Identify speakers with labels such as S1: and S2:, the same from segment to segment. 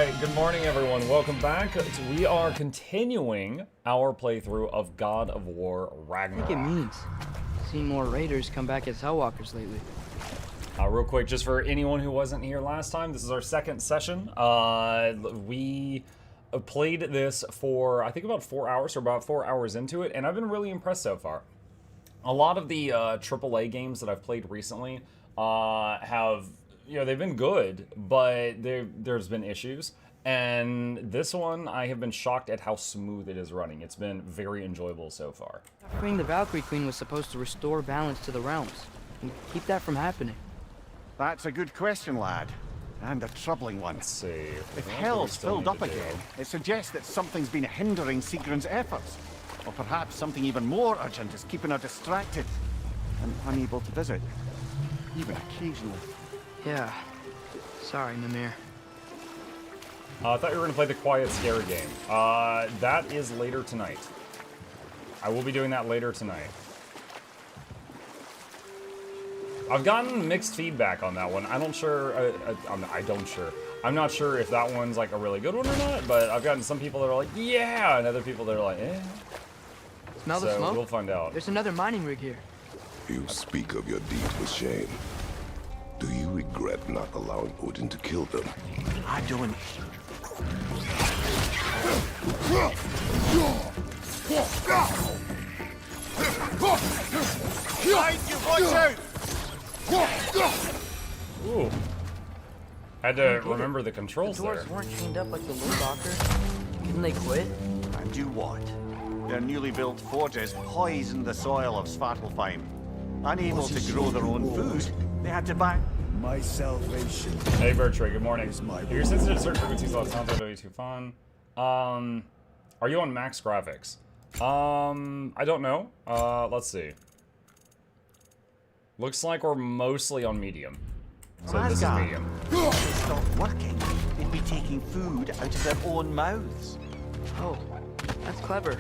S1: Alright, good morning everyone. Welcome back. We are continuing our playthrough of God of War Ragnarok.
S2: I think it means seen more raiders come back as Hellwalkers lately.
S1: Real quick, just for anyone who wasn't here last time, this is our second session. We played this for, I think, about 4 hours, or about 4 hours into it, and I've been really impressed so far. A lot of the AAA games that I've played recently have, you know, they've been good, but there's been issues. And this one, I have been shocked at how smooth it is running. It's been very enjoyable so far.
S2: Freeing the Valkyrie Queen was supposed to restore balance to the realms and keep that from happening.
S3: That's a good question, lad. And a troubling one.
S1: Let's see.
S3: If hell's filled up again, it suggests that something's been hindering Sigrun's efforts. Or perhaps something even more urgent is keeping her distracted and unable to visit. Even occasionally.
S2: Yeah. Sorry, Mimir.
S1: I thought you were going to play the Quiet Scare game. That is later tonight. I will be doing that later tonight. I've gotten mixed feedback on that one. I'm not sure if that one's like a really good one or not, but I've gotten some people that are like, yeah, and other people that are like, eh.
S2: Smell the smoke?
S1: We'll find out.
S2: There's another mining rig here.
S4: You speak of your deeds with shame. Do you regret not allowing Odin to kill them?
S3: I don't. Watch out!
S1: Ooh. Had to remember the controls
S2: The
S1: there.
S2: doors weren't chained up like the Lootlocker. Couldn't they quit?
S3: And do what? Their newly built forges poisoned the soil of Svartalfheim. Unable to grow their own food, they had to buy
S5: my salvation.
S1: Hey Bertrand, good morning.
S5: My
S1: If you're sensitive to certain frequencies, a lot of sounds are too fun. Are you on max graphics? I don't know. Let's see. Looks like we're mostly on medium. So this is medium.
S3: If they stopped working, they'd be taking food out of their own mouths.
S2: Oh, that's clever.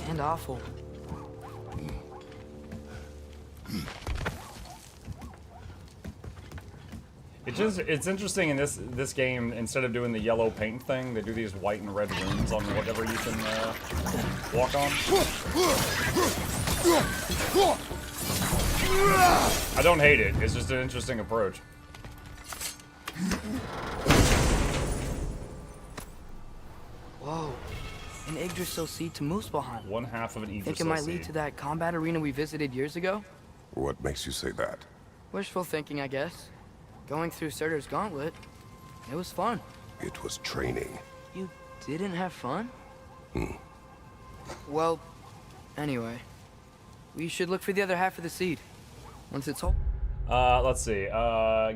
S2: And awful.
S1: It's interesting in this game, instead of doing the yellow paint thing, they do these white and red runes on whatever you can walk on. I don't hate it, it's just an interesting approach.
S2: Whoa. An Yggdrasil seed to Muspelheim.
S1: One half of an Yggdrasil
S2: Think it might
S1: seed.
S2: lead to that combat arena we visited years ago?
S4: What makes you say that?
S2: Wishful thinking, I guess. Going through Surtur's gauntlet, it was fun.
S4: It was training.
S2: You didn't have fun? Well, anyway. We should look for the other half of the seed. Once it's whole.
S1: Let's see.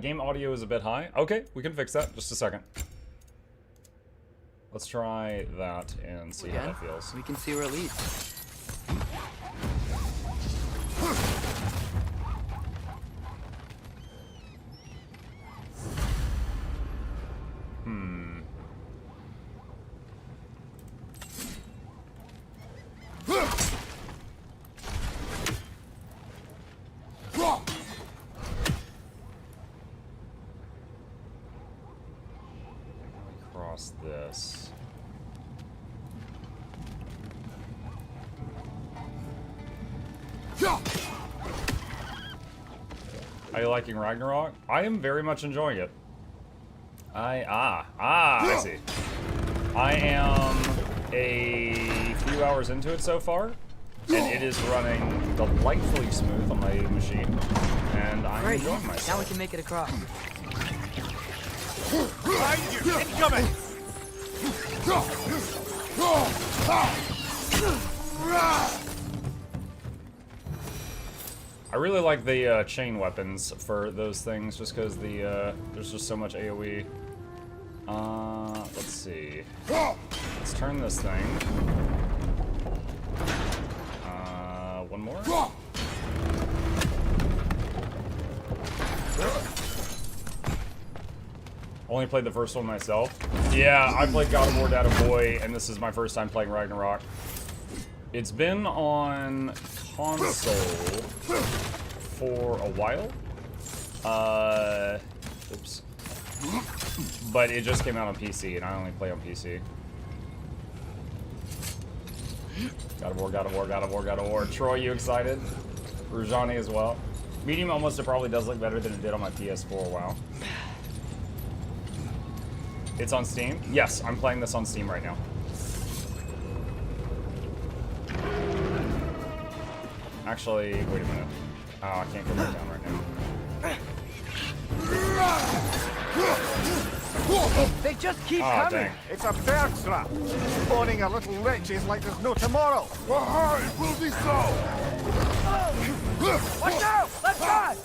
S1: Game audio is a bit high. Okay, we can fix that. Just a second. Let's try that and see how that feels.
S2: We can see where it leads.
S1: Cross this. Are you liking Ragnarok? I am very much enjoying it. I see. I am a few hours into it so far, and it is running delightfully smooth on my machine, and I'm enjoying myself.
S2: Now we can make it across.
S3: Behind you! Incoming!
S1: I really like the chain weapons for those things, just because there's just so much AoE. Let's see. Let's turn this thing. One more. Only played the first one myself. Yeah, I played God of War Data Boy, and this is my first time playing Ragnarok. It's been on console for a while. Oops. but it just came out on PC, and I only play on PC. God of War, God of War, God of War, God of War. Troy, you excited? Rujani as well. Medium almost probably does look better than it did on my PS4. Wow. It's on Steam? Yes, I'm playing this on Steam right now. Actually, wait a minute. Oh, I can't go back down right now.
S2: They just keep
S1: Oh,
S2: coming.
S1: dang.
S3: It's a bear trap. Spawning a little witches like there's no tomorrow.
S5: Why will be so?
S2: Watch out! Let's go!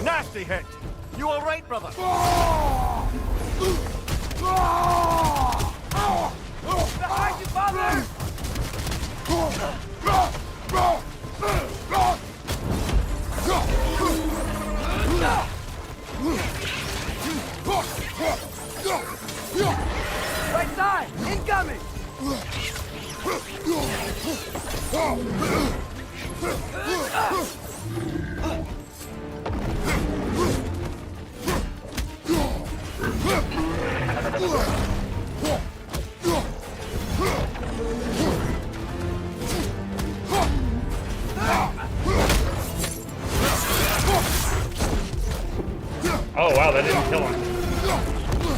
S3: Nasty hit. You all right, brother?
S2: Behind you, father! Right side! Incoming!
S1: Oh, wow, that didn't kill him.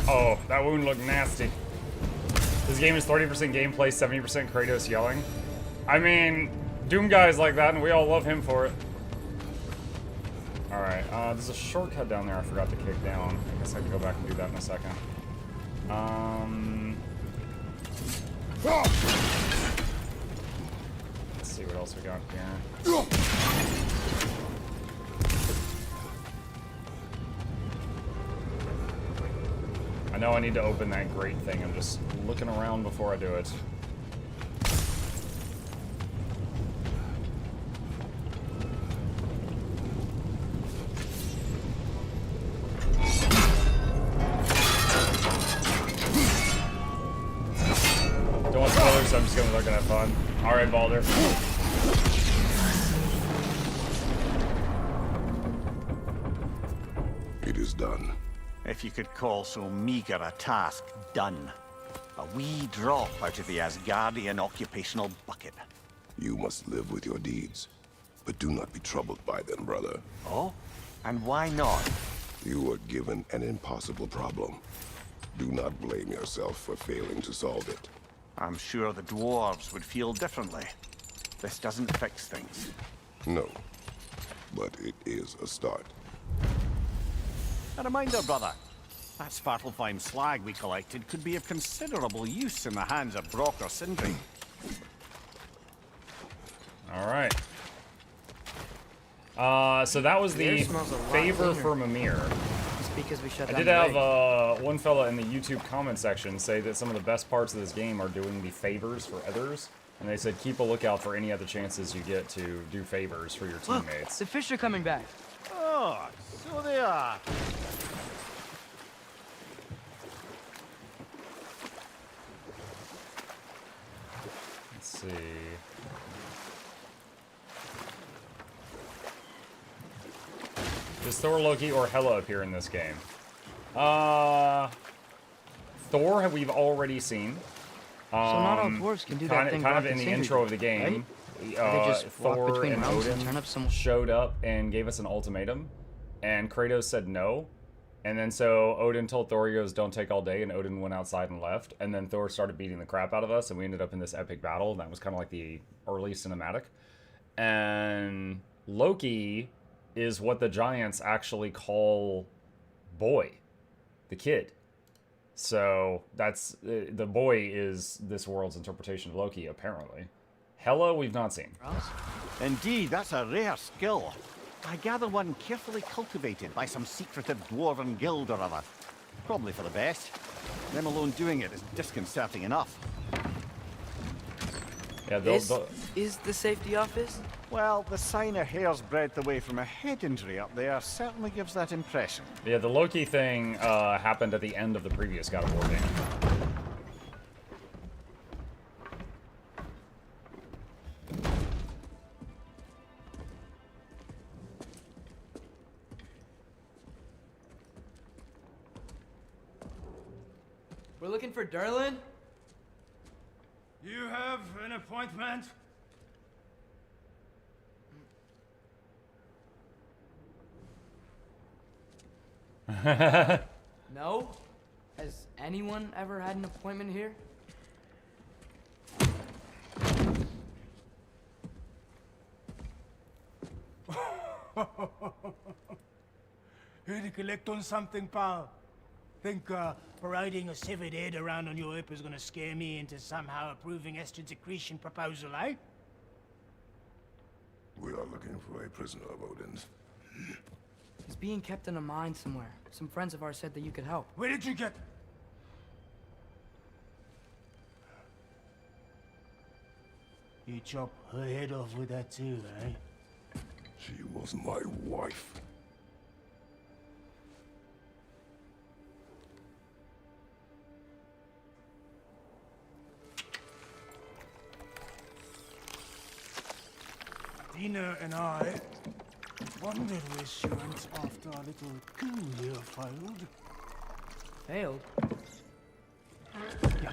S1: Oh, that wound looked nasty. This game is 30% gameplay, 70% Kratos yelling. I mean, Doom guy's like that, and we all love him for it. Alright, there's a shortcut down there I forgot to kick down. I guess I can go back and do that in a second. Let's see what else we got here. I know I need to open that grate thing. I'm just looking around before I do it. Don't want spoilers, so I'm just gonna look and have fun. Alright, Baldur.
S4: It is done.
S3: If you could call so meager a task done. A wee drop out of the Asgardian occupational bucket.
S4: You must live with your deeds, but do not be troubled by them, brother.
S3: Oh? And why not?
S4: You were given an impossible problem. Do not blame yourself for failing to solve it.
S3: I'm sure the dwarves would feel differently. This doesn't fix things.
S4: No, but it is a start.
S3: A reminder, brother. That Svartalfheim slag we collected could be of considerable use in the hands of Brock or Sindri.
S1: Alright. So that was the
S2: Beer smells a lot
S1: favor
S2: cleaner.
S1: for Mimir.
S2: Just because we shut
S1: I
S2: down
S1: did
S2: the
S1: have
S2: rig.
S1: one fella in the YouTube comment section say that some of the best parts of this game are doing the favors for others. And they said keep a lookout for any other chances you get to do favors for your
S2: Look,
S1: teammates.
S2: the fish are coming back.
S3: Oh, so they are.
S1: Let's see. Does Thor, Loki, or Hela appear in this game? Thor we've already seen.
S2: So not all dwarves can do that thing.
S1: Kind of
S2: Brock
S1: in
S2: and
S1: the
S2: Sindri
S1: intro
S2: did,
S1: of the game.
S2: right? They just walk
S1: Thor
S2: between
S1: and
S2: realms and
S1: Odin
S2: turn up some-
S1: showed up and gave us an ultimatum, and Kratos said no. And then so Odin told Thor, he goes, don't take all day, and Odin went outside and left. And then Thor started beating the crap out of us, and we ended up in this epic battle, and that was kind of like the early cinematic. And Loki is what the giants actually call boy, the kid. So that's, the boy is this world's interpretation of Loki, apparently. Hela, we've not seen.
S3: Indeed, that's a rare skill. I gather one carefully cultivated by some secretive dwarven guild or other. Probably for the best. Them alone doing it is disconcerting enough.
S1: Yeah,
S2: This is the safety office?
S3: Well, the sign a hair's breadth away from a head injury up there certainly gives that impression.
S1: yeah, the Loki thing happened at the end of the previous God of War game.
S2: We're looking for Durlin?
S5: You have an appointment?
S2: No? Has anyone ever had an appointment here?
S5: Here to collect on something, pal? Think parading a severed head around on your hip is gonna scare me into somehow approving Estrid's accretion proposal, eh?
S4: We are looking for a prisoner of Odin's.
S2: He's being kept in a mine somewhere. Some friends of ours said that you could help.
S5: Where did you get... You chop her head off with that too, eh?
S4: She was my wife.
S5: Dina and I wondered where she went after our little coup here failed.
S2: Failed?
S5: Yeah,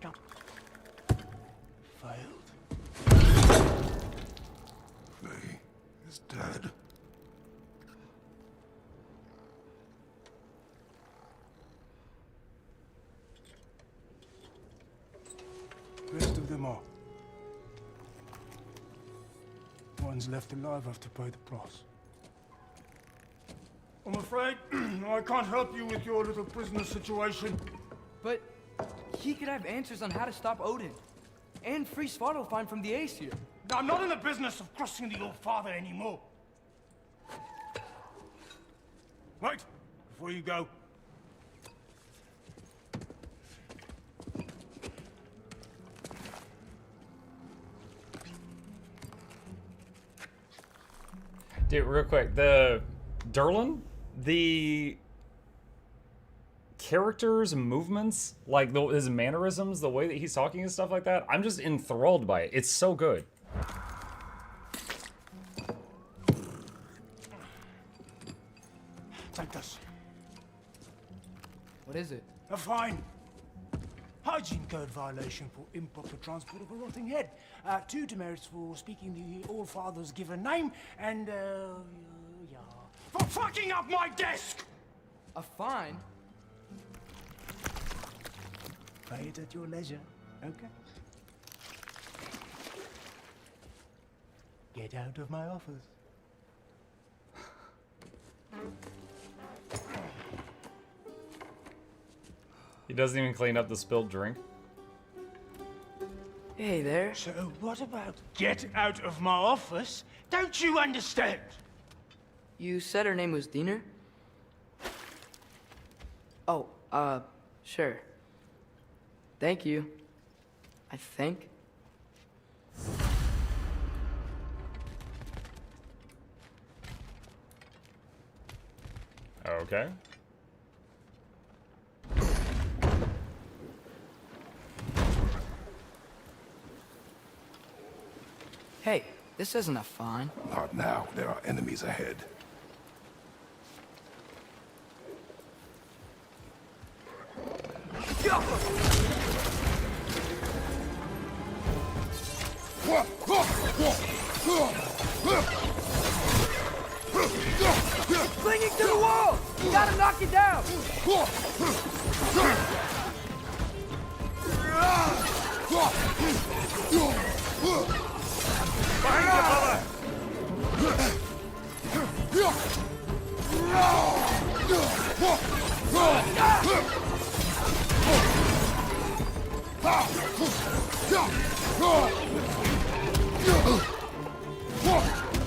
S5: come. Failed.
S4: Faye is dead.
S5: Rest of them are. One's left alive have to pay the price. I'm afraid I can't help you with your little prisoner situation.
S2: But he could have answers on how to stop Odin. And free Svartalfheim from the Aesir.
S5: I'm not in the business of crossing the old father anymore. Wait, before you go.
S1: Dude, real quick, the Durlin, the character's movements, like his mannerisms, the way that he's talking and stuff like that, I'm just enthralled by it. It's so good.
S5: Take this.
S2: What is it?
S5: A fine. Hygiene code violation for improper transport of a rotting head. 2 demerits for speaking the All-Father's given name, and, yeah. For fucking up my desk!
S2: A fine?
S5: Pay it at your leisure, okay? Get out of my office.
S1: He doesn't even clean up the spilled drink.
S2: Hey there.
S5: So what about get out of my office? Don't you understand?
S2: You said her name was Diener? Oh, sure. Thank you. I think.
S1: Okay.
S2: Hey, this isn't a fine.
S4: Not now. There are enemies ahead.
S2: Clinging to the wall! You gotta knock it down!
S5: Behind you, brother!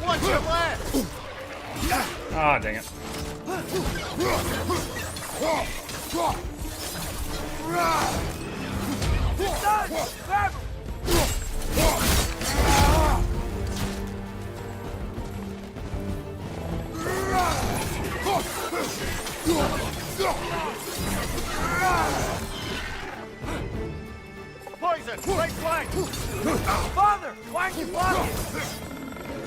S3: What's your left?
S1: Ah, dang it.
S3: Poison! Right flank!
S5: Father, why aren't you blocking?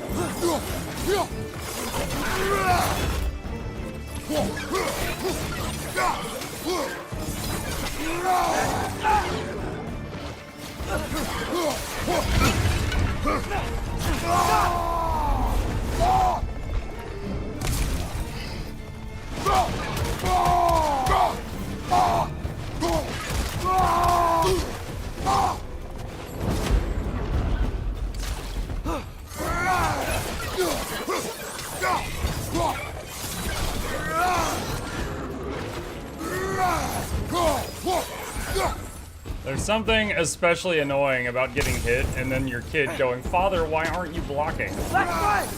S1: There's something especially annoying about getting hit and then your kid going, "Father, why aren't you blocking?"
S5: Black flag!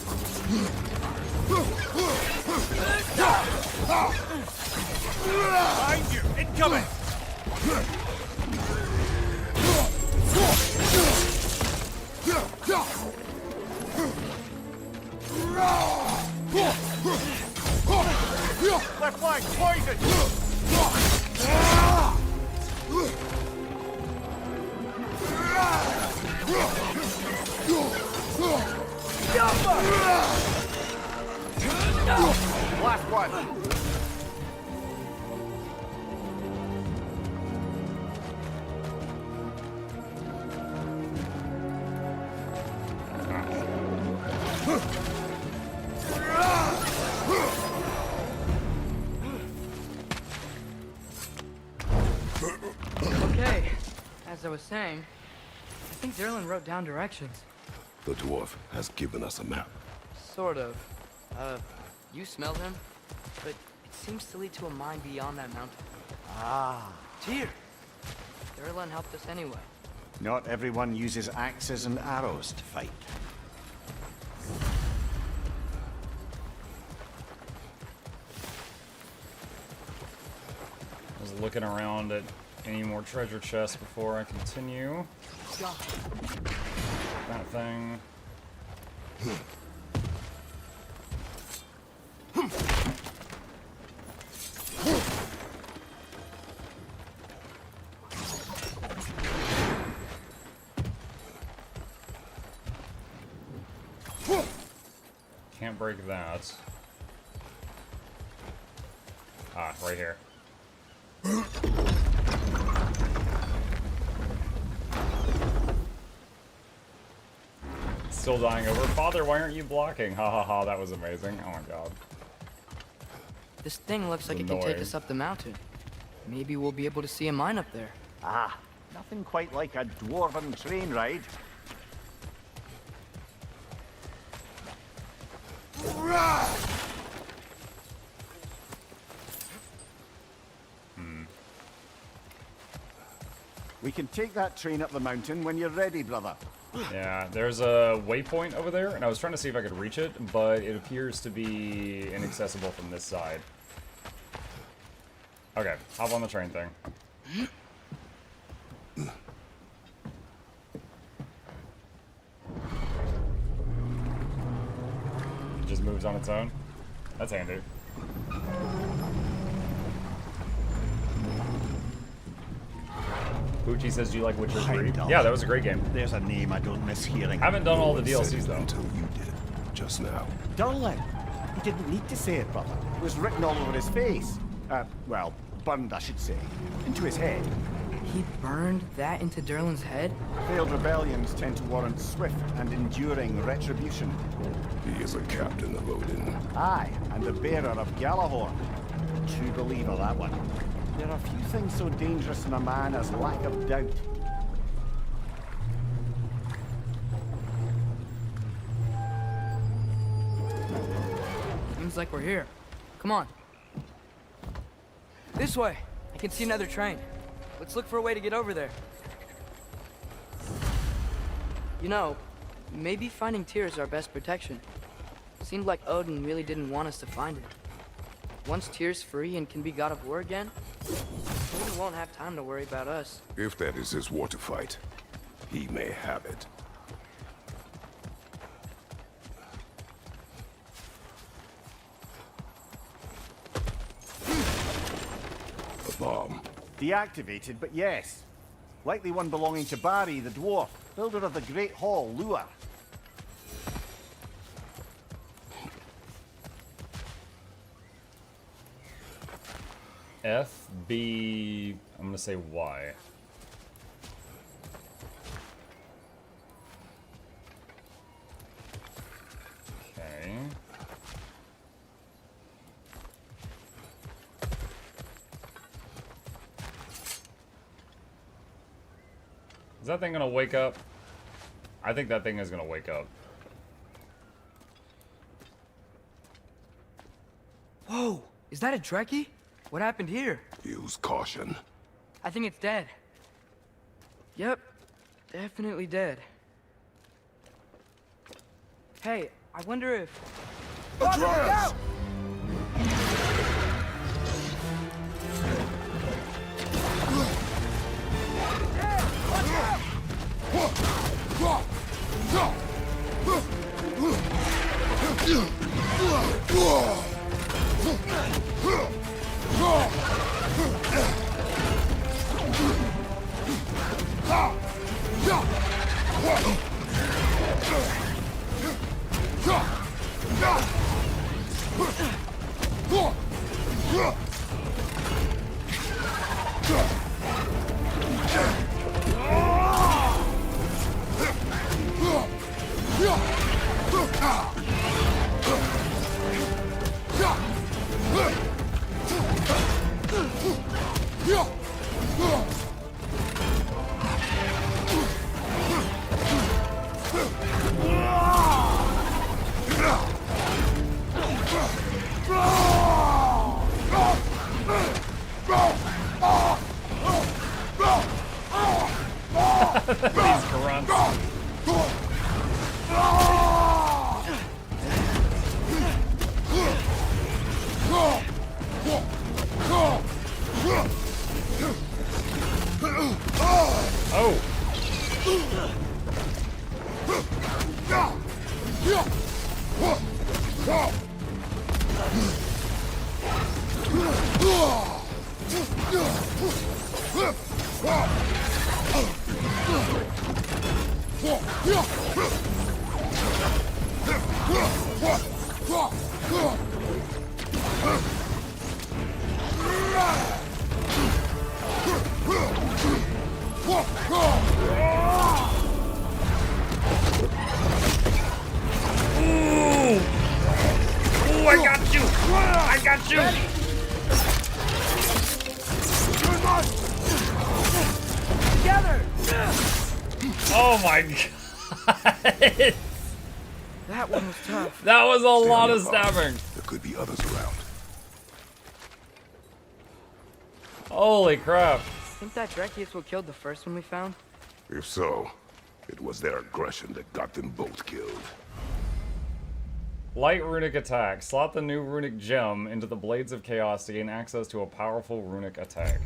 S3: Behind you! Incoming! Left flank! Poison! Last one!
S2: Okay, as I was saying, I think Durlin wrote down directions.
S4: The dwarf has given us a map.
S2: Sort of. You smelled him, but it seems to lead to a mine beyond that mountain.
S3: Ah,
S2: Tyr! Durlin helped us anyway.
S3: not everyone uses axes and arrows to fight.
S1: I was looking around at any more treasure chests before I continue.
S2: Go.
S1: That thing. Can't break that. Ah, right here. Still dying over. Father, why aren't you blocking? Ha ha ha, that was amazing. Oh my god.
S2: This thing looks like it can take
S1: Annoying.
S2: us up the mountain. Maybe we'll be able to see a mine up there.
S3: Ah, nothing quite like a dwarven train ride. We can take that train up the mountain when you're ready, brother.
S1: Yeah, there's a waypoint over there, and I was trying to see if I could reach it, but it appears to be inaccessible from this side. Okay, hop on the train thing. It just moves on its own. That's handy. Poochie says, "Do you like Witcher 3?"
S3: Heimdall.
S1: Yeah, that was a great game.
S3: There's a name I don't miss hearing.
S1: Haven't done all the
S4: No one said
S1: DLCs
S4: it
S1: though.
S4: until you did, just now.
S3: Durlin. He didn't need to say it, brother. It was written all over his face. Well, burned, I should say. Into his head.
S2: He burned that into Durlin's head?
S3: Failed rebellions tend to warrant swift and enduring retribution.
S4: He is a captain of Odin.
S3: Aye, and the bearer of Galahorn. True believer, that one. There are few things so dangerous in a man as lack of doubt.
S2: Seems like we're here. Come on. This way. I can see another train. Let's look for a way to get over there. You know, maybe finding Tyr is our best protection. Seemed like Odin really didn't want us to find it. Once Tyr's free and can be god of war again, Odin won't have time to worry about us.
S4: If that is his war to fight, he may have it. A bomb.
S3: Deactivated, but yes. Likely one belonging to Barry, the dwarf, builder of the Great Hall, Lua.
S1: F, B, I'm gonna say Y. Okay. Is that thing gonna wake up? I think that thing is gonna wake up.
S2: Whoa! Is that a Trekkie? What happened here?
S4: Use caution.
S2: I think it's dead. Yep. Definitely dead. Hey, I wonder if...
S4: Atreus!
S1: These grunts. Oh. Ooh, I got you! I got you!
S2: Together!
S1: Oh my god!
S2: That one was tough.
S1: That was a lot of
S4: Stay nearby.
S1: stabbing.
S4: There could be others around.
S1: Holy crap.
S2: Think that Trekkie is what killed the first one we found?
S4: If so, it was their aggression that got them both killed.
S1: Light runic attack. Slot the new runic gem into the Blades of Chaos to gain access to a powerful runic attack.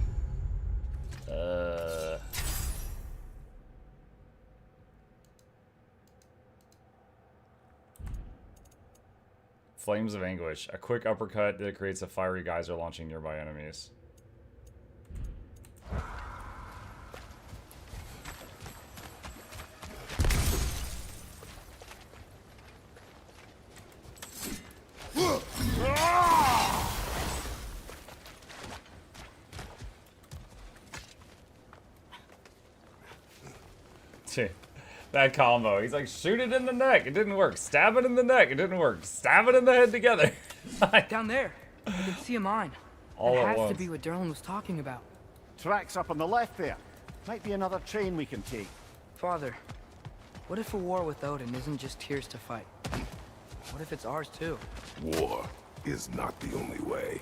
S1: Flames of Anguish. A quick uppercut that creates a fiery geyser launching nearby enemies. That combo. He's like, shoot it in the neck. It didn't work. Stab it in the neck. It didn't work. Stab it in the head together.
S2: Down there. I can see a mine.
S1: All
S2: It
S1: at
S2: has to
S1: once.
S2: be what Durlin was talking about.
S3: Tracks up on the left there. Might be another train we can take.
S2: Father, what if a war with Odin isn't just Tyr's to fight? What if it's ours too?
S4: War is not the only way.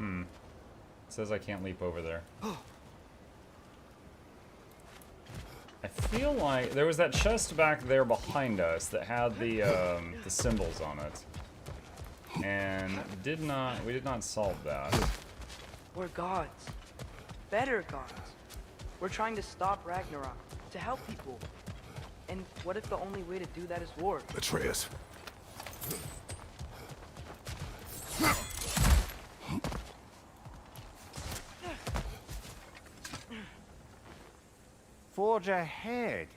S1: It says I can't leap over there. I feel like there was that chest back there behind us that had the symbols on it, and we did not solve that.
S2: We're gods. Better gods. We're trying to stop Ragnarok, to help people. And what if the only way to do that is war?
S4: Atreus.
S3: Forge ahead.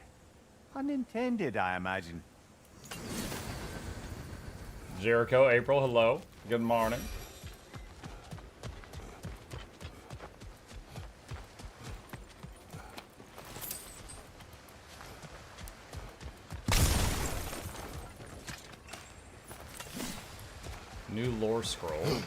S3: Unintended, I imagine.
S1: Jericho, April, hello. Good morning. New lore scroll.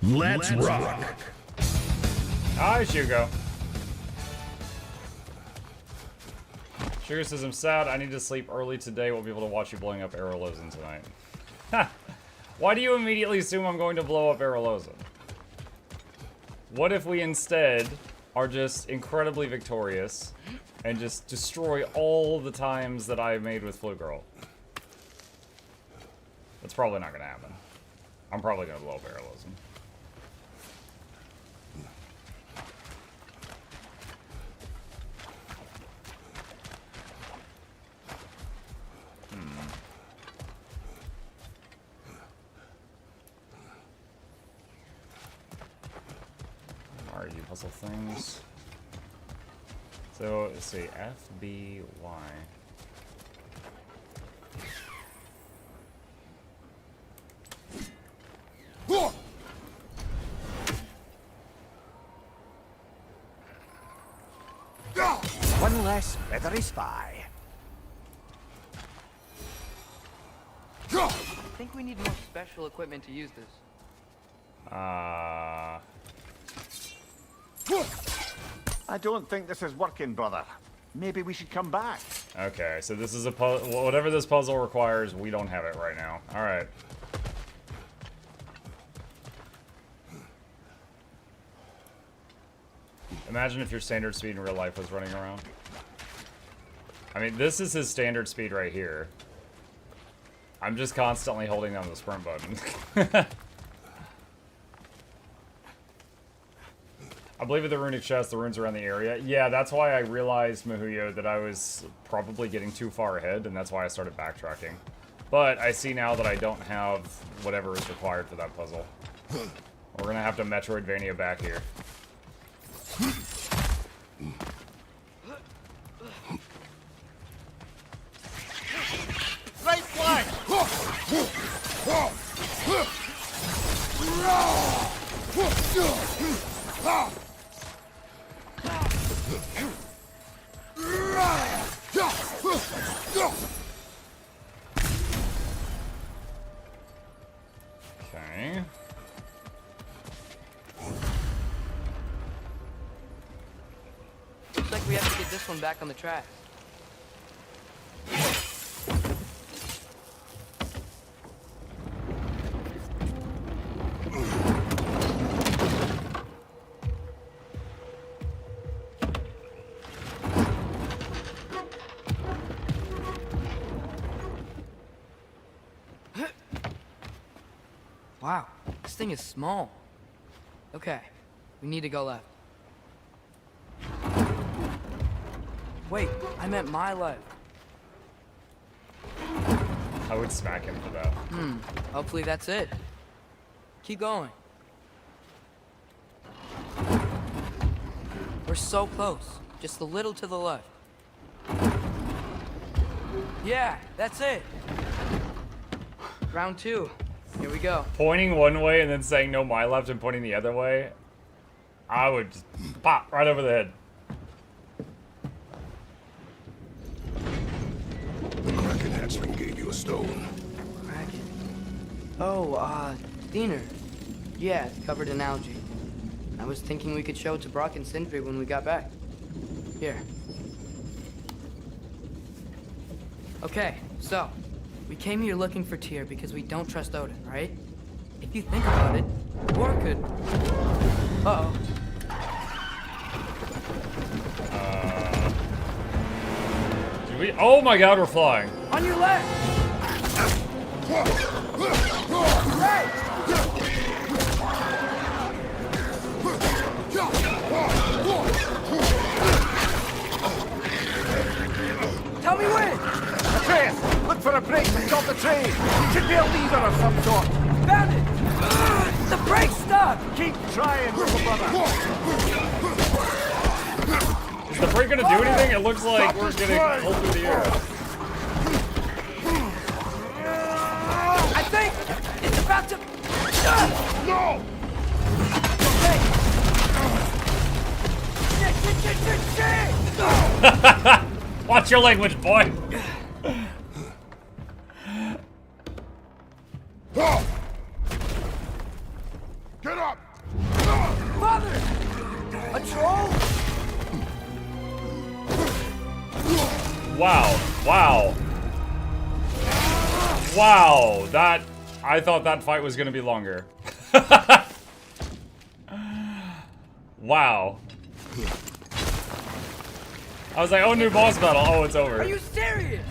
S6: Let's rock.
S1: Hi, Shugo. Sugar says, I'm sad. I need to sleep early today. Won't be able to watch you blowing up Aralozen tonight. Why do you immediately assume I'm going to blow up Aralozen? What if we instead are just incredibly victorious and just destroy all the times that I made with Flu Girl? That's probably not going to happen. I'm probably going to blow up Aralozen. Puzzle things. So let's see, F, B, Y.
S3: One less feathery spy.
S2: I think we need more special equipment to use this.
S3: I don't think this is working, brother. Maybe we should come back.
S1: Okay, so this is a puzzle. Whatever this puzzle requires, we don't have it right now. All right. Imagine if your standard speed in real life was running around. I mean, this is his standard speed right here. I'm just constantly holding down the sprint button. I believe at the runic chest, the runes around the area. Yeah, that's why I realized, Mahuyo, that I was probably getting too far ahead, and that's why I started backtracking. But I see now that I don't have whatever is required for that puzzle. We're gonna have to Metroidvania back here.
S3: Right flank!
S1: Okay.
S2: Looks like we have to get this one back on the track. Wow, this thing is small. Okay, we need to go left. Wait, I meant my left.
S1: I would smack him for that.
S2: Hopefully that's it. Keep going. We're so close. Just a little to the left. Yeah, that's it. Round 2. Here we go.
S1: Pointing one way and then saying no, my left, and pointing the other way. I would just pop right over the head.
S4: The Kraken hatchling gave you a stone.
S2: Kraken. Oh, Diener. Yeah, it's covered in algae. I was thinking we could show it to Brock and Sindri when we got back. Here. Okay, so, we came here looking for Tyr because we don't trust Odin, right? If you think about it, War could... Uh-oh.
S1: Did we... Oh my god, we're flying.
S2: On your left! Hey! Tell me when!
S3: Atreus, look for a break atop the train. Should be a lever of some sort.
S2: Found it! The brake's stuck!
S3: Keep trying, little brother.
S1: Is the brake gonna do anything? It looks like we're getting pulled through the air.
S2: I think it's about to...
S3: No!
S2: Okay.
S1: Watch your language, boy.
S4: Get up!
S2: Father! A troll?
S1: Wow. Wow. Wow. That... I thought that fight was gonna be longer. Wow. I was like, oh, new boss battle. Oh, it's over.
S2: Are you serious?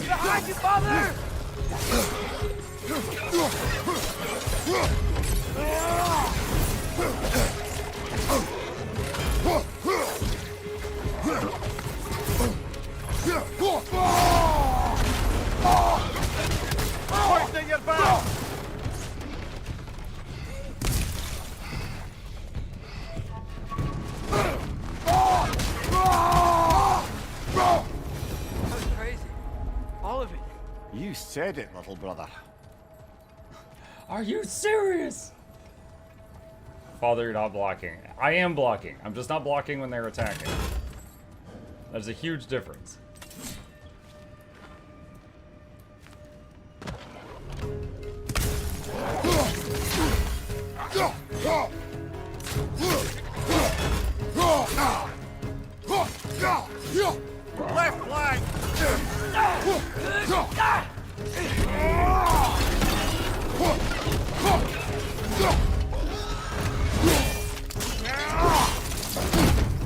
S2: Behind you, Father!
S3: Pointing your back!
S2: That was crazy. All of it.
S3: You said it, little brother.
S1: Are you serious? Father, you're not blocking. I am blocking. I'm just not blocking when they're attacking. There's a huge difference.
S3: Left flank!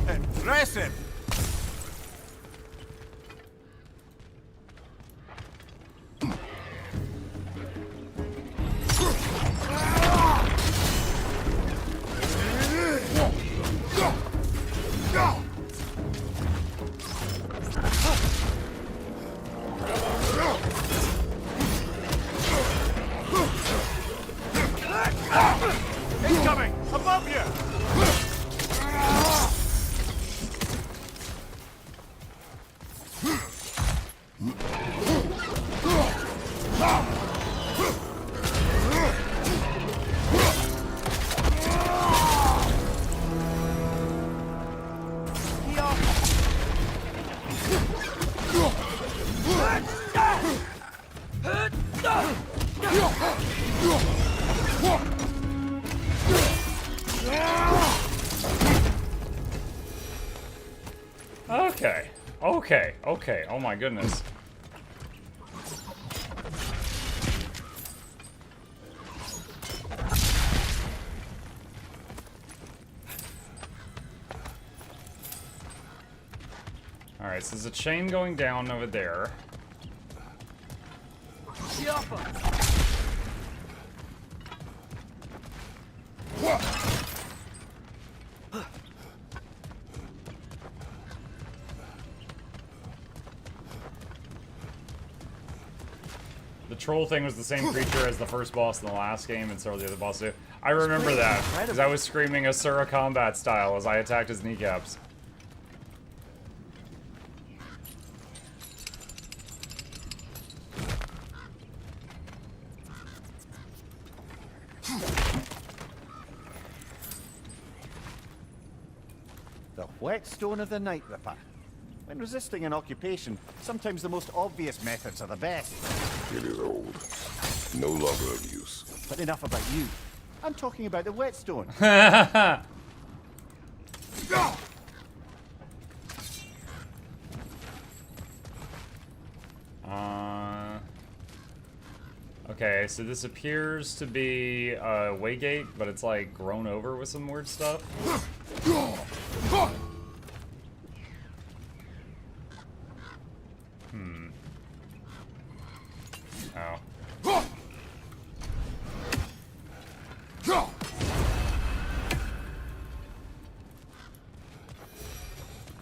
S3: Impressive! Incoming! Above you!
S1: Okay. Okay. Okay. Oh my goodness. Alright, so there's a chain going down over there. The troll thing was the same creature as the first boss in the last game, and several of the other bosses too. I remember that, because I was screaming Asura combat style as I attacked his kneecaps.
S3: Whetstone of the Night Ripper. When resisting an occupation, sometimes the most obvious methods are the best.
S4: It is old. No longer of use.
S3: But enough about you. I'm talking about the whetstone.
S1: Okay, so this appears to be a waygate, but it's like grown over with some weird stuff. Oh.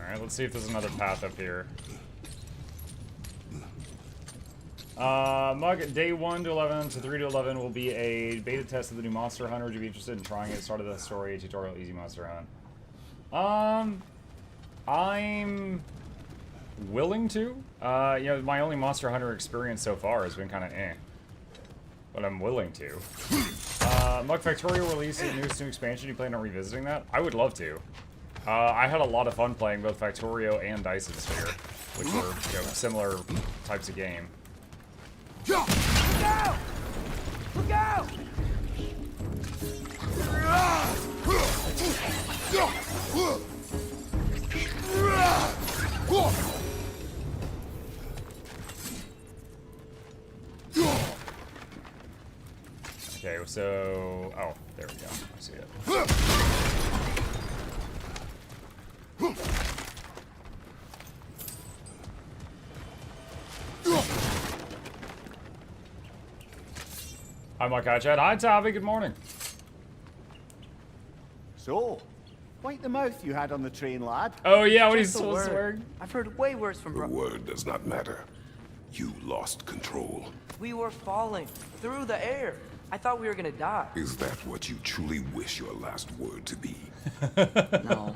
S1: Alright, let's see if there's another path up here. Mug, day 1 to 11 to 3 to 11 will be a beta test of the new Monster Hunter. Would you be interested in trying it? Start of the story, tutorial, easy Monster Hunt. I'm willing to. You know, my only Monster Hunter experience so far has been kind of eh. But I'm willing to. Mug Factorio released a new expansion. You plan on revisiting that? I would love to. I had a lot of fun playing both Factorio and Dyson Sphere, which were, you know, similar types of game.
S2: Look out! Look out!
S1: Okay, so... Oh, there we go. I see it. Hi, Makai Chat. Hi, Tavi. Good morning.
S3: So, quite the mouth you had on the train, lad.
S1: Oh, yeah, what
S2: Just
S1: he's
S2: a word.
S1: swearing.
S2: I've heard way worse from
S4: The
S2: bro.
S4: word does not matter. You lost control.
S2: We were falling through the air. I thought we were gonna die.
S4: Is that what you truly wish your last word to be?
S2: No.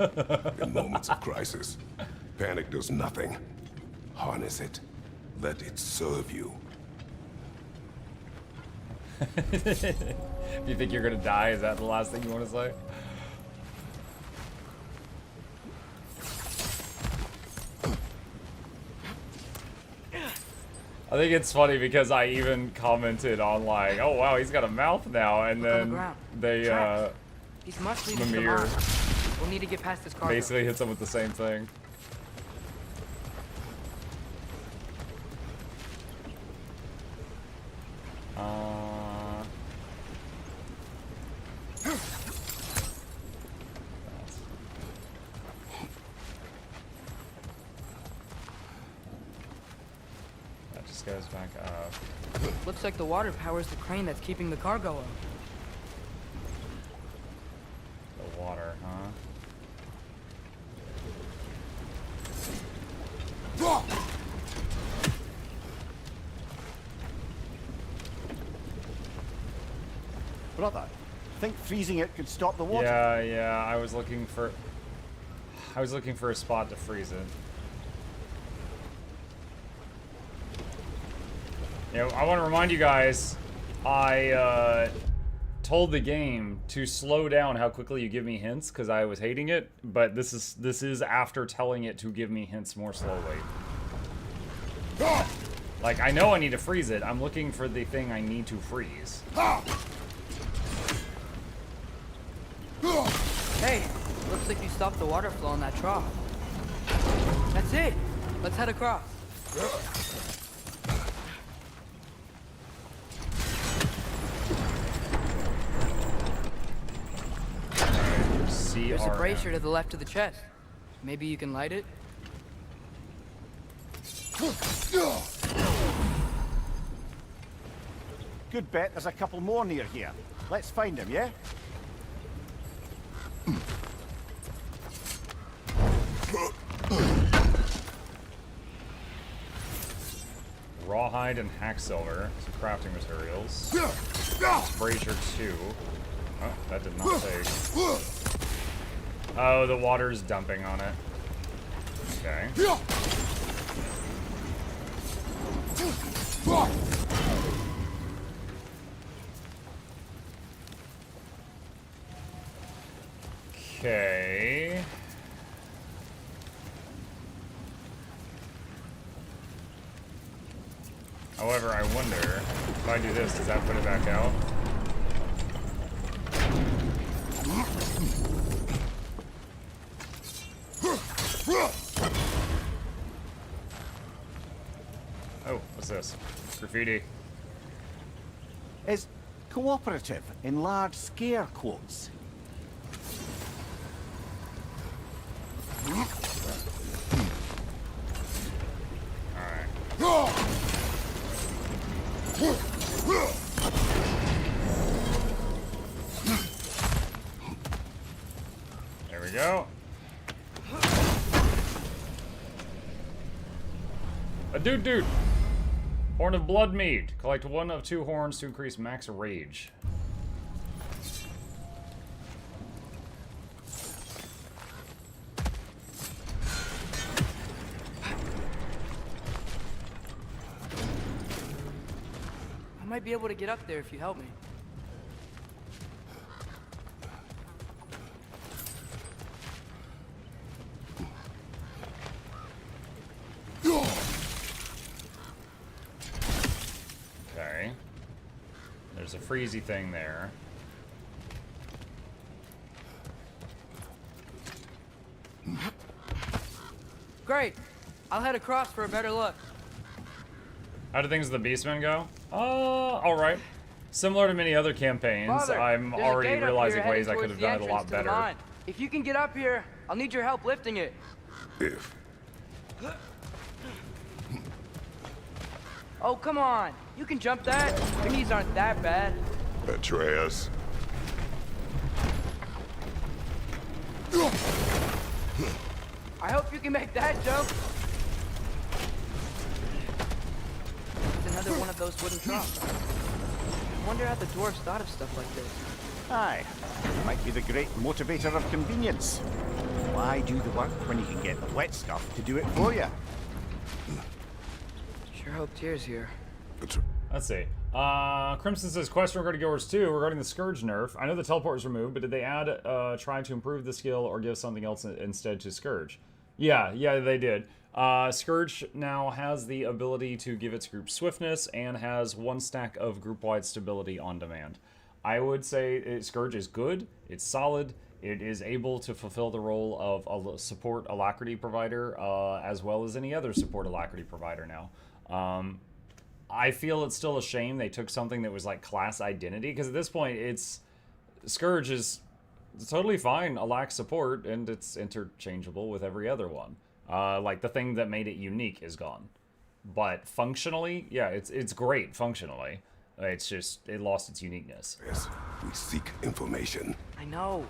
S4: In moments of crisis, panic does nothing. Harness it. Let it serve you.
S1: If you think you're gonna die, is that the last thing you want to say? I think it's funny because I even commented on like, oh wow, he's got a mouth now, and
S2: Look on the
S1: then
S2: ground.
S1: they
S2: Tracks. These must lead to the
S1: Mimir
S2: mine. We'll need to get past this cargo.
S1: basically hits him with the same thing. That just goes back up.
S2: Looks like the water powers the crane that's keeping the cargo up.
S1: The water, huh?
S3: Brother, think freezing it could stop the water?
S1: Yeah, I was looking for a spot to freeze it. You know, I want to remind you guys, I told the game to slow down how quickly you give me hints because I was hating it, but this is after telling it to give me hints more slowly. Like, I know I need to freeze it. I'm looking for the thing I need to freeze.
S2: Hey, looks like you stopped the water flow in that trough. That's it. Let's head across. There's a brazier to the left of the chest. Maybe you can light it?
S3: Good bet there's a couple more near here. Let's find them, yeah?
S1: Rawhide and hacksilver, some crafting materials. Brazier 2. Oh, that did not take. Oh, the water's dumping on it. Okay. Okay. However, I wonder if I do this, does that put it back out? Oh, what's this? Graffiti.
S3: Is cooperative in large scare quotes.
S1: There we go. A dude. Horn of Blood Mead. Collect 1 of 2 horns to increase max rage.
S2: I might be able to get up there if you help me.
S1: Okay. There's a freezy thing there.
S2: Great. I'll head across for a better look.
S1: How do things with the Beastmen go? Alright. Similar to many other campaigns,
S2: Father,
S1: I'm
S2: there's a
S1: already
S2: gate up
S1: realizing
S2: here
S1: ways I
S2: heading
S1: could have
S2: towards
S1: done
S2: the
S1: it a lot
S2: entrance to the
S1: better.
S2: mine. If you can get up here, I'll need your help lifting it.
S4: If.
S2: Oh, come on. You can jump that. Your knees aren't that bad.
S4: Atreus.
S2: I hope you can make that jump. It's another one of those wooden troughs. I wonder how the dwarves thought of stuff like this.
S3: Aye, it might be the great motivator of convenience. Why do the work when you can get the wet stuff to do it for you?
S2: Sure hope Tyr's here.
S1: Let's see. Crimson says, question regarding Guilds 2, regarding the Scourge nerf. I know the teleport was removed, but did they add, try to improve the skill or give something else instead to Scourge? Yeah, they did. Scourge now has the ability to give its group swiftness and has 1 stack of group-wide stability on demand. I would say Scourge is good, it's solid, it is able to fulfill the role of a support alacrity provider, as well as any other support alacrity provider now. I feel it's still a shame they took something that was like class identity, because at this point, Scourge is totally fine, alac support, and it's interchangeable with every other one. Like the thing that made it unique is gone. But functionally, yeah, it's great functionally. It's just, it lost its uniqueness.
S4: Yes, we seek information.
S2: I know.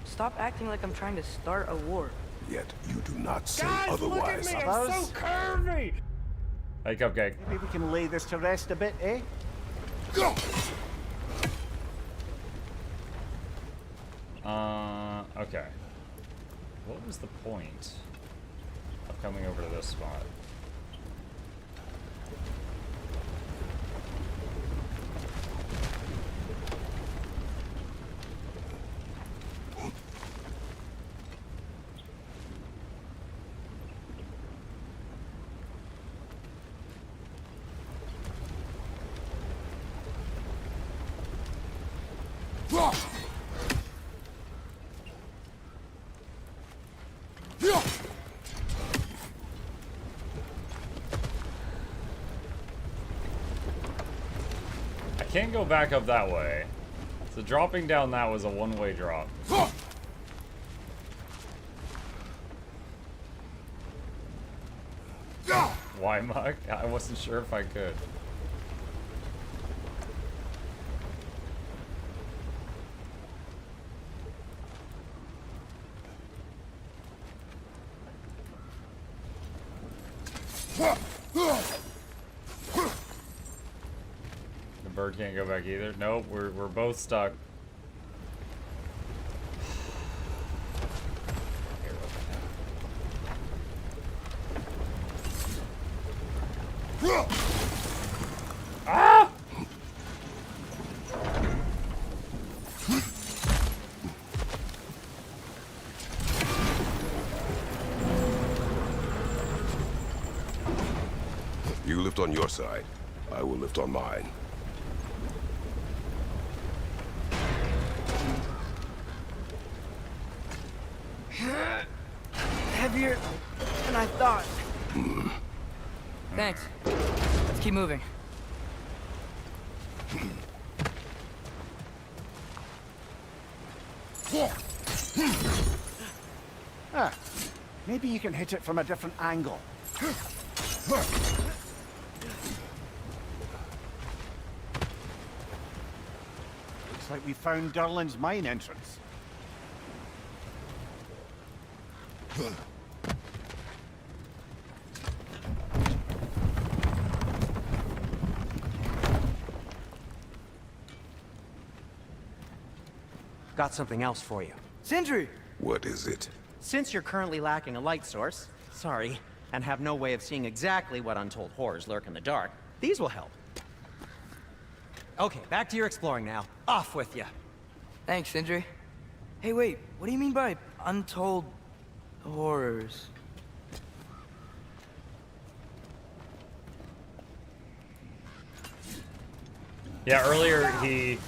S2: Stop acting like I'm trying to start a war.
S4: Yet you do not say
S5: Guys, look at
S4: otherwise.
S5: me! I'm so curvy!
S1: Hey, Cupcake.
S3: Maybe we can lay this to rest a bit, eh?
S4: Go!
S1: Okay. What was the point of coming over to this spot? I can't go back up that way. So dropping down that was a one-way drop. Why, Muck? I wasn't sure if I could. The bird can't go back either. Nope, we're both stuck. Ah!
S4: You lift on your side. I will lift on mine.
S2: Heavier than I thought. Thanks. Let's keep moving.
S3: Ah, maybe you can hit it from a different angle. Looks like we found Durlin's mine entrance.
S6: Got something else for you.
S2: Sindri!
S4: What is it?
S6: Since you're currently lacking a light source, sorry, and have no way of seeing exactly what untold horrors lurk in the dark, these will help. Okay, back to your exploring now. Off with you.
S2: Thanks, Sindri. Hey, wait, what do you mean by untold horrors?
S1: Yeah, earlier he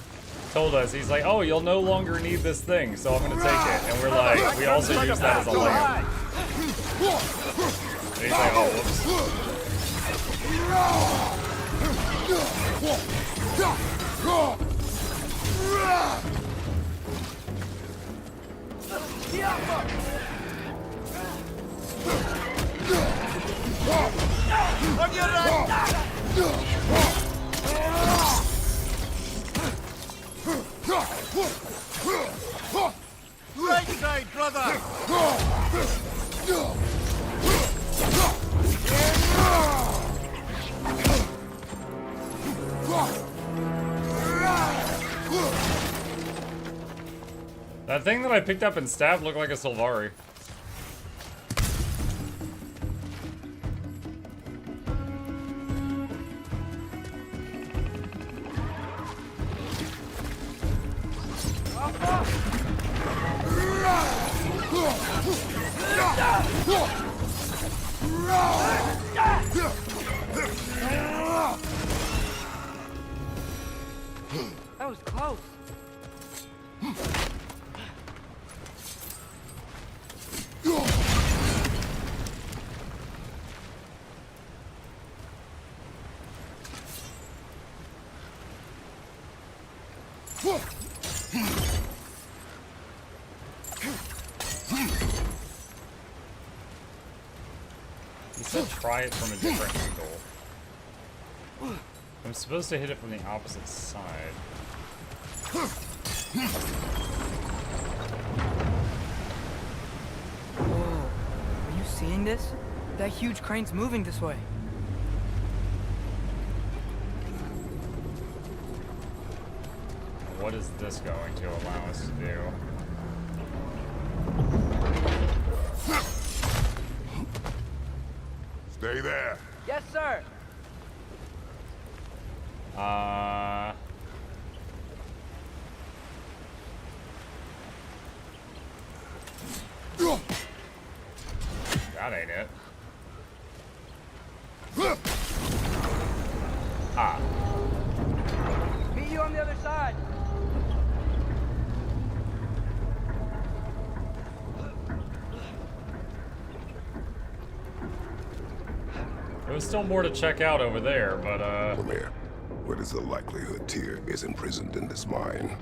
S1: told us, he's like, oh, you'll no longer need this thing, so I'm gonna take it. And we're like, we also use that as a lamp. And he's like, oh, whoops.
S3: Right side, brother!
S1: That thing that I picked up and stabbed looked like a Sylvari.
S2: That was close.
S1: He said try it from a different angle. I'm supposed to hit it from the opposite side.
S2: Whoa, are you seeing this? That huge crane's moving this way.
S1: What is this going to allow us to do?
S4: Stay there.
S2: Yes, sir.
S1: That ain't it. Ah.
S2: Meet you on the other side.
S1: There was still more to check out over there, but
S4: Come here. What is the likelihood Tyr is imprisoned in this mine?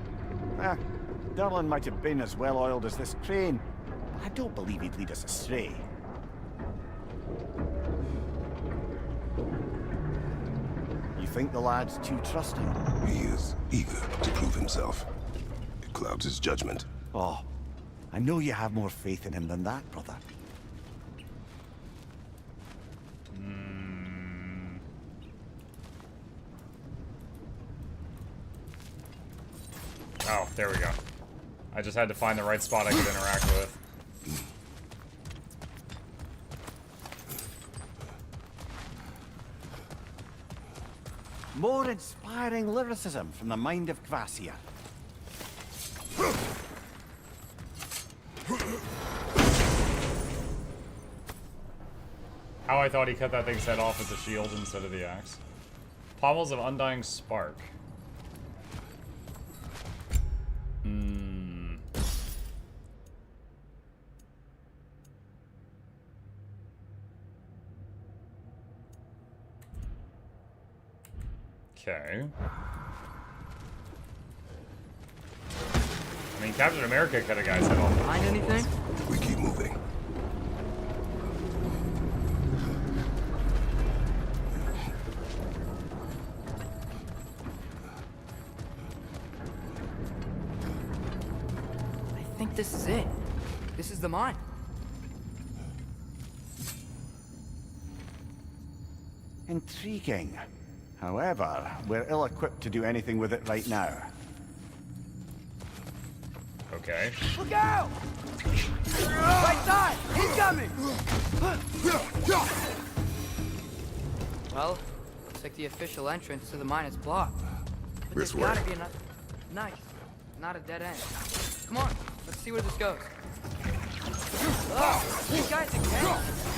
S3: Ah, Durlin might have been as well-oiled as this crane. I don't believe he'd lead us astray. You think the lad's too trusting?
S4: He is eager to prove himself. It clouds his judgment.
S3: Oh, I know you have more faith in him than that, brother.
S1: oh, there we go. I just had to find the right spot I could interact with.
S3: More inspiring lyricism from the mind of Kvasir.
S1: How I thought he cut that thing's head off with the shield instead of the axe. Pommels of Undying Spark. Hmm. Okay. I mean, Captain America could have guys hit off.
S2: Find anything?
S4: We keep moving.
S2: I think this is it. This is the mine.
S3: Intriguing. However, we're ill-equipped to do anything with it right now.
S1: Okay.
S2: Look out! Right side! Incoming! Well, looks like the official entrance to the mine is blocked. But
S4: This
S2: there's
S4: way.
S2: gotta be another... Nice. Not a dead end. Come on, let's see where this goes. Oh, these guys again?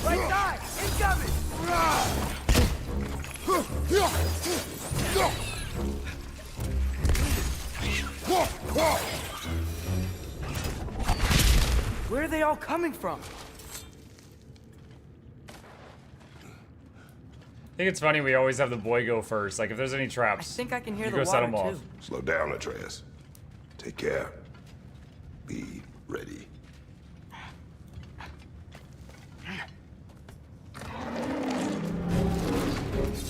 S2: Right side! Incoming! Where are they all coming from?
S1: I think it's funny we always have the boy go first. Like, if there's any
S2: I
S1: traps,
S2: think I can hear
S1: you
S2: the
S1: go set
S2: water
S1: them off.
S2: too.
S4: Slow down, Atreus. Take care. Be ready.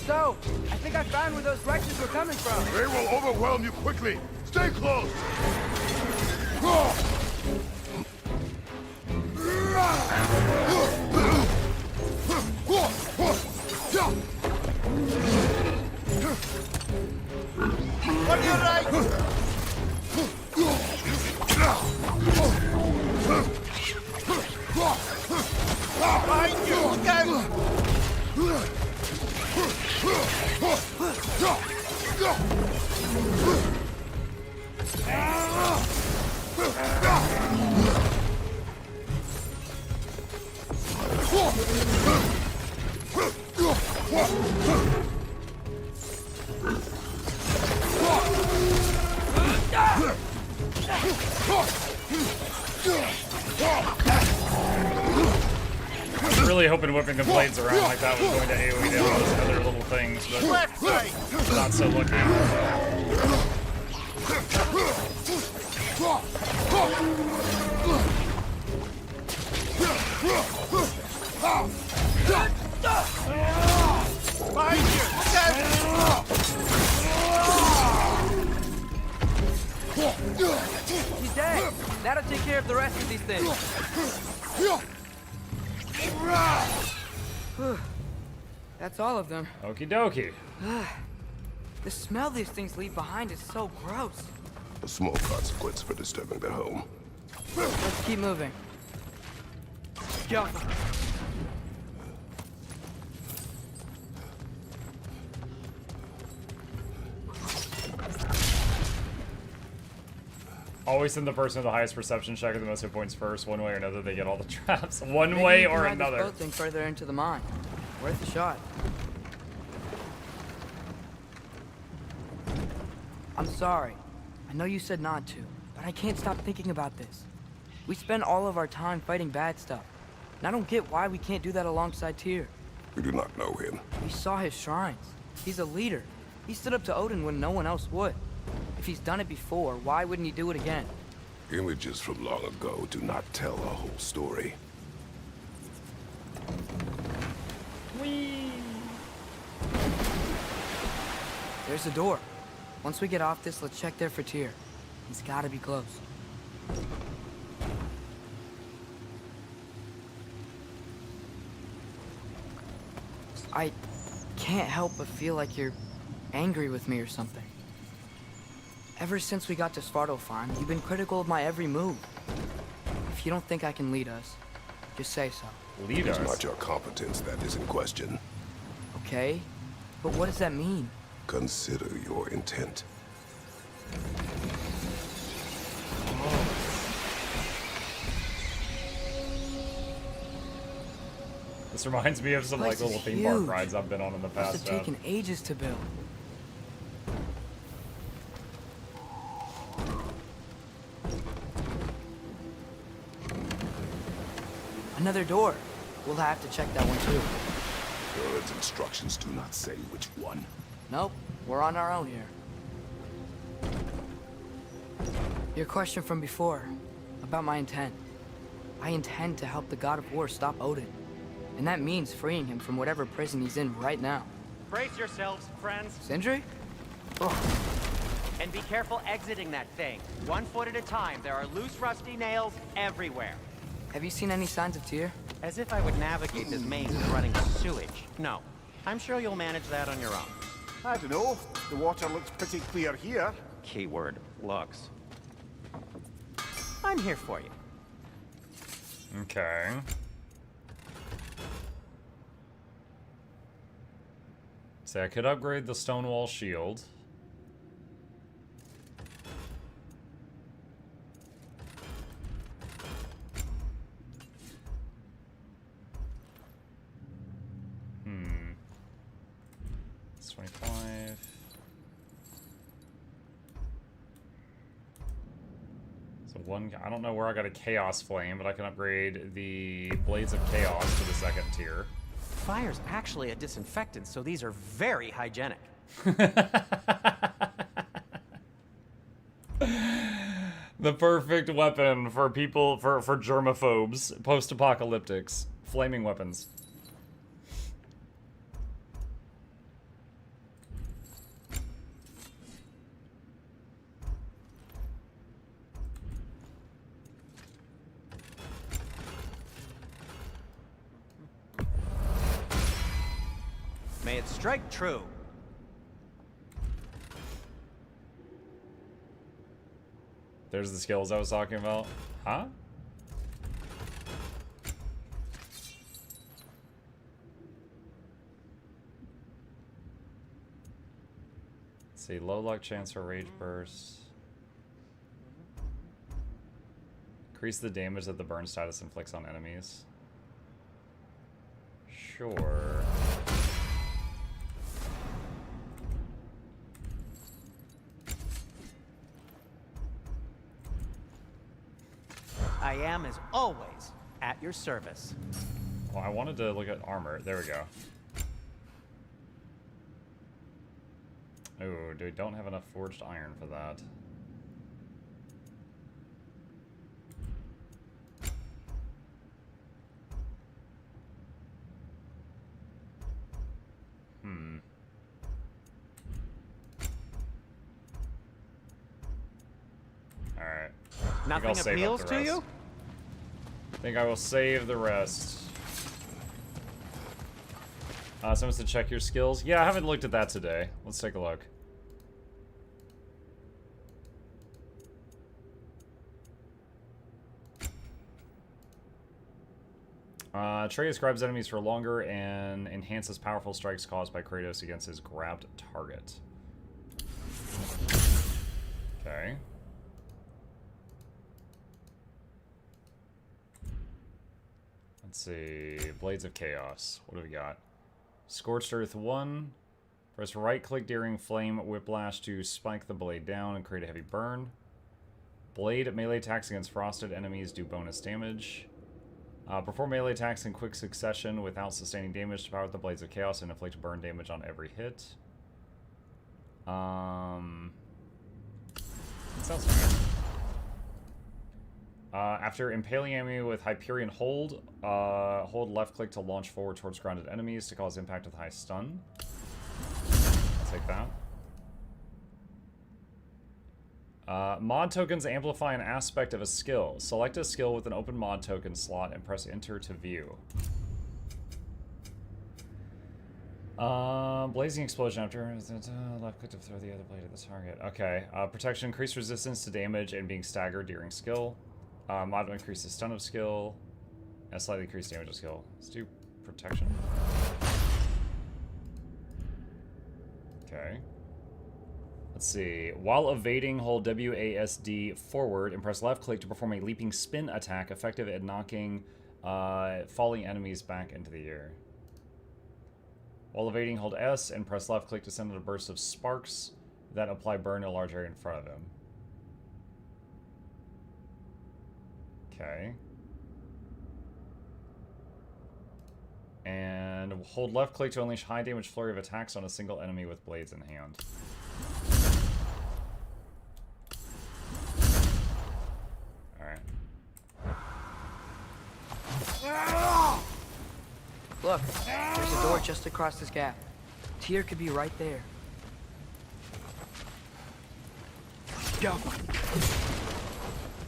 S2: So, I think I found where those wretches were coming from.
S4: They will overwhelm you quickly. Stay close.
S3: On your right! Behind you! Look out!
S1: Really hoping whipping the blades around like that was going to AoE down those other little things, but
S3: Left side!
S1: not so lucky.
S3: Behind you! Look out!
S2: He's dead. That'll take care of the rest of these things. That's all of them.
S1: Okie dokie.
S2: The smell these things leave behind is so gross.
S4: A small consequence for disturbing their home.
S2: Let's keep moving. Go.
S1: Always send the person with the highest perception check or the most hit points first. One way or another, they get all the traps. One
S2: Maybe
S1: way
S2: you can
S1: or
S2: ride this
S1: another.
S2: boat thing further into the mine. Worth a shot. I'm sorry. I know you said not to, but I can't stop thinking about this. We spend all of our time fighting bad stuff. And I don't get why we can't do that alongside Tyr.
S4: We do not know him.
S2: We saw his shrines. He's a leader. He stood up to Odin when no one else would. If he's done it before, why wouldn't he do it again?
S4: Images from long ago do not tell a whole story.
S2: There's a door. Once we get off this, let's check there for Tyr. He's gotta be close. I can't help but feel like you're angry with me or something. Ever since we got to Svartalfheim, you've been critical of my every move. If you don't think I can lead us, just say so.
S1: Lead
S4: It's
S1: us.
S4: not your competence that is in question.
S2: Okay? But what does that mean?
S4: Consider your intent.
S1: This reminds me of some like
S2: Place is
S1: little theme park
S2: huge.
S1: rides I've been on in the
S2: Must
S1: past.
S2: have taken ages to build. Another door. We'll have to check that one too.
S4: Durlin's instructions do not say which one.
S2: Nope, we're on our own here. Your question from before, about my intent. I intend to help the God of War stop Odin. And that means freeing him from whatever prison he's in right now.
S6: Brace yourselves, friends,
S2: Sindri? Oh,
S6: and be careful exiting that thing. 1 foot at a time. There are loose, rusty nails everywhere.
S2: have you seen any signs of Tyr?
S6: As if I would navigate this maze as running sewage. No. I'm sure you'll manage that on your own.
S3: I don't know. The water looks pretty clear here.
S6: Keyword, looks. I'm here for you.
S1: Okay. So I could upgrade the Stonewall Shield. It's 25. So one, I don't know where I got a Chaos Flame, but I can upgrade the Blades of Chaos to the 2nd tier.
S6: Fire's actually a disinfectant, so these are very hygienic.
S1: The perfect weapon for people, for germaphobes, post-apocalyptics. Flaming weapons.
S6: May it strike true.
S1: There's the skills I was talking about. Huh? Let's see, low luck chance for rage burst. Increase the damage that the burn status inflicts on enemies. Sure.
S6: I am, as always, at your service.
S1: Well, I wanted to look at armor. There we go. Oh, we don't have enough forged iron for that. Alright.
S6: Nothing appeals to you?
S1: I think I will save the rest. Someone's to check your skills. Yeah, I haven't looked at that today. Let's take a look. Atreus grabs enemies for longer and enhances powerful strikes caused by Kratos against his grabbed target. Okay. Let's see. Blades of Chaos. What do we got? Scorched Earth 1. Press right click during Flame Whiplash to spike the blade down and create a heavy burn. Blade melee attacks against frosted enemies do bonus damage. Perform melee attacks in quick succession without sustaining damage to power with the Blades of Chaos and inflict burn damage on every hit. That sounds familiar. After impaling enemy with Hyperion hold, hold left click to launch forward towards grounded enemies to cause impact with high stun. I'll take that. Mod tokens amplify an aspect of a skill. Select a skill with an open mod token slot and press enter to view. Blazing explosion after left click to throw the other blade at the target. Okay. Protection, increased resistance to damage and being staggered during skill. Mod increases stun of skill. And slightly increased damage of skill. Let's do protection. Okay. Let's see. While evading, hold WASD forward and press left click to perform a leaping spin attack effective at knocking falling enemies back into the air. While evading, hold S and press left click to send out a burst of sparks that apply burn to a large area in front of him. Okay. And hold left click to unleash high damage flurry of attacks on a single enemy with blades in hand. Alright.
S2: Look, there's a door just across this gap. Tyr could be right there. Go.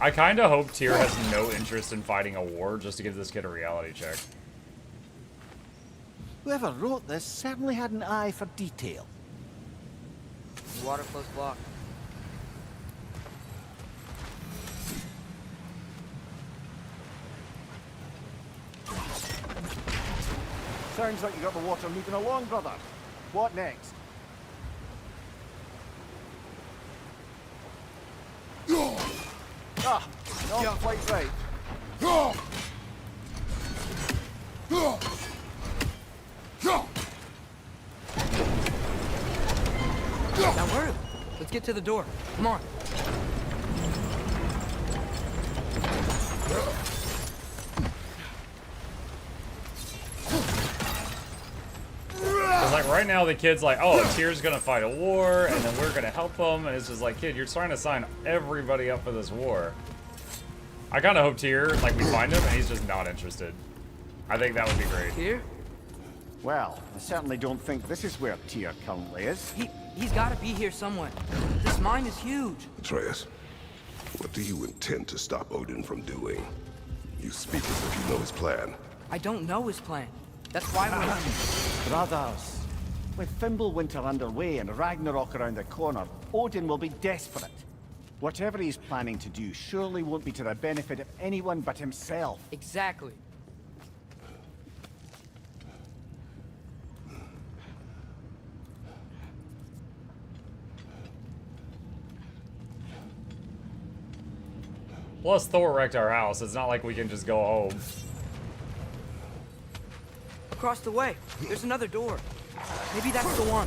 S1: I kind of hope Tyr has no interest in fighting a war just to give this kid a reality check.
S3: Whoever wrote this certainly had an eye for detail.
S2: The water flow's blocked.
S3: Sounds like you got the water moving along, brother. What next? Ah, not quite right.
S2: Now hurry. Let's get to the door. Come on.
S1: Because, like, right now the kid's like, oh, Tyr's gonna fight a war, and then we're gonna help them, and it's just like, kid, you're trying to sign everybody up for this war. I kind of hope Tyr, like, we find him, and he's just not interested. I think that would be great.
S2: Tyr?
S3: Well, I certainly don't think this is where Tyr currently is.
S2: He's got to be here somewhere. This mine is huge.
S4: Atreus, what do you intend to stop Odin from doing? You speak as if you know his plan.
S2: I don't know his plan. That's why we're...
S3: Brothers, with Fimbulwinter underway and Ragnarok around the corner, Odin will be desperate. Whatever he's planning to do surely won't be to the benefit of anyone but himself.
S2: Exactly.
S1: Plus, Thor wrecked our house. It's not like we can just go home.
S2: Across the way, there's another door. Maybe that's the one.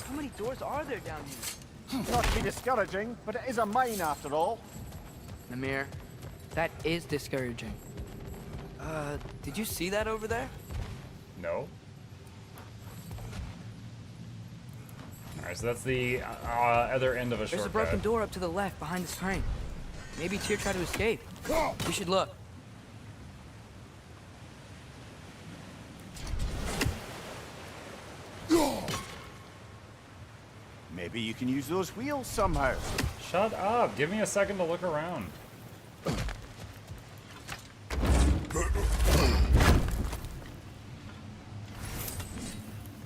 S2: How many doors are there down here?
S3: Not to be discouraging, but it is a mine after all.
S2: Namir, that is discouraging. Did you see that over there?
S1: No. Alright, so that's the other end of a
S2: There's a
S1: shortcut.
S2: broken door up to the left behind this crane. Maybe Tyr tried to escape. We should look.
S3: Maybe you can use those wheels somehow.
S1: Shut up. Give me a second to look around.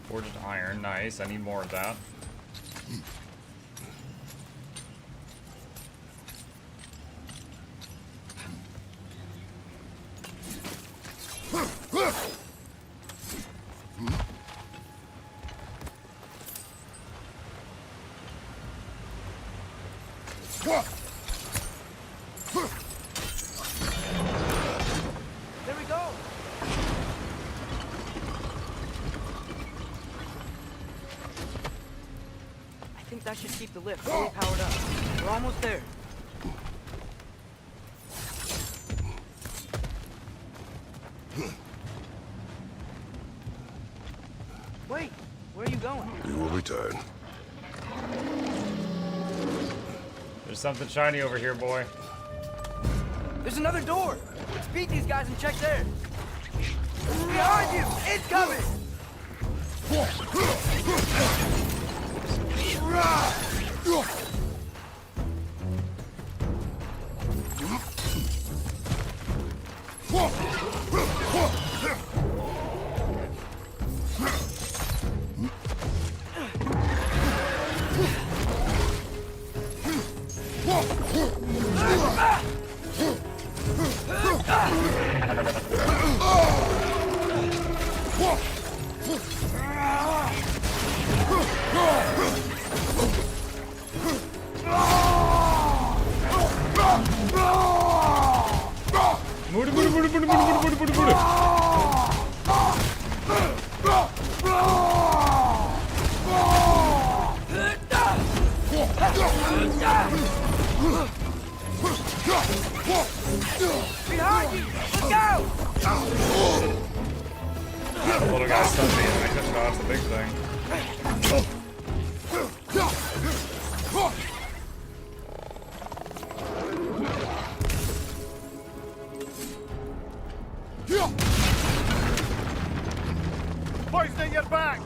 S1: Forged iron. Nice. I need more of that.
S2: There we go. I think that should keep the lift fully powered up. We're almost there. Wait, where are you going?
S4: We will return.
S1: There's something shiny over here, boy.
S2: There's another door. Let's beat these guys and check there. Behind you! Incoming! Behind you! Let's go!
S1: The little guy stunned me and I couldn't dodge the big thing.
S3: Poisoning your back!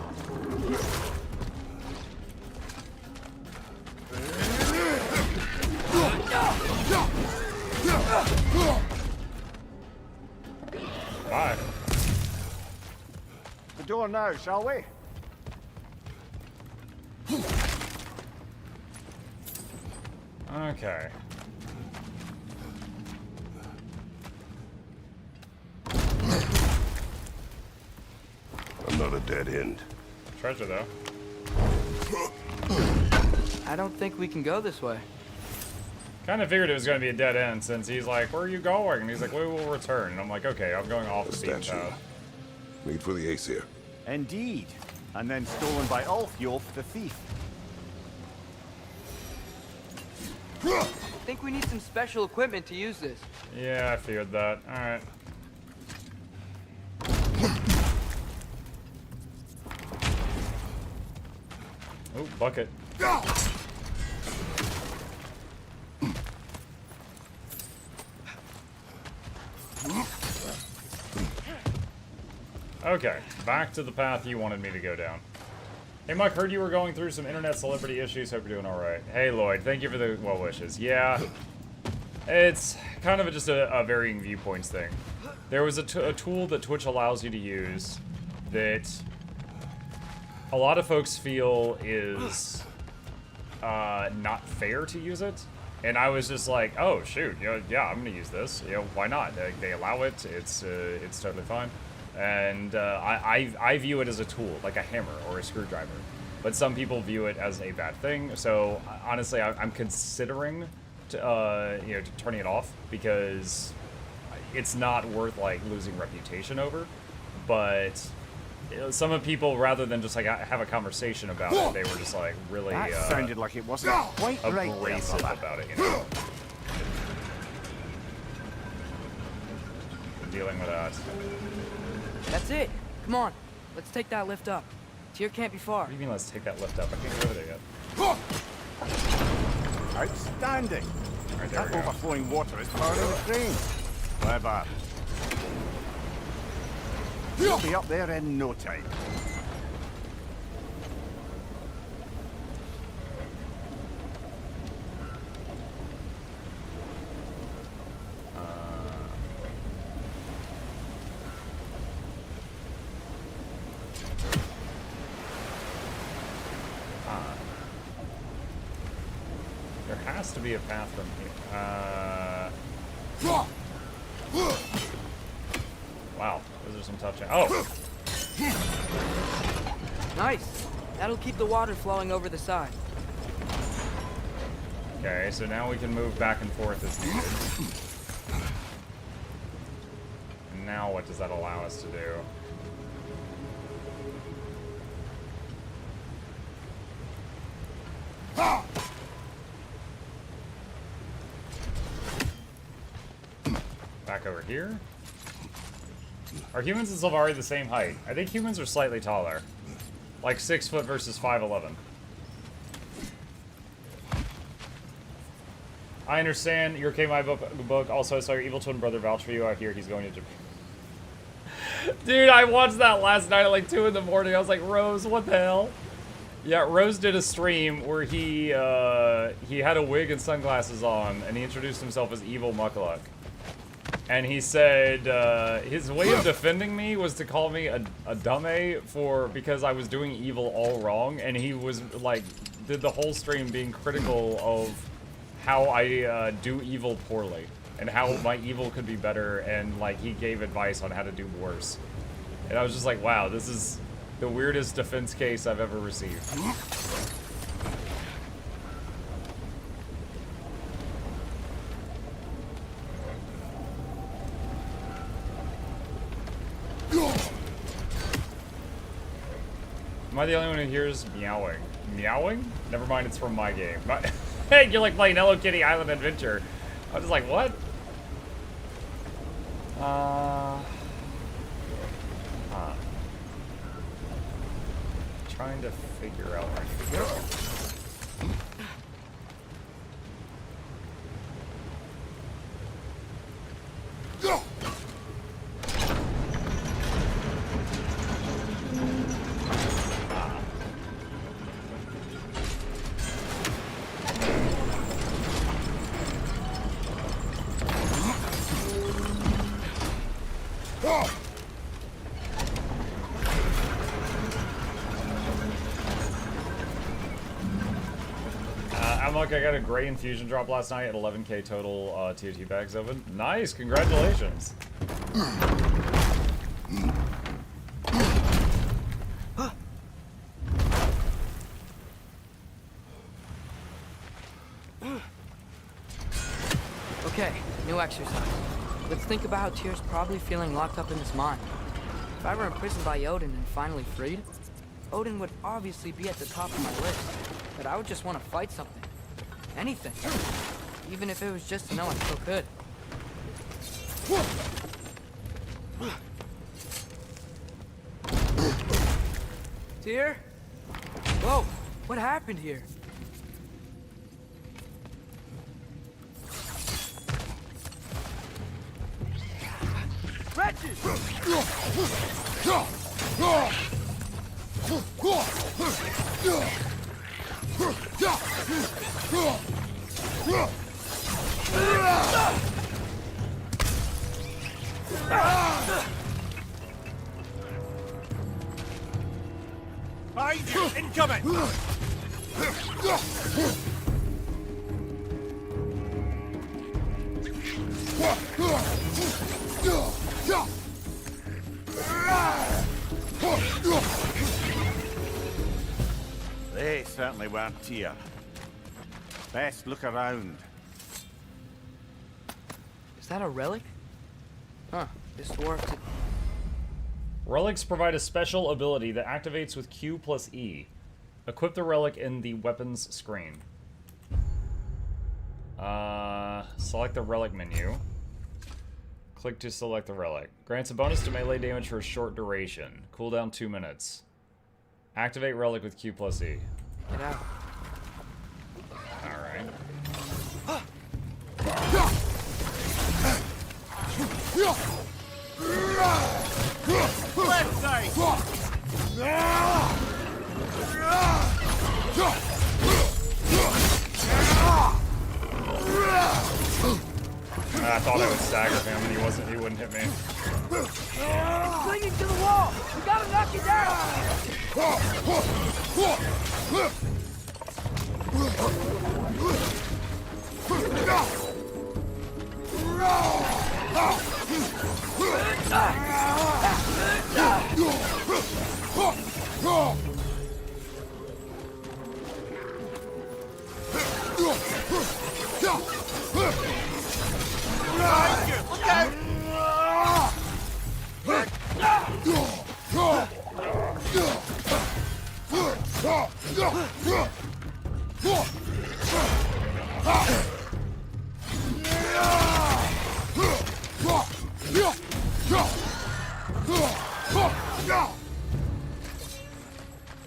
S1: Bye.
S3: The door now, shall we?
S1: Okay.
S4: Another dead end.
S1: Treasure, though.
S2: I don't think we can go this way.
S1: Kind of figured it was going to be a dead end since he's like, where are you going? And he's like, we will return. And I'm like, okay, I'm going off the beaten
S4: Statue.
S1: path.
S4: Need for the Aesir.
S3: Indeed. And then stolen by Alfheim, the thief.
S2: I think we need some special equipment to use this.
S1: Yeah, I feared that. Alright. Oh, bucket. Okay, back to the path you wanted me to go down. Hey, Muck, heard you were going through some internet celebrity issues. Hope you're doing alright. Hey, Lloyd, thank you for the well wishes. Yeah, it's kind of just a varying viewpoints thing. There was a tool that Twitch allows you to use that a lot of folks feel is not fair to use it. And I was just like, oh, shoot, you know, yeah, I'm going to use this. You know, why not? They allow it. It's totally fine. And I view it as a tool, like a hammer or a screwdriver. But some people view it as a bad thing. So honestly, I'm considering turning it off because it's not worth like losing reputation over. But some of people, rather than just like have a conversation about it, they were just like really
S3: That sounded like it wasn't quite right there,
S1: abrasive
S3: brother.
S1: about it. You know? Dealing with that.
S2: That's it. Come on. Let's take that lift up. Tyr can't be far.
S1: What do you mean, let's take that lift up? I can't get over there yet.
S3: Outstanding.
S1: Alright, there
S3: That
S1: we go.
S3: overflowing water is powering the crane. Clever. We'll be up there in no time.
S1: There has to be a path from here. Wow, those are some tough Oh!
S2: Nice. That'll keep the water flowing over the side.
S1: Okay, so now we can move back and forth as needed. And now what does that allow us to do? Back over here. Are humans and Sylvari the same height? I think humans are slightly taller. Like 6 foot versus 5'11". I understand your K My book. Also, I saw your evil twin brother vouch for you. I hear he's going to Japan. Dude, I watched that last night at like 2 in the morning. I was like, Rose, what the hell? Yeah, Rose did a stream where he had a wig and sunglasses on, and he introduced himself as Evil Mukluk. And he said his way of defending me was to call me a dummy because I was doing evil all wrong, and he was like did the whole stream being critical of how I do evil poorly and how my evil could be better, and like he gave advice on how to do worse. And I was just like, wow, this is the weirdest defense case I've ever received. Am I the only one who hears meowing? Meowing? Never mind, it's from my game. Hey, you're like playing Hello Kitty Island Adventure. I was just like, what? Trying to figure out where I need to go. I got a gray infusion drop last night at 11k total TOT bags open. Nice, congratulations.
S2: Okay, new exercise. Let's think about how Tyr's probably feeling locked up in his mind. If I were imprisoned by Odin and finally freed, Odin would obviously be at the top of my list. But I would just want to fight something. Anything. Even if it was just to know I still could. Tyr? Whoa, what happened here? Wretches!
S3: Behind you! Incoming! They certainly weren't Tyr. Best look around.
S2: Is that a relic? Huh, this dwarf did...
S1: Relics provide a special ability that activates with Q plus E. Equip the relic in the weapons screen. Select the relic menu. Click to select the relic. Grants a bonus to melee damage for a short duration. Cooldown 2 minutes. Activate relic with Q plus E.
S2: Get out.
S1: Alright.
S3: Left side!
S1: I thought I would stagger him and he wouldn't hit me.
S2: Clinging to the wall! We gotta knock you down!
S3: Look out!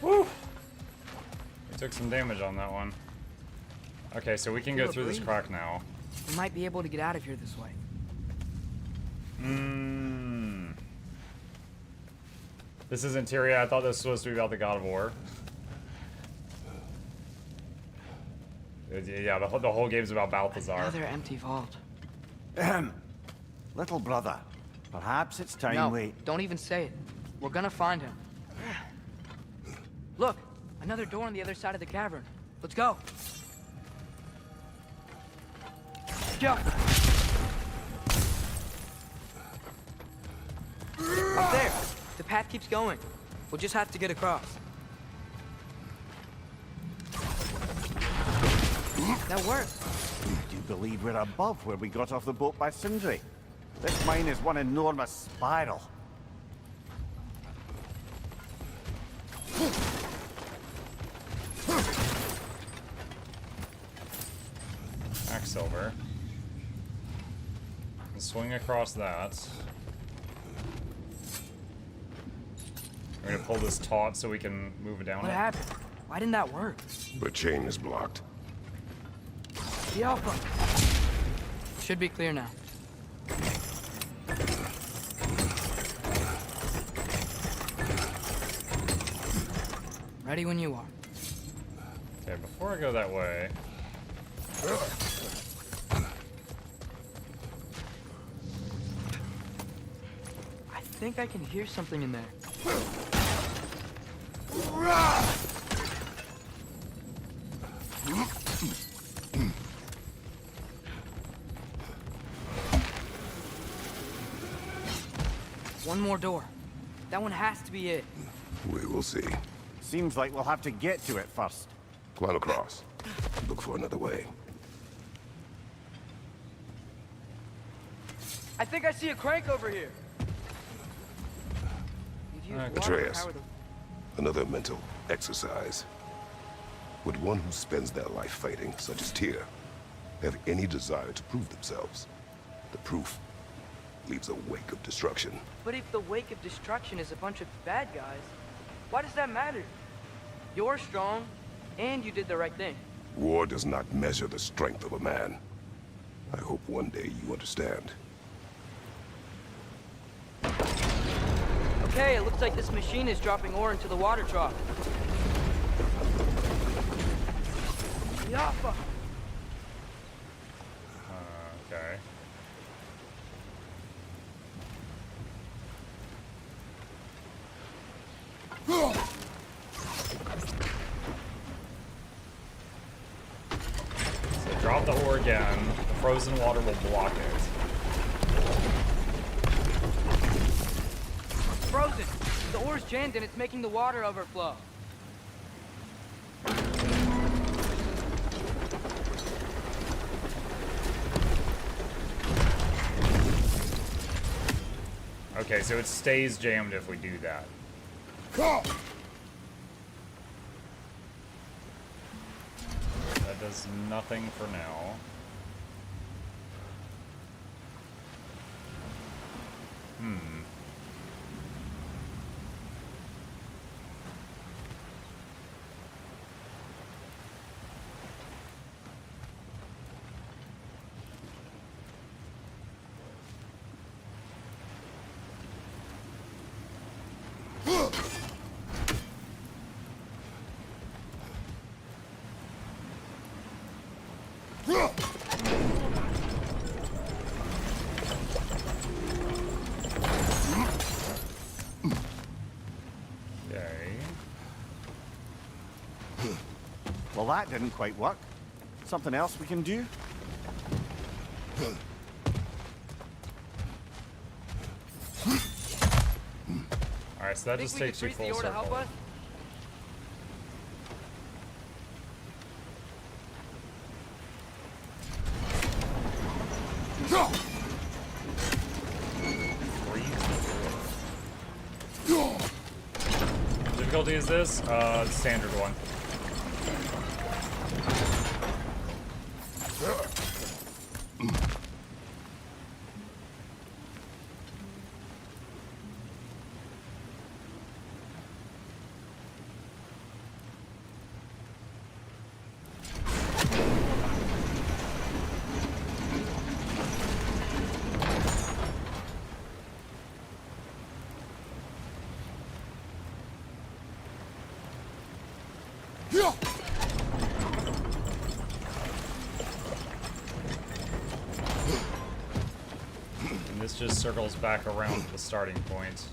S1: Woo! We took some damage on that one. Okay, so we can go through this crack now.
S2: We might be able to get out of here this way.
S1: This isn't Tyria. I thought this was supposed to be about the God of War. Yeah, the whole game's about Balthazar.
S2: Another empty vault.
S3: Little brother, perhaps it's time
S2: No,
S3: we...
S2: don't even say it. We're gonna find him. Look, another door on the other side of the cavern. Let's go. Go. Up there. The path keeps going. We'll just have to get across. That worked.
S3: Do you believe we're above where we got off the boat by Sindri? This mine is one enormous spiral.
S1: over. And swing across that. We're gonna pull this taut so we can move down
S2: What
S1: it.
S2: happened? Why didn't that work?
S4: The chain is blocked.
S2: The Alpha. Should be clear now. Ready when you are.
S1: Okay, before I go that way.
S2: I think I can hear something in there. One more door. That one has to be it.
S4: We will see.
S3: Seems like we'll have to get to it first.
S4: Climb across. Look for another way.
S2: I think I see a crank over here. You've used water to
S4: Atreus.
S2: power the-
S4: Another mental exercise. Would one who spends their life fighting, such as Tyr, have any desire to prove themselves? The proof leaves a wake of destruction.
S2: But if the wake of destruction is a bunch of bad guys, why does that matter? You're strong, and you did the right thing.
S4: War does not measure the strength of a man. I hope one day you understand.
S2: Okay, it looks like this machine is dropping ore into the water trough. Yappa!
S1: Okay. So drop the ore again. The frozen water will block it.
S2: Frozen! The ore's jammed and it's making the water overflow.
S1: Okay, so it stays jammed if we do that. That does nothing for now. Okay.
S3: Well, that didn't quite work. Something else we can do?
S1: Alright, so that just takes you full circle. Difficulty is this? Standard one. And this just circles back around to the starting point.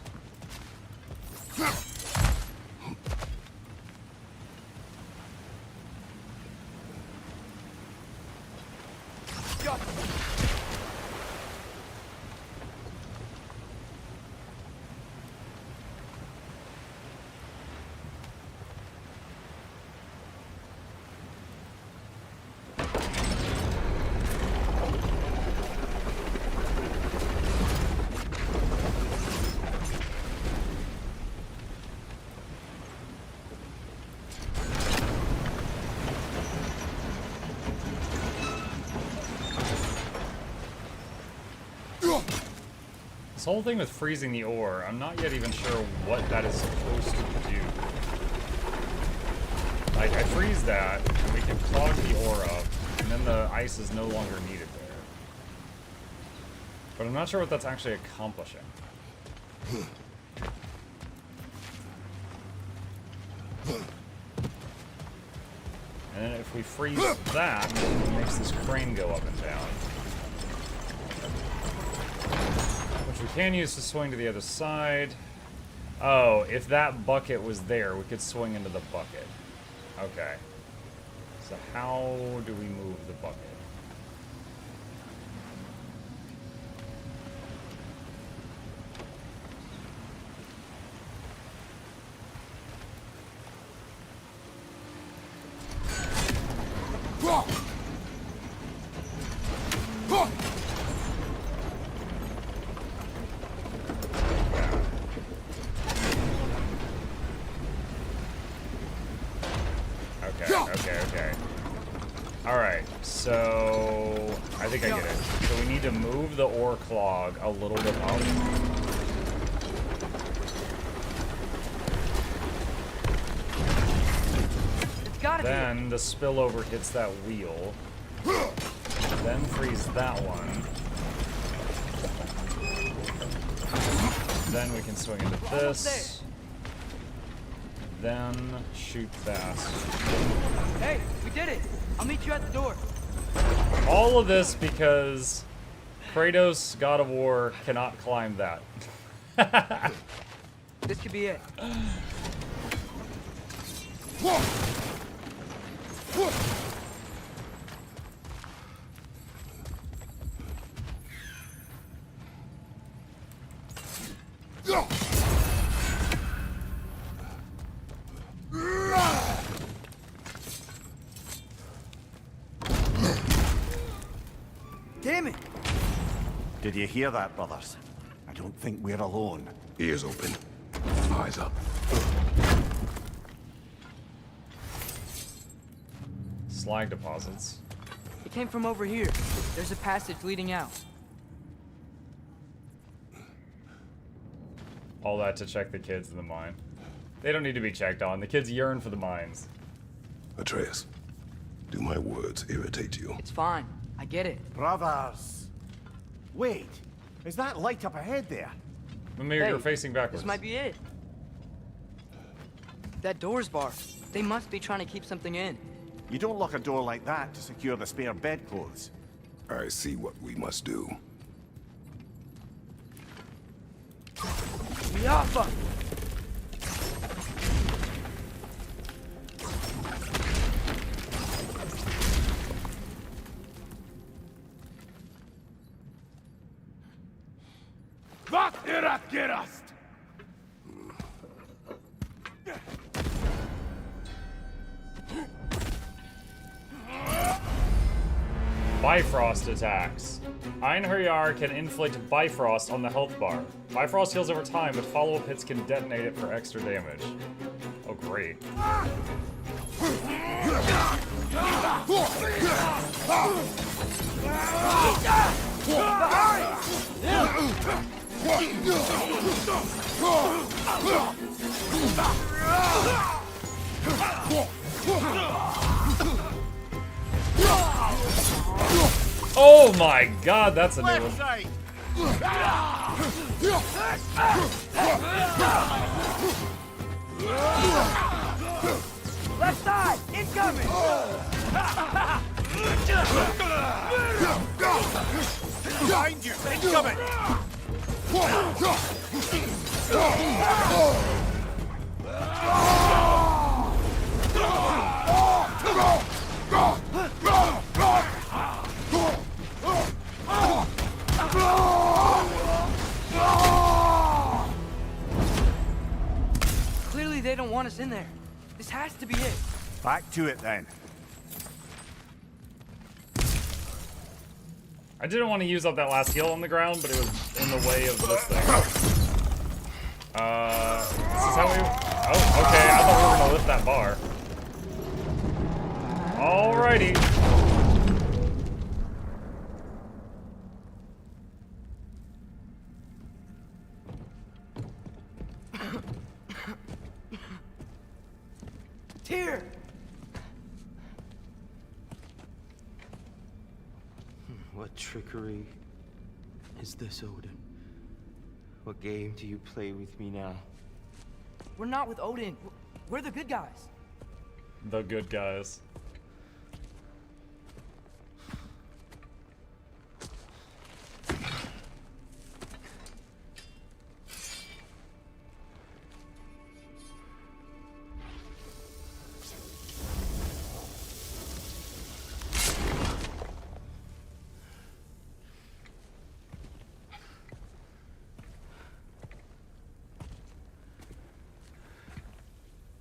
S1: whole thing with freezing the ore, I'm not yet even sure what that is supposed to do. Like, I freeze that, and we can clog the ore up, and then the ice is no longer needed there. But I'm not sure what that's actually accomplishing. And then if we freeze that, it makes this crane go up and down. Which we can use to swing to the other side. Oh, if that bucket was there, we could swing into the bucket. Okay. So how do we move the bucket? Okay. Alright, so I think I get it. So we need to move the ore clog a little bit up.
S2: It's gotta be.
S1: Then the spillover hits that wheel. Then freeze that one. Then we can swing into this. Then shoot that.
S2: Hey, we did it! I'll meet you at the door.
S1: All of this because Kratos, God of War, cannot climb that.
S2: This could be it. Damn it!
S3: Did you hear that, brothers? I don't think we're alone.
S4: Ears open. Eyes up.
S1: Slag deposits.
S2: It came from over here. There's a passage leading out.
S1: All that to check the kids in the mine. They don't need to be checked on. The kids yearn for the mines.
S4: Atreus, do my words irritate you?
S2: It's fine. I get it.
S3: Brothers! Wait, is that light up ahead there?
S1: Mimir,
S2: Hey,
S1: you're facing backwards.
S2: This might be it. That door's barred. They must be trying to keep something in.
S3: You don't lock a door like that to secure the spare bedclothes.
S4: I see what we must do.
S2: Miafa!
S3: Vad är att gerast?
S1: Bifrost attacks. Einherjar can inflict Bifrost on the health bar. Bifrost heals over time, but follow-up hits can detonate it for extra damage. Oh, great. Oh my god, that's a new one.
S2: Left side! Incoming!
S3: Behind you! Incoming!
S2: Clearly they don't want us in there. This has to be it.
S3: Back to it then.
S1: I didn't want to use up that last heal on the ground, but it was in the way of this thing. This is how we... Oh, okay, I thought we were going to lift that bar. Alrighty.
S2: here!
S7: What trickery is this, Odin? What game do you play with me now?
S2: We're not with Odin. We're the good guys.
S1: The good guys.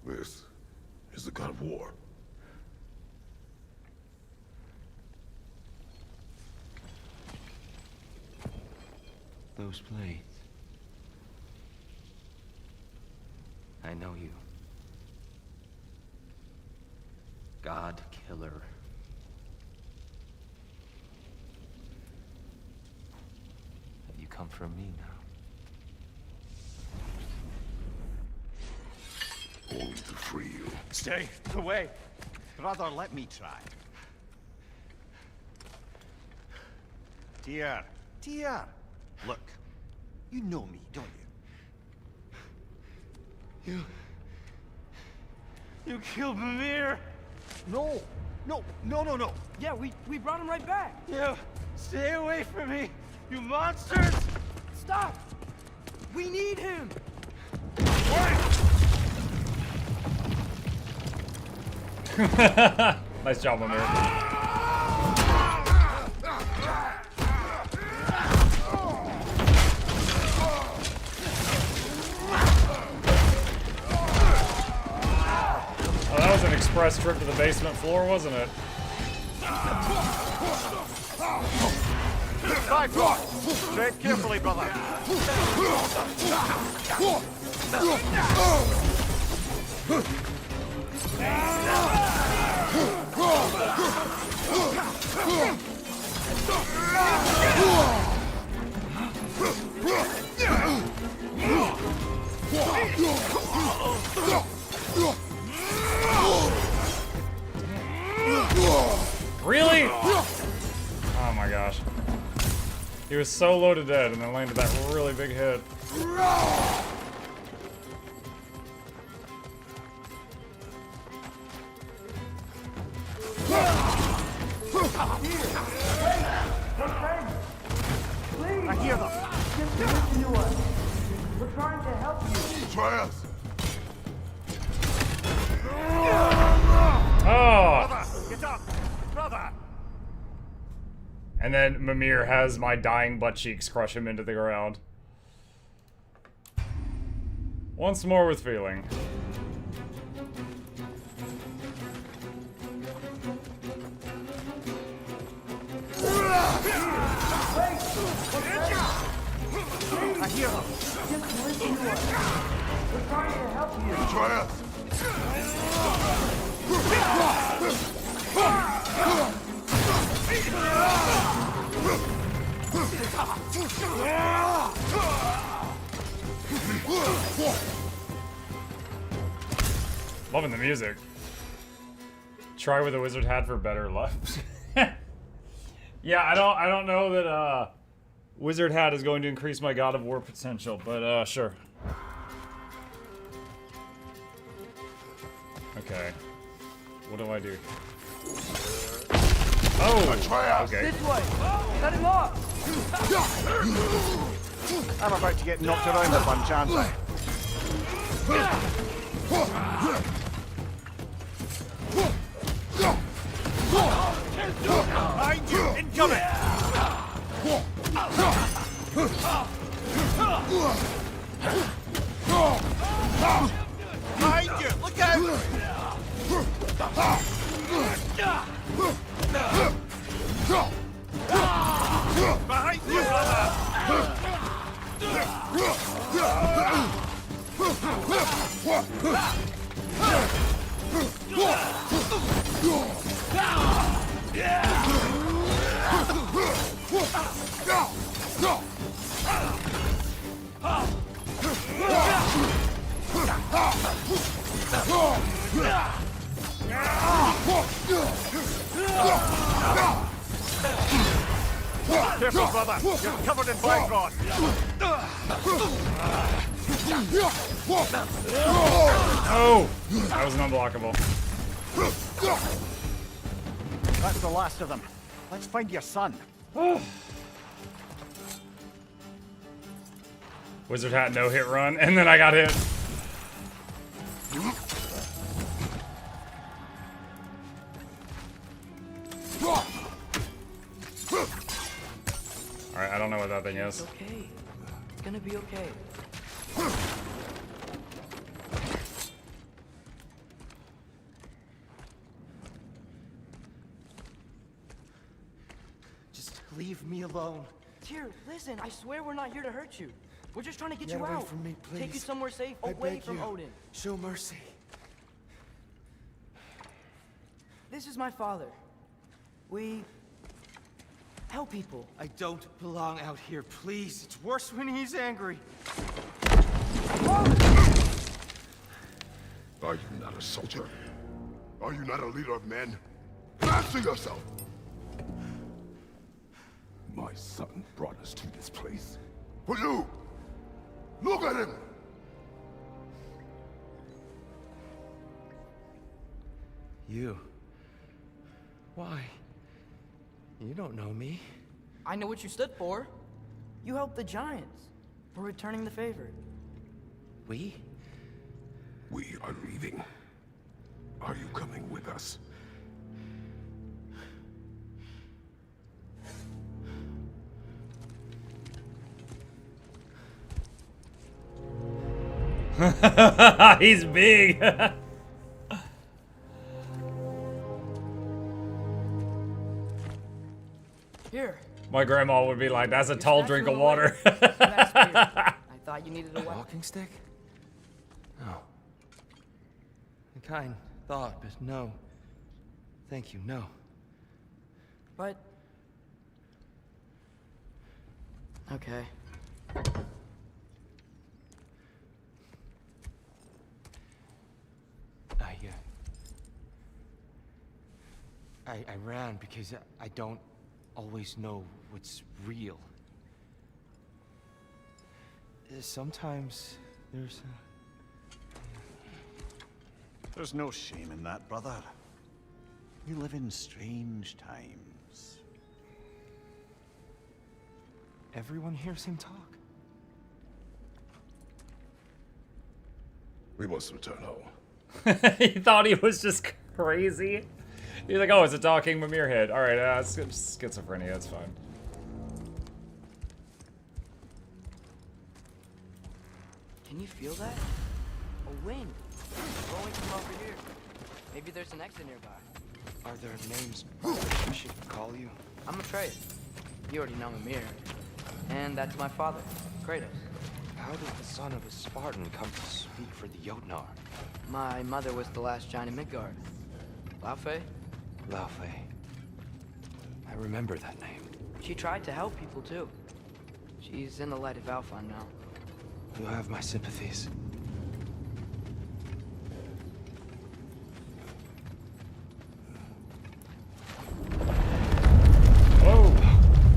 S4: This is the god of war.
S7: Those blades. I know you. God Killer. Have you come for me now?
S4: Only to free you.
S3: Stay away. Brother, let me try. Dear, dear. Look, you know me, don't you?
S7: You killed Mimir!
S3: No, no, no, no, no.
S2: Yeah, we brought him right back.
S7: You stay away from me, you monsters!
S2: Stop! We need him!
S1: Nice job, Amir. Oh, that was an express trip to the basement floor, wasn't it?
S3: Dive rock. Tread carefully, brother.
S1: Really? Oh my gosh. He was so low to dead and then landed that really big hit.
S3: I hear them.
S2: Just listen to us. We're trying to help you.
S4: Try us.
S1: Oh!
S3: Brother, get up. Brother.
S1: And then Mimir has my dying butt cheeks crush him into the ground. Once more with feeling.
S3: I hear them.
S2: Just listen to us. We're trying to help you.
S4: Try us.
S1: Loving the music. Try with a wizard hat for better luck. Yeah, I don't know that wizard hat is going to increase my God of War potential, but sure. Okay. What do I do? Oh,
S4: Try us.
S1: okay.
S2: This way. Cut him off.
S3: I'm about to get knocked around a bunch, aren't I? Behind you! Incoming! Behind you! Look out! Behind you, brother! Careful, brother. You're covered in bygone.
S1: Oh! That was an unblockable.
S3: That's the last of them. Let's find your son.
S1: Wizard hat, no hit run, and then I got hit. Alright, I don't know what that thing is.
S2: It's okay. It's gonna be okay.
S7: Just leave me alone.
S2: Here, listen, I swear we're not here to hurt you. We're just trying to get
S7: Get
S2: you
S7: away
S2: out.
S7: from me,
S2: Take you
S7: please.
S2: somewhere safe,
S7: I
S2: away
S7: beg
S2: from
S7: you.
S2: Odin.
S7: Show mercy.
S2: This is my father. We help people.
S7: I don't belong out here, please. It's worse when he's angry.
S4: Are you not a soldier? Are you not a leader of men? Answer yourself! My son brought us to this place. For you! Look at him!
S7: You. Why? You don't know me.
S2: I know what you stood for. You helped the Giants. We're returning the favor.
S7: We?
S4: We are leaving. Are you coming with us?
S1: He's big.
S2: Here.
S1: My grandma would be like, that's a tall drink of
S2: Statue
S1: water.
S2: away. That's weird. I thought you needed a weapon.
S7: Walking stick? No. A kind thought, but no. Thank you, no.
S2: But... okay.
S7: I ran because I don't always know what's real. Sometimes
S3: There's no shame in that, brother. We live in strange times.
S7: everyone hears him talk.
S4: We must return home.
S1: He thought he was just crazy. He's like, oh, it's a talking Mimir head. All right, it's schizophrenia. It's fine.
S2: Can you feel that? A wind blowing from over here. Maybe there's an exit nearby.
S7: Are there names I should call you?
S2: I'm Atreus. You already know Mimir. And that's my father, Kratos.
S7: How did the son of a Spartan come to speak for the Jotnar?
S2: My mother was the last giant in Midgard. Alfheim?
S7: Alfheim. I remember that name.
S2: She tried to help people too. She's in the light of Alfheim now.
S7: You have my sympathies.
S1: Whoa.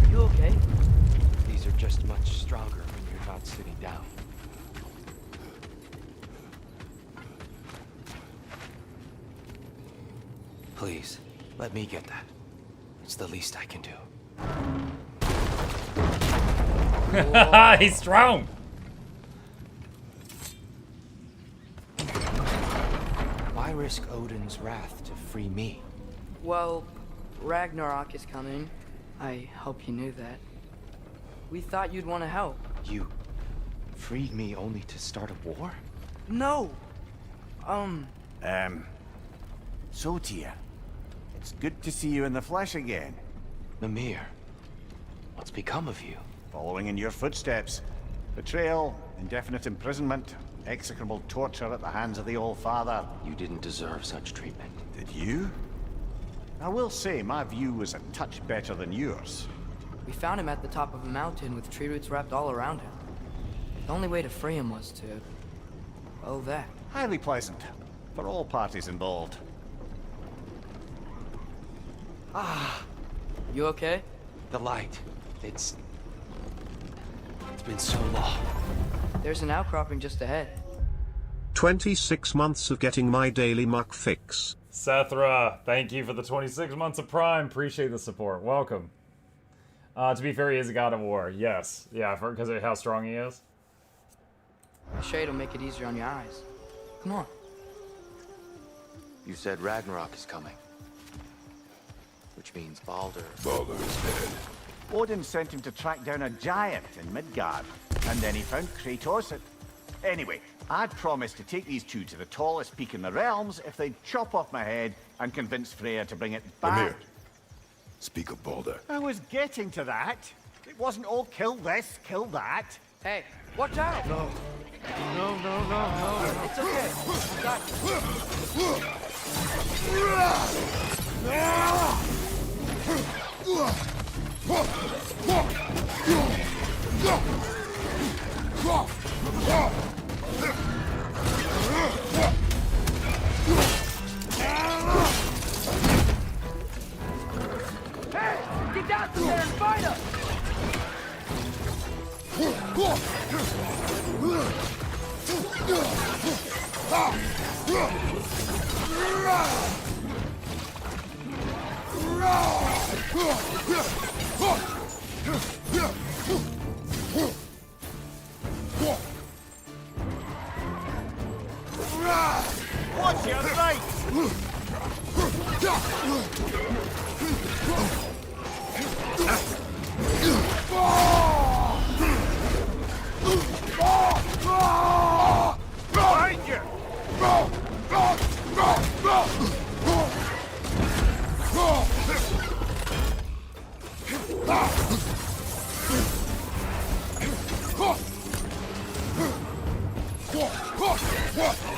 S2: Are you okay?
S7: These are just much stronger when you're not sitting down. Please, let me get that. It's the least I can do.
S1: He's strong.
S7: Why risk Odin's wrath to free me?
S2: Well, Ragnarok is coming. I hope you knew that. We thought you'd want to help.
S7: You freed me only to start a war?
S2: No!
S3: So, Tia, it's good to see you in the flesh again.
S7: Mimir, what's become of you?
S3: Following in your footsteps. Betrayal, indefinite imprisonment, execrable torture at the hands of the Old Father.
S7: You didn't deserve such treatment.
S3: Did you? I will say my view was a touch better than yours.
S2: We found him at the top of a mountain with tree roots wrapped all around him. The only way to free him was to... well, that.
S3: Highly pleasant, for all parties involved.
S2: You okay?
S7: The light. It's been so long.
S2: There's an outcropping just ahead.
S8: 26 months of getting my daily muck fix.
S1: Sethra, thank you for the 26 months of Prime. Appreciate the support. Welcome. To be fair, he is a god of war. Yes. Yeah, because of how strong he is.
S2: The shade will make it easier on your eyes. Come on.
S9: You said Ragnarok is coming. Which means Baldur.
S4: Baldur is dead.
S3: Odin sent him to track down a giant in Midgard, and then he found Kratos at... Anyway, I'd promised to take these two to the tallest peak in the realms if they'd chop off my head and convince Freya to bring it back.
S4: Mimir, speak of Baldur.
S3: I was getting to that. It wasn't all kill this, kill that.
S2: Hey, watch out!
S7: No. No, no, no, no.
S2: It's okay. I got
S5: Hey! Get down from there and fight us!
S3: Watch your right! Behind you!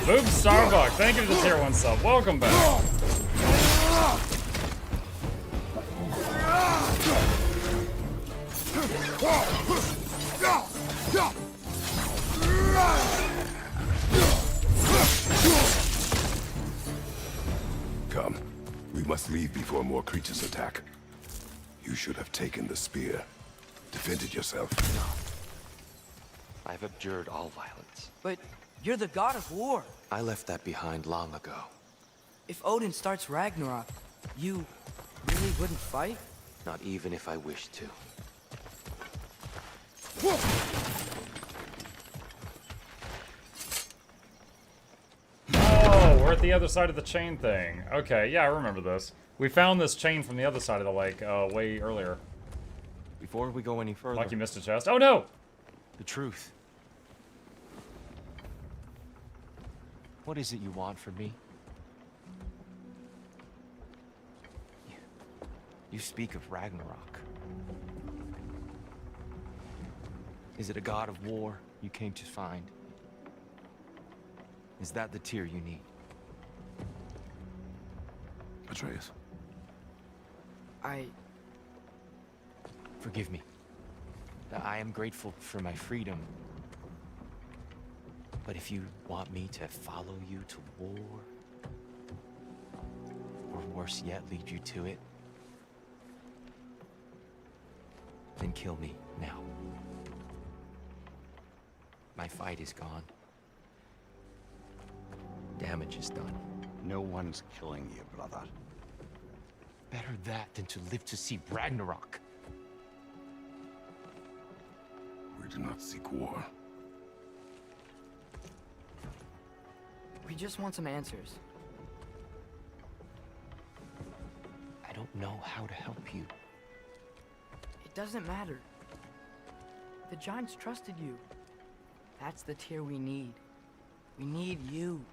S1: Boom Starbuck, thank you for the tier 1 sub. Welcome back.
S4: Come. We must leave before more creatures attack. You should have taken the spear. Defended yourself.
S9: I've abjured all violence.
S2: But you're the god of war.
S9: I left that behind long ago.
S2: If Odin starts Ragnarok, you really wouldn't fight?
S9: Not even if I wished to.
S1: Oh, we're at the other side of the chain thing. Okay, yeah, I remember this. We found this chain from the other side of the lake way earlier.
S7: Before we go any further,
S1: Like you missed a chest. Oh no!
S7: the truth. What is it you want from me? You speak of Ragnarok. Is it a god of war you came to find? Is that the tear you need?
S4: Atreus.
S7: Forgive me. I am grateful for my freedom. But if you want me to follow you to war, or worse yet, lead you to it, then kill me now. My fight is gone. Damage is done.
S3: No one's killing you, brother.
S7: Better that than to live to see Ragnarok.
S4: We do not seek war.
S2: We just want some answers.
S7: I don't know how to help you.
S2: It doesn't matter. The giants trusted you. That's the tier we need. We need you.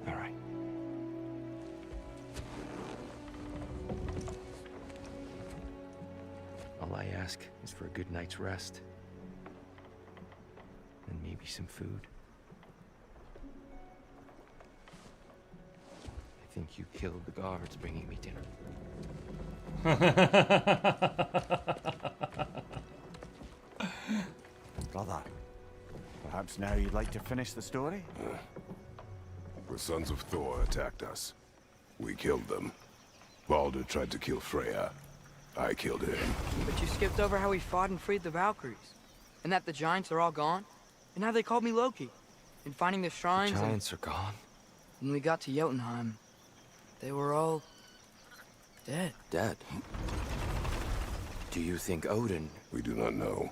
S7: All right. All I ask is for a good night's rest. And maybe some food. I think you killed the guards bringing me dinner.
S3: Brother, Perhaps now you'd like to finish the story?
S4: The sons of Thor attacked us. We killed them. Baldur tried to kill Freya. I killed him.
S2: But you skipped over how we fought and freed the Valkyries. And that the giants are all gone. And how they called me Loki. And finding the shrines.
S9: The giants are gone?
S2: When we got to Jotunheim, they were all dead.
S9: Dead? Do you think Odin...
S4: We do not know.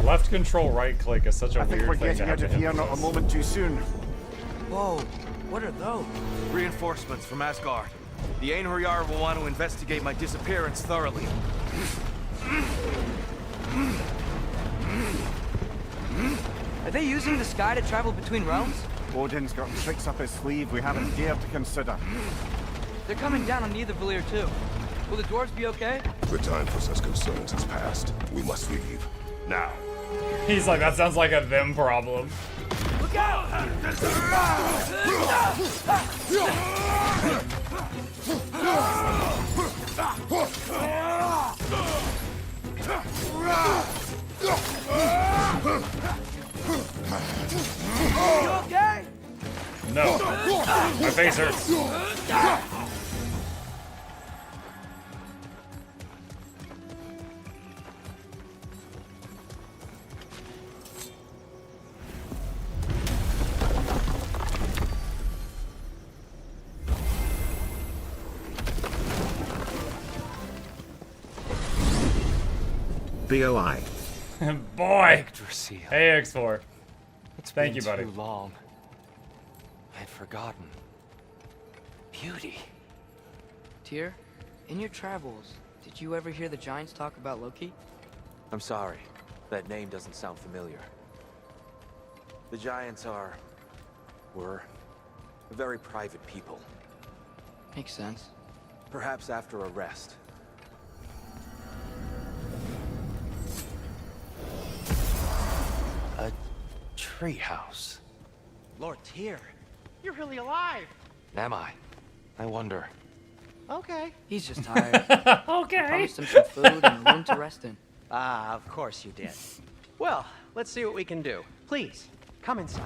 S1: Left control, right click is such a
S3: I think
S1: weird
S3: we're
S1: thing to
S3: getting
S1: have
S3: out
S1: to
S3: of
S1: hit
S3: here
S1: with
S3: not a
S1: this.
S3: moment too soon.
S2: Whoa, what are those?
S7: Reinforcements from Asgard. The Einherjar will want to investigate my disappearance thoroughly.
S2: Are they using the sky to travel between realms?
S3: Odin's got tricks up his sleeve we haven't dared to consider.
S2: They're coming down on Nidavellir too. Will the dwarves be okay?
S4: The time for such concerns has passed. We must leave. Now.
S1: He's like, that sounds like a them problem.
S2: Look out! You okay?
S1: No. My face hurts.
S8: BOI.
S1: Boy.
S9: Yggdrasil.
S1: Hey, X4.
S9: It's
S1: Thank
S9: been
S1: you, buddy.
S9: too long. I'd forgotten. Beauty.
S2: Tyr, in your travels, did you ever hear the giants talk about Loki?
S9: I'm sorry. That name doesn't sound familiar. The giants were very private people.
S2: Makes sense.
S9: Perhaps after a rest. A treehouse.
S6: Lord Tyr, you're really alive.
S9: Am I? I wonder.
S6: Okay.
S2: He's just tired.
S1: Okay.
S2: Promised him some food and a room to rest in.
S6: Ah, of course you did. Well, let's see what we can do. Please, come inside.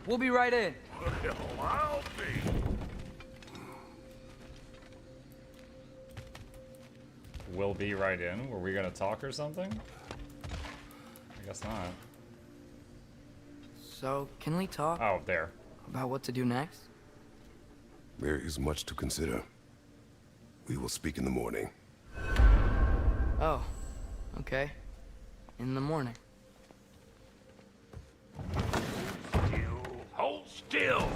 S2: We'll be right in.
S1: We'll be right in. Were we gonna talk or something? I guess not.
S2: So, can we talk
S1: Oh, there.
S2: about what to do next?
S4: There is much to consider. We will speak in the morning.
S2: Oh, okay. In the morning.
S10: Hold still.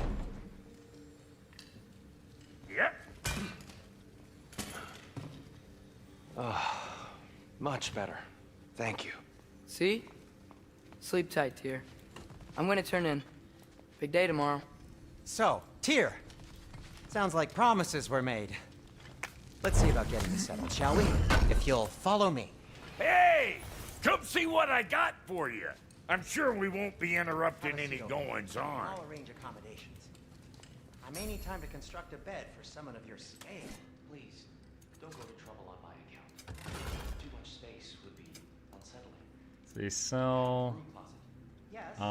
S10: Yep.
S9: Much better. Thank you.
S2: See? Sleep tight, Tyr. I'm gonna turn in. Big day tomorrow.
S6: So, Tyr. Sounds like promises were made. Let's see about getting this settled, shall we? If you'll follow me.
S10: Hey! Come see what I got for you. I'm sure we won't be interrupting any goings-on.
S6: I'll arrange accommodations. I may need time to construct a bed for someone of your scale.
S9: Please, don't go to trouble on my account. Too much space would be unsettling.
S1: See, so...
S9: Room closet.
S6: Yes, but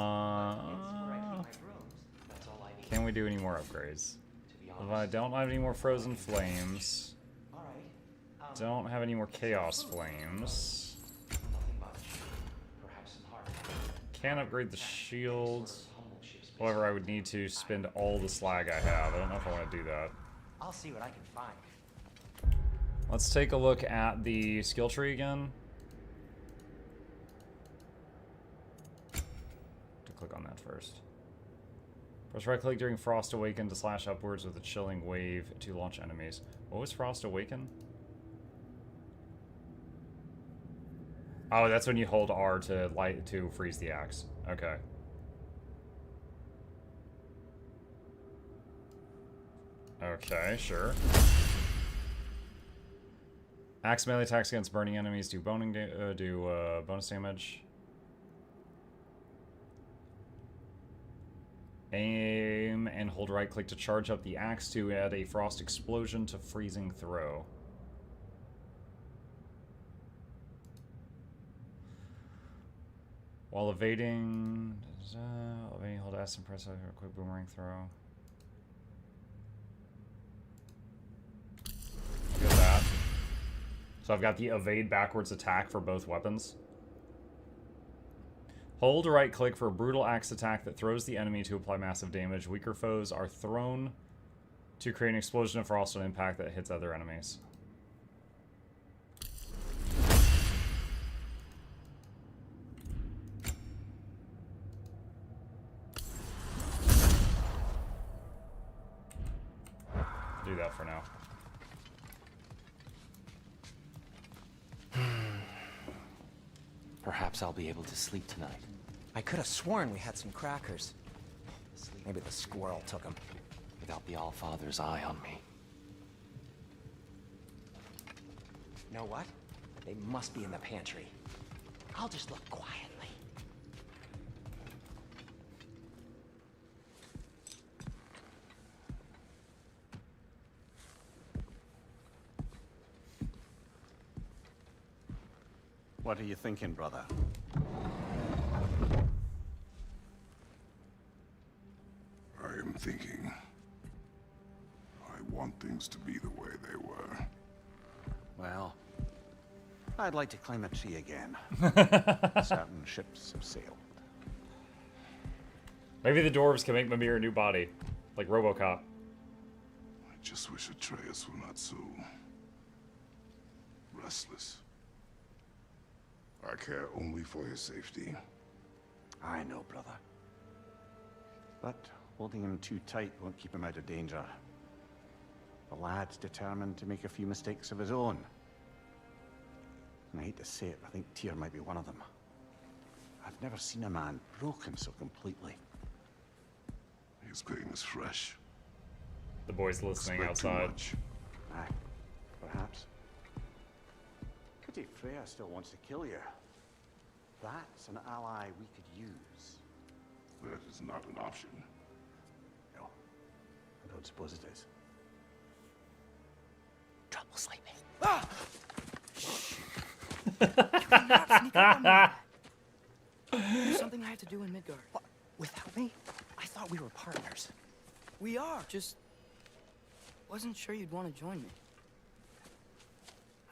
S6: it's where I keep my brooms.
S9: That's all I need.
S1: Can we do any more upgrades?
S9: To be
S1: If
S9: honest.
S1: I don't have any more frozen flames.
S6: All right.
S1: Don't have any more chaos flames.
S9: Nothing much. Perhaps some heart.
S1: Can't upgrade the shields. However, I would need to spend all the slag I have. I don't know if I want to do that.
S6: I'll see what I can find.
S1: Let's take a look at the skill tree again. To click on that first. Press right click during Frost Awaken to slash upwards with a chilling wave to launch enemies. What was Frost Awaken? Oh, that's when you hold R to freeze the axe. Okay. Okay, sure. Axe melee attacks against burning enemies do bonus damage. Aim and hold right click to charge up the axe to add a frost explosion to freezing throw. While evading, hold S and press a quick boomerang throw. I'll get that. So I've got the evade backwards attack for both weapons. Hold right click for a brutal axe attack that throws the enemy to apply massive damage. Weaker foes are thrown to create an explosion of frost on impact that hits other enemies. Do that for now.
S9: Perhaps I'll be able to sleep tonight.
S6: I could have sworn we had some crackers. Maybe the squirrel took them.
S9: Without the Allfather's eye on me.
S6: You know what? They must be in the pantry. I'll just look quietly.
S3: What are you thinking, brother?
S4: I am thinking. I want things to be the way they were.
S3: Well, I'd like to climb a tree again. Certain ships have sailed.
S1: Maybe the dwarves can make Mimir a new body, like RoboCop.
S4: I just wish Atreus were not so restless. I care only for his safety.
S3: I know, brother. But holding him too tight won't keep him out of danger. The lad's determined to make a few mistakes of his own. And I hate to say it, I think Tyr might be one of them. I've never seen a man broken so completely.
S4: His pain is fresh.
S1: The boys listening
S4: Expect too
S1: outside.
S4: much.
S3: Aye, perhaps. Pity Freya still wants to kill you. That's an ally we could use.
S4: That is not an option.
S3: No, I don't suppose it is.
S6: Trouble sleeping.
S2: Ah! You cannot sneak up on me like that. There's something I have to do in Midgard.
S6: What? Without me? I thought we were partners.
S2: We are. Just wasn't sure you'd want to join me.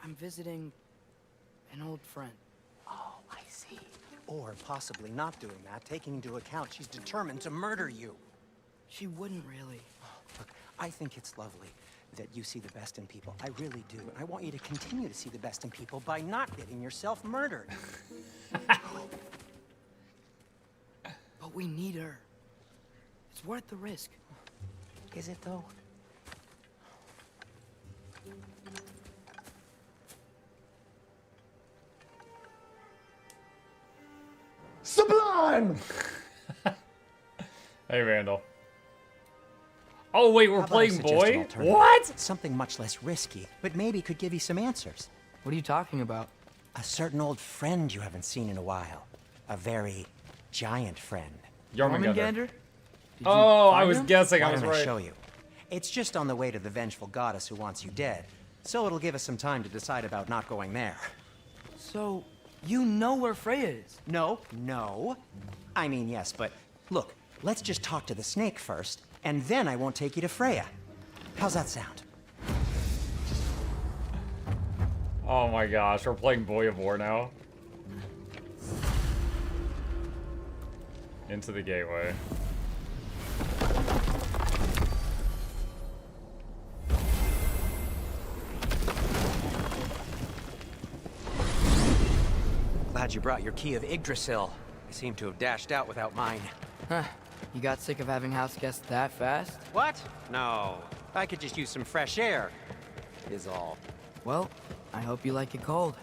S2: I'm visiting an old friend.
S6: Oh, I see. Or possibly not doing that, taking into account she's determined to murder you.
S2: She wouldn't really.
S6: Look, I think it's lovely that you see the best in people. I really do. And I want you to continue to see the best in people by not getting yourself murdered.
S2: But we need her. It's worth the risk.
S6: Is it, though?
S3: Sublime!
S1: Hey, Randall. Oh, wait, we're
S6: How about I
S1: playing
S6: suggest an
S1: boy?
S6: alternative?
S1: What?
S6: Something much less risky, but maybe could give you some answers.
S2: What are you talking about?
S6: A certain old friend you haven't seen in a while. A very giant friend.
S1: Jormungandr.
S2: Jormungandr?
S1: Oh, I
S2: find
S1: was
S2: him?
S1: guessing. I
S6: Why
S1: was
S6: don't I
S1: right.
S6: show you? It's just on the way to the vengeful goddess who wants you dead. So it'll give us some time to decide about not going there.
S2: So, you know where Freya is?
S6: No, no. I mean, yes, but look, let's just talk to the snake first, and then I won't take you to Freya. How's that sound?
S1: Oh my gosh, we're playing Boy of War now. Into the gateway.
S6: Glad you brought your key of Yggdrasil. I seem to have dashed out without mine.
S2: Huh. You got sick of having house guests that fast?
S6: What? No. I could just use some fresh air, is all.
S2: Well, I hope you like it cold.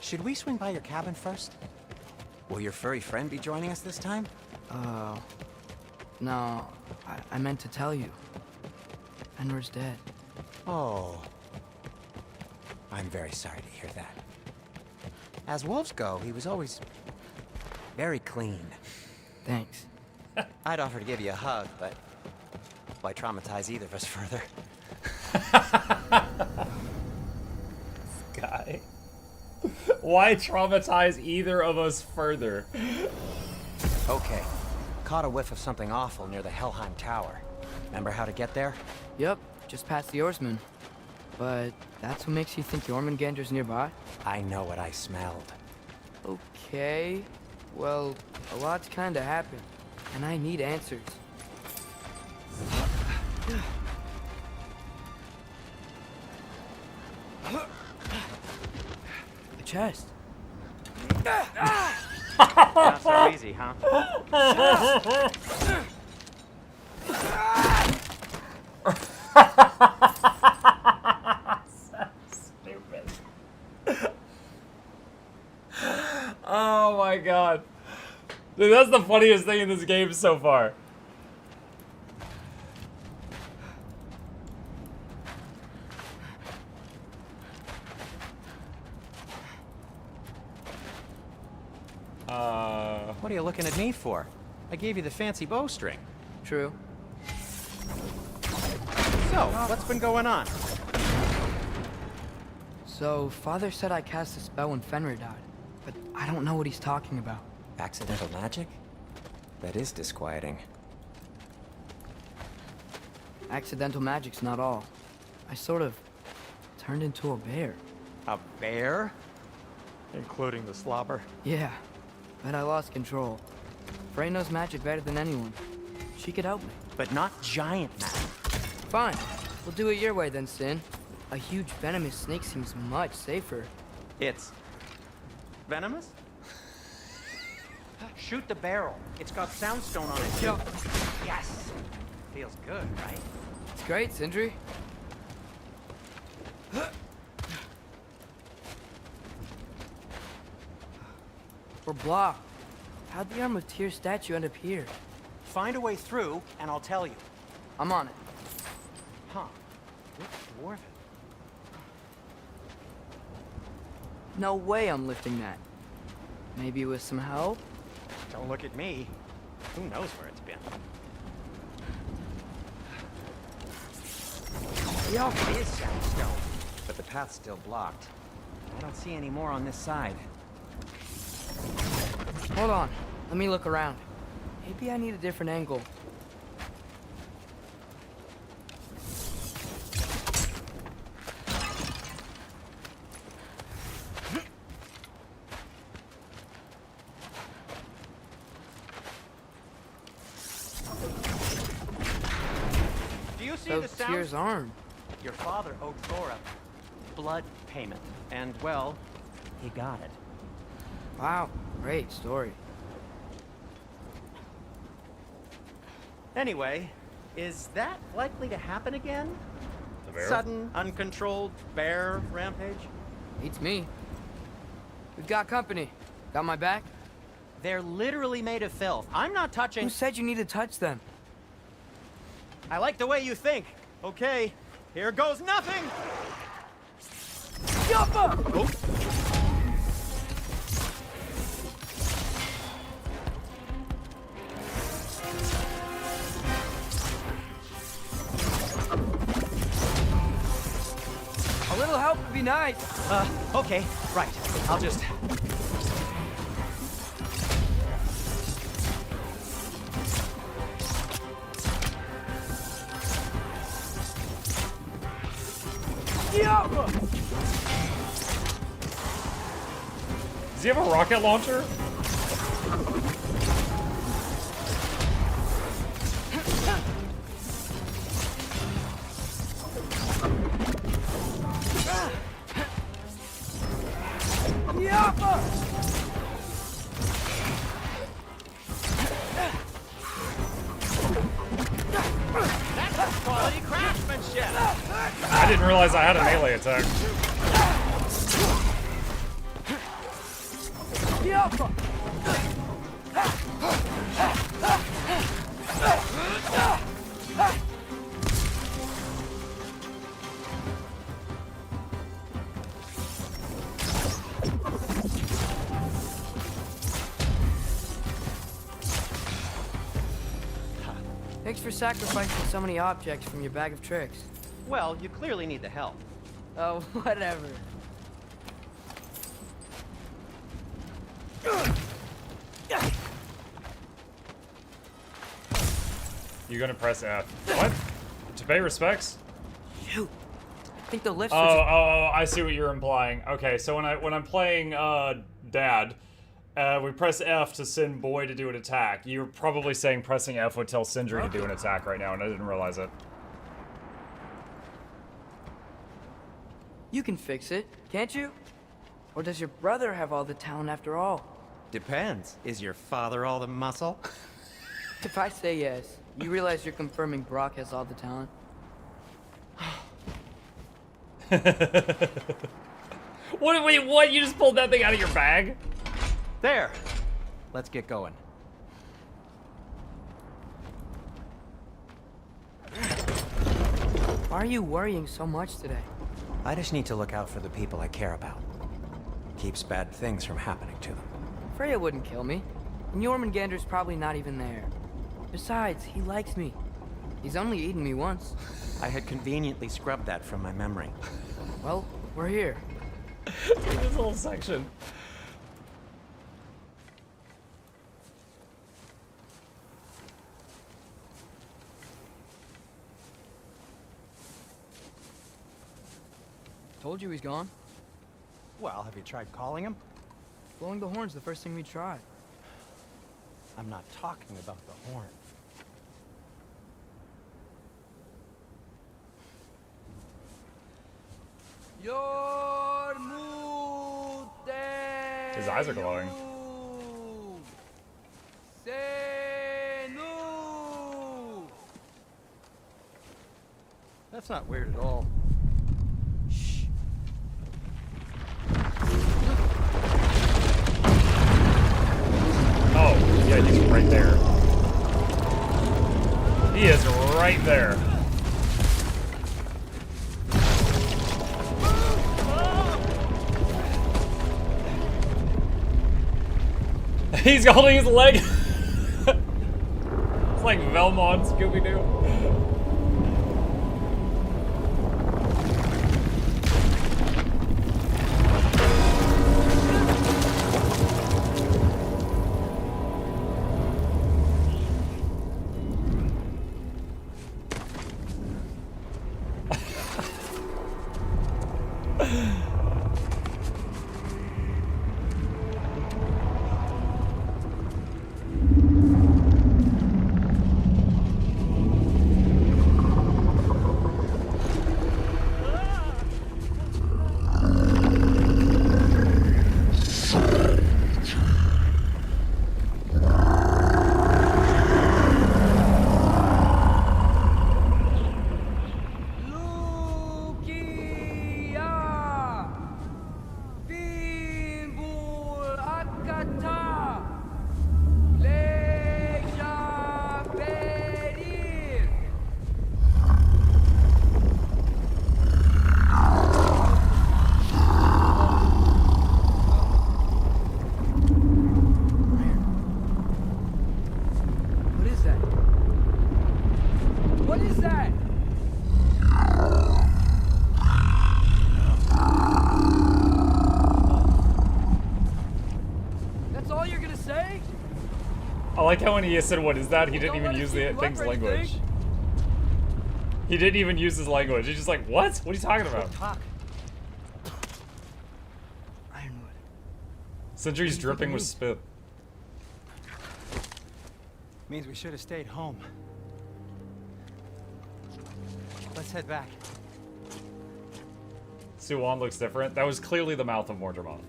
S6: Should we swing by your cabin first? Will your furry friend be joining us this time?
S2: No, I meant to tell you. Fenrir's dead.
S6: Oh. I'm very sorry to hear that. As wolves go, he was always very clean.
S2: Thanks.
S6: I'd offer to give you a hug, but why traumatize either of us further?
S1: Guy. Why traumatize either of us further?
S6: Okay. Caught a whiff of something awful near the Alfheim Tower. Remember how to get there?
S2: Yep, just past the Oarsman. But that's what makes you think Jormungandr's nearby?
S6: I know what I smelled.
S2: Okay. Well, a lot's kinda happened, and I need answers. A chest.
S6: Not so easy, huh?
S1: Stupid. Oh my god. Dude, that's the funniest thing in this game so far.
S6: What are you looking at me for? I gave you the fancy bowstring.
S2: True.
S6: So, what's been going on?
S2: So, Father said I cast a spell when Fenrir died, but I don't know what he's talking about.
S6: Accidental magic? That is disquieting.
S2: Accidental magic's not all. I sort of turned into a bear.
S6: A bear? Including the slobber?
S2: Yeah, but I lost control. Frey knows magic better than anyone. She could help me.
S6: But not giant magic.
S2: Fine. We'll do it your way then, Sin. A huge venomous snake seems much safer.
S6: It's venomous? Shoot the barrel. It's got soundstone on it too. Yes. Feels good, right?
S2: It's great, Sindri. We're blocked. How'd the Arm of Tyr statue end up here?
S6: Find a way through, and I'll tell you.
S2: I'm on it.
S6: Huh. Looks dwarven.
S2: No way I'm lifting that. Maybe with some help?
S6: Don't look at me. Who knows where it's been?
S2: Yeah.
S6: It is soundstone, but the path's still blocked. I don't see any more on this side.
S2: Hold on. Let me look around. Maybe I need a different angle.
S6: Do you see
S2: So
S6: the sound?
S2: Tyr's arm.
S6: Your father owed Thor a blood payment, and well, he got it.
S2: Wow, great story.
S6: Anyway, is that likely to happen again?
S1: The bear?
S6: Sudden, uncontrolled bear rampage?
S2: Beats me. We've got company. Got my back?
S6: They're literally made of filth. I'm not touching.
S2: Who said you need to touch them?
S6: I like the way you think. Okay, here goes nothing.
S2: Yappa!
S6: Oh.
S2: A little help would be nice.
S6: Okay, right. I'll just...
S2: Yappa!
S1: Does he have a rocket launcher?
S2: Yappa!
S6: That's quality craftsmanship!
S1: I didn't realize I had a melee attack.
S2: Yappa! Thanks for sacrificing so many objects from your bag of tricks.
S6: Well, you clearly need the help.
S2: Oh, whatever.
S1: You gonna press F? What? To pay respects?
S2: Shoot. I think the lift
S1: Oh,
S2: switch is...
S1: I see what you're implying. Okay, so when I'm playing Dad, we press F to send Boy to do an attack. You're probably saying pressing F would tell Sindri to do an attack right now, and I didn't realize it.
S2: You can fix it, can't you? Or does your brother have all the talent after all?
S6: Depends. Is your father all the muscle?
S2: If I say yes, you realize you're confirming Brock has all the talent?
S1: Wait, what? You just pulled that thing out of your bag?
S6: There. Let's get going.
S2: Why are you worrying so much today?
S6: I just need to look out for the people I care about. Keeps bad things from happening to them.
S2: Freya wouldn't kill me, and Jormungandr's probably not even there. Besides, he likes me. He's only eaten me once.
S6: I had conveniently scrubbed that from my memory.
S2: Well, we're here.
S1: This whole section.
S2: Told you he's gone.
S6: Well, have you tried calling him?
S2: Blowing the horn's the first thing we tried.
S6: I'm not talking about the horn.
S1: His eyes are glowing.
S6: That's not weird at all.
S1: Oh, yeah, he's right there. He is right there. He's holding his leg. It's like Velma on Scooby-Doo. I like how when he said, "What is that?" he didn't even use the thing's language. He didn't even use his language. He's just like, "What? What are you talking about?"
S2: Ironwood.
S1: Sindri's dripping with spit.
S6: Means we should have stayed home. Let's head back.
S1: Suwan looks different. That was clearly the mouth of Mordremoth.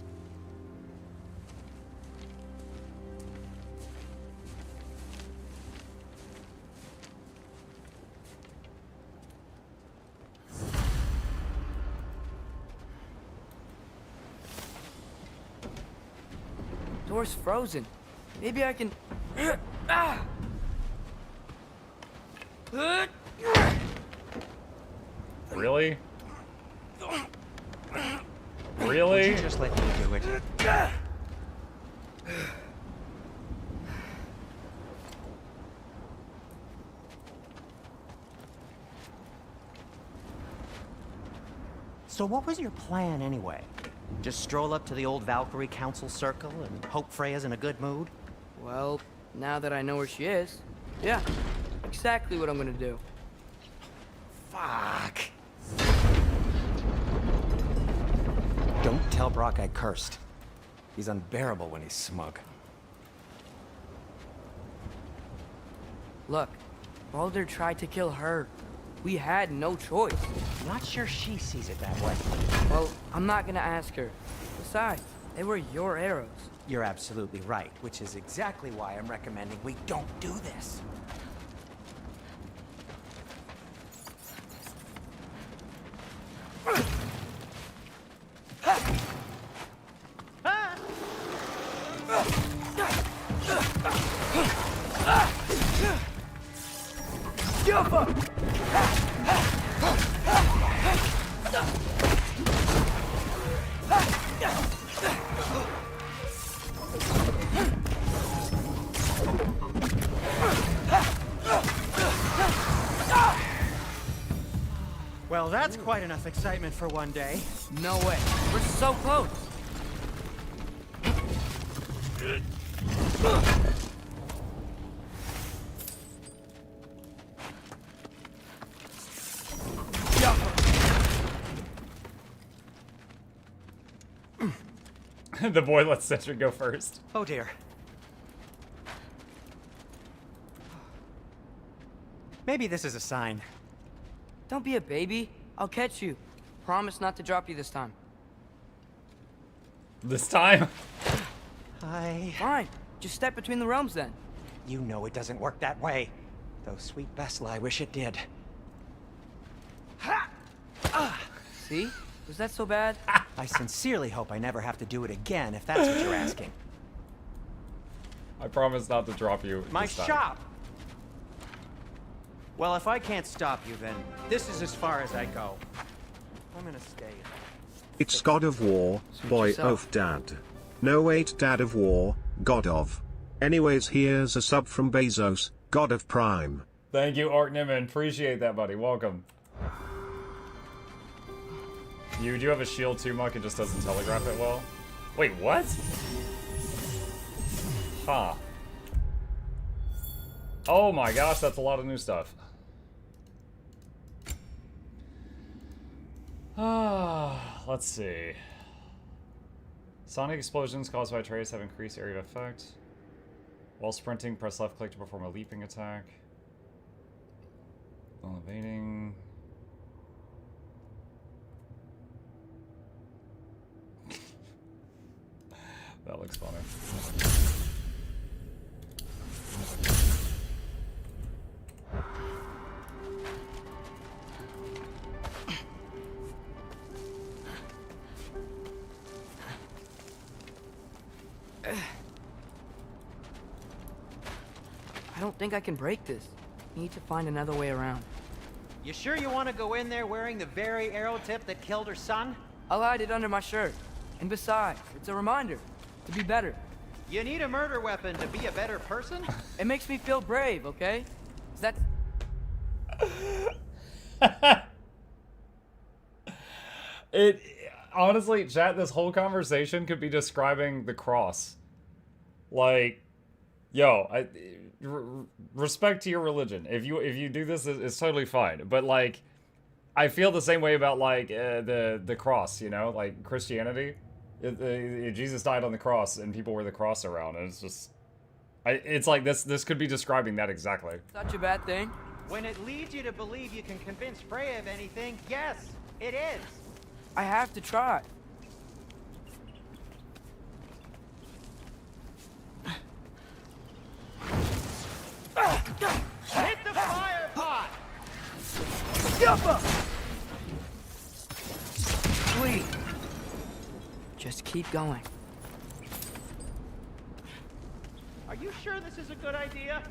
S2: Door's frozen. Maybe I can...
S1: Really? Really?
S6: Just let me do it. So what was your plan anyway? Just stroll up to the old Valkyrie Council circle and hope Freya's in a good mood?
S2: Well, now that I know where she is, yeah, exactly what I'm gonna do.
S6: Fuck. Don't tell Brock I cursed. He's unbearable when he's smug.
S2: Look, Baldur tried to kill her. We had no choice.
S6: Not sure she sees it that way.
S2: Well, I'm not gonna ask her. Besides, they were your arrows.
S6: You're absolutely right, which is exactly why I'm recommending we don't do this. Well, that's quite enough excitement for one day.
S2: No way. We're so close.
S1: The boy lets Cedric go first.
S6: Oh dear. Maybe this is a sign.
S2: Don't be a baby. I'll catch you. Promise not to drop you this time.
S1: This time?
S2: Fine. Just step between the realms then.
S6: You know it doesn't work that way. Though sweet Bessel, I wish it did.
S2: See? Was that so bad?
S6: I sincerely hope I never have to do it again, if that's what you're asking.
S1: I promise not to drop you.
S6: My
S1: this time.
S6: shop! Well, if I can't stop you, then this is as far as I go. I'm gonna stay.
S8: It's God of War, boy
S2: yourself.
S8: of dad. No wait, dad of war, God of. Anyways, here's a sub from Bezos, God of Prime.
S1: Thank you, Ark Niman. Appreciate that, buddy. Welcome. You do have a shield too, Muck. It just doesn't telegraph it well. Wait, what? Huh. Oh my gosh, that's a lot of new stuff. Let's see. Sonic explosions caused by trace have increased area of effect. While sprinting, press left click to perform a leaping attack. While evading. That looks funny.
S2: I don't think I can break this. Need to find another way around.
S6: You sure you want to go in there wearing the very arrow tip that killed her son?
S2: I'll hide it under my shirt. And besides, it's a reminder to be better.
S6: You need a murder weapon to be a better person?
S2: It makes me feel brave, okay? Is that...
S1: It honestly, chat, this whole conversation could be describing the cross. Like, yo, respect to your religion. If you do this, it's totally fine. But like, I feel the same way about like the cross. You know, like Christianity. Jesus died on the cross, and people wear the cross around, and it's just, it's like this could be describing that exactly.
S2: Such a bad thing?
S6: When it leads you to believe you can convince Freya of anything, yes, it is.
S2: I have to try.
S6: Hit the fire pot!
S2: Please. Just keep going.
S6: Are you sure this is a good idea?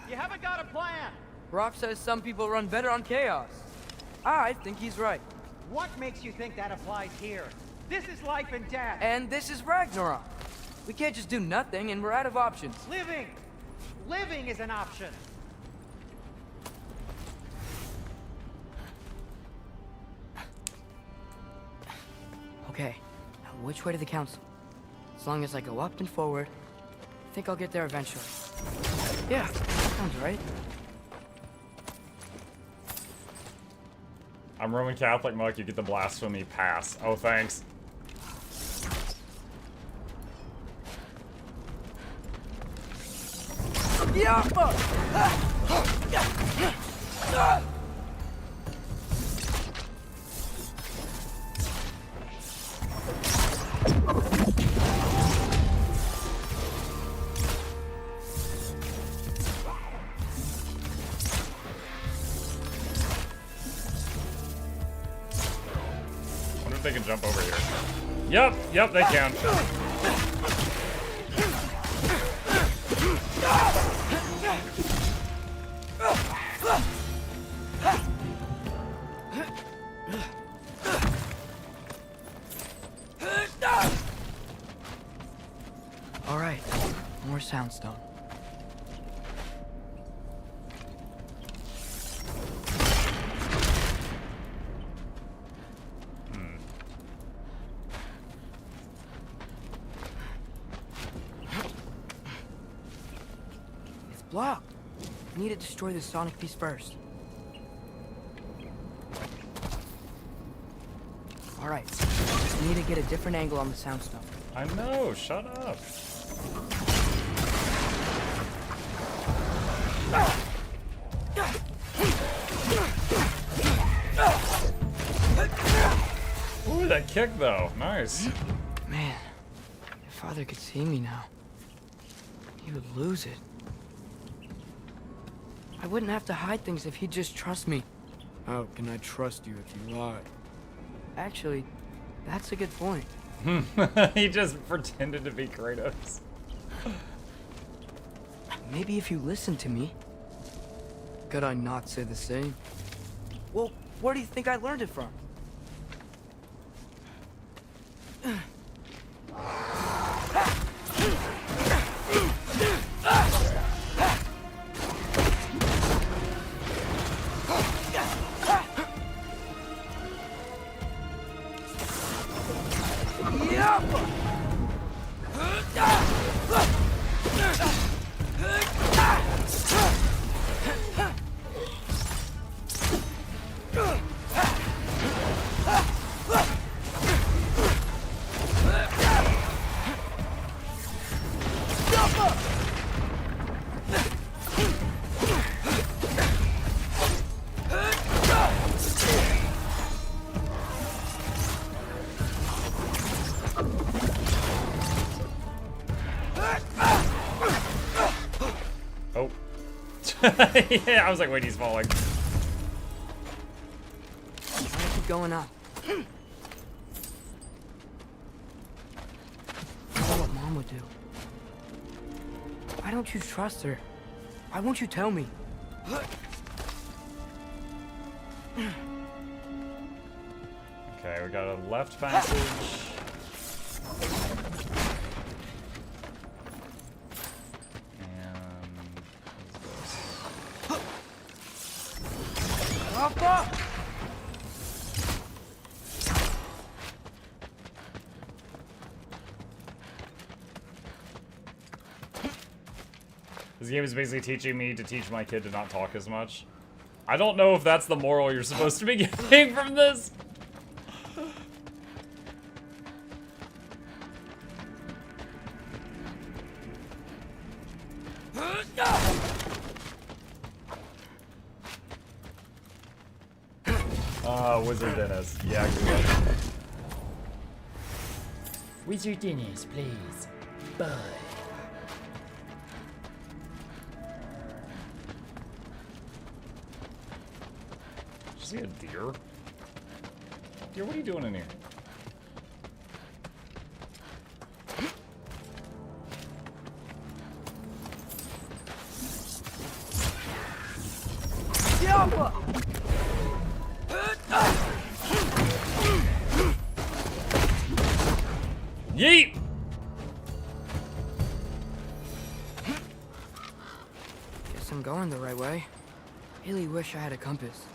S6: You haven't got a plan.
S2: Brock says some people run better on chaos. I think he's right.
S6: What makes you think that applies here? This is life and death.
S2: And this is Ragnarok. We can't just do nothing, and we're out of options.
S6: Living! Living is an option.
S2: Okay, now which way to the council? As long as I go up and forward, I think I'll get there eventually. Yeah, sounds right.
S1: I'm Roman Catholic, Muck. You get the blasphemy pass. Oh, thanks.
S2: Yeah.
S1: Wonder if they can jump over here. Yep, they can.
S2: All right, more soundstone. It's blocked. I need to destroy the sonic piece first. All right, just need to get a different angle on the soundstone.
S1: I know, shut up. Ooh, that kick though. Nice.
S2: Man, if Father could see me now, he would lose it. I wouldn't have to hide things if he'd just trust me. How can I trust you if you lie? Actually, that's a good point.
S1: He just pretended to be Kratos.
S2: Maybe if you listen to me. Could I not say the same? Well, where do you think I learned it from?
S1: Oh. Yeah, I was like, wait, he's falling.
S2: I keep going up. I know what Mom would do. Why don't you trust her? Why won't you tell me?
S1: Okay, we got a left passage. This game is basically teaching me to teach my kid to not talk as much. I don't know if that's the moral you're supposed to be getting from this. Wizard Dennis. Yeah, good.
S11: Wizard Dennis, please. Bye.
S1: Did you see a deer? Deer, what are you doing in here? Yeet!
S2: Guess I'm going the right way. Really wish I had a compass.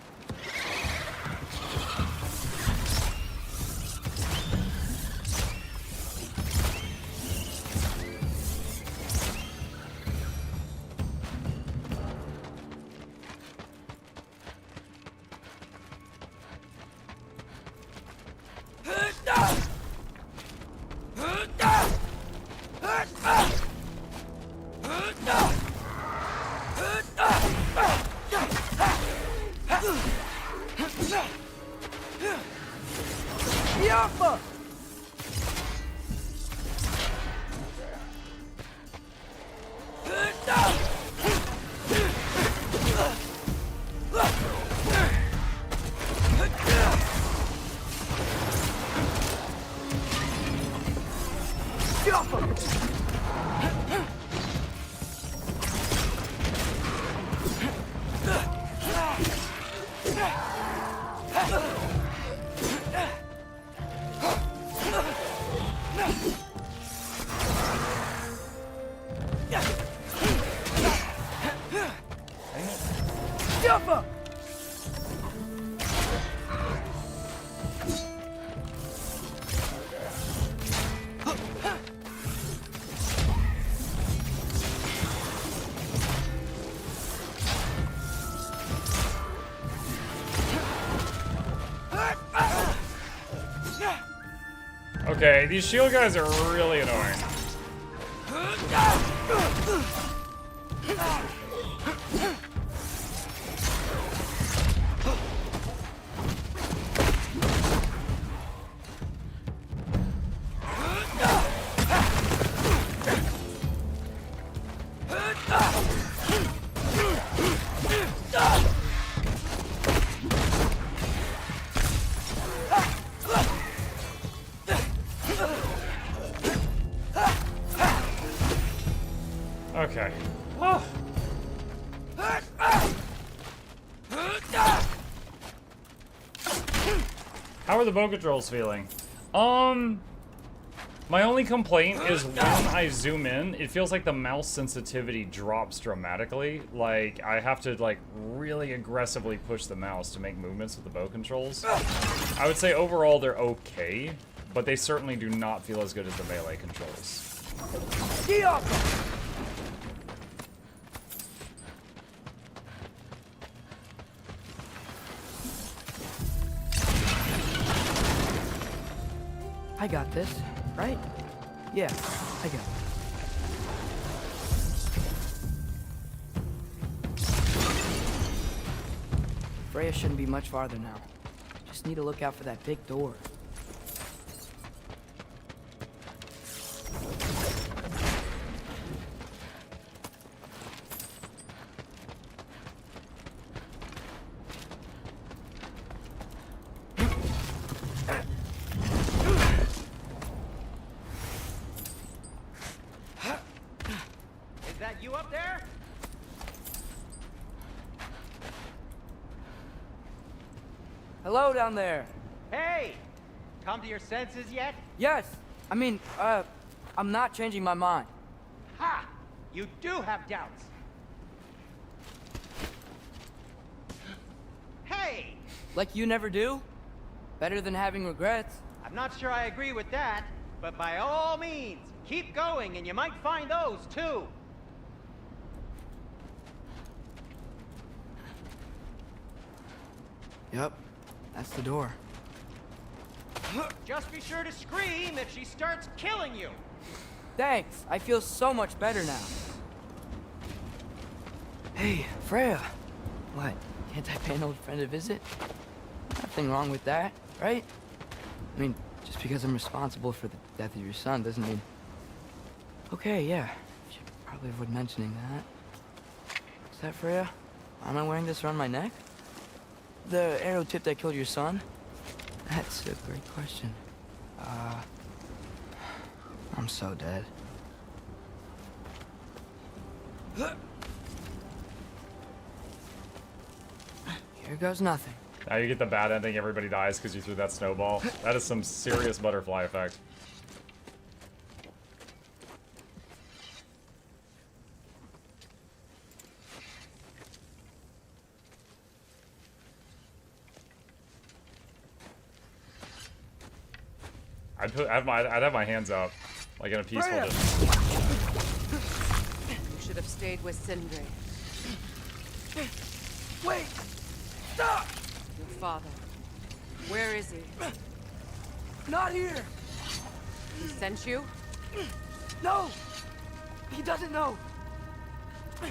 S1: Okay, these shield guys are really annoying. Okay. Oh. How are the bow controls feeling? My only complaint is when I zoom in, it feels like the mouse sensitivity drops dramatically. Like, I have to, like, really aggressively push the mouse to make movements with the bow controls. I would say overall they're okay, but they certainly do not feel as good as the melee controls.
S2: I got this, right? Yeah, I got it. Freya shouldn't be much farther now. Just need to look out for that big door. Hello down there.
S6: Hey! Come to your senses yet?
S2: Yes. I mean, I'm not changing my mind.
S6: Ha! You do have doubts. Hey!
S2: Like you never do? Better than having regrets.
S6: I'm not sure I agree with that, but by all means, keep going and you might find those too.
S2: Yep. That's the door.
S6: Just be sure to scream if she starts killing you.
S2: Thanks. I feel so much better now. Hey, Freya. What? Can't I pay an old friend a visit? Nothing wrong with that, right? I mean, just because I'm responsible for the death of your son doesn't mean... Okay, yeah. Should probably avoid mentioning that. Is that Freya? Why am I wearing this around my neck? The arrow tip that killed your son? That's a great question. I'm so dead. Here goes nothing.
S1: Now you get the bad ending, everybody dies because you threw that snowball. That is some serious butterfly effect. I'd have my hands up, like in a peaceful distance.
S12: You should have stayed with Sindri.
S2: Wait! Stop!
S12: Your father. Where is he?
S2: Not here!
S12: He sent you?
S2: No! He doesn't know!
S12: You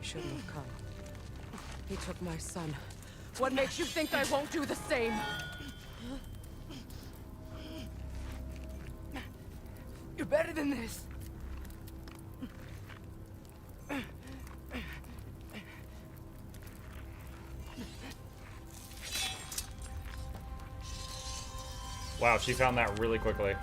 S12: shouldn't have come. He took my son. What makes you think I won't do the same?
S2: You're better than this!
S1: Wow, she found that really quickly.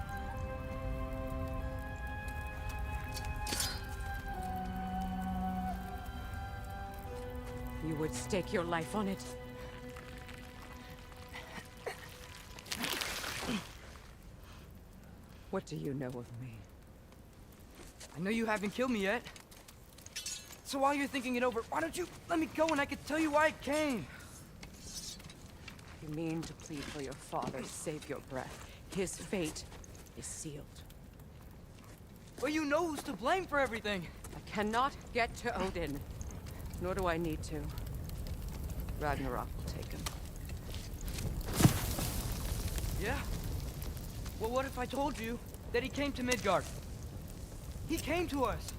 S12: You would stake your life on it? What do you know of me?
S2: I know you haven't killed me yet. So while you're thinking it over, why don't you let me go and I can tell you why I came?
S12: You mean to plead for your father, save your breath. His fate is sealed.
S2: Well, you know who's to blame for everything.
S12: I cannot get to Odin. Nor do I need to. Ragnarok will take him.
S2: Yeah? Well, what if I told you that he came to Midgard? He came to us.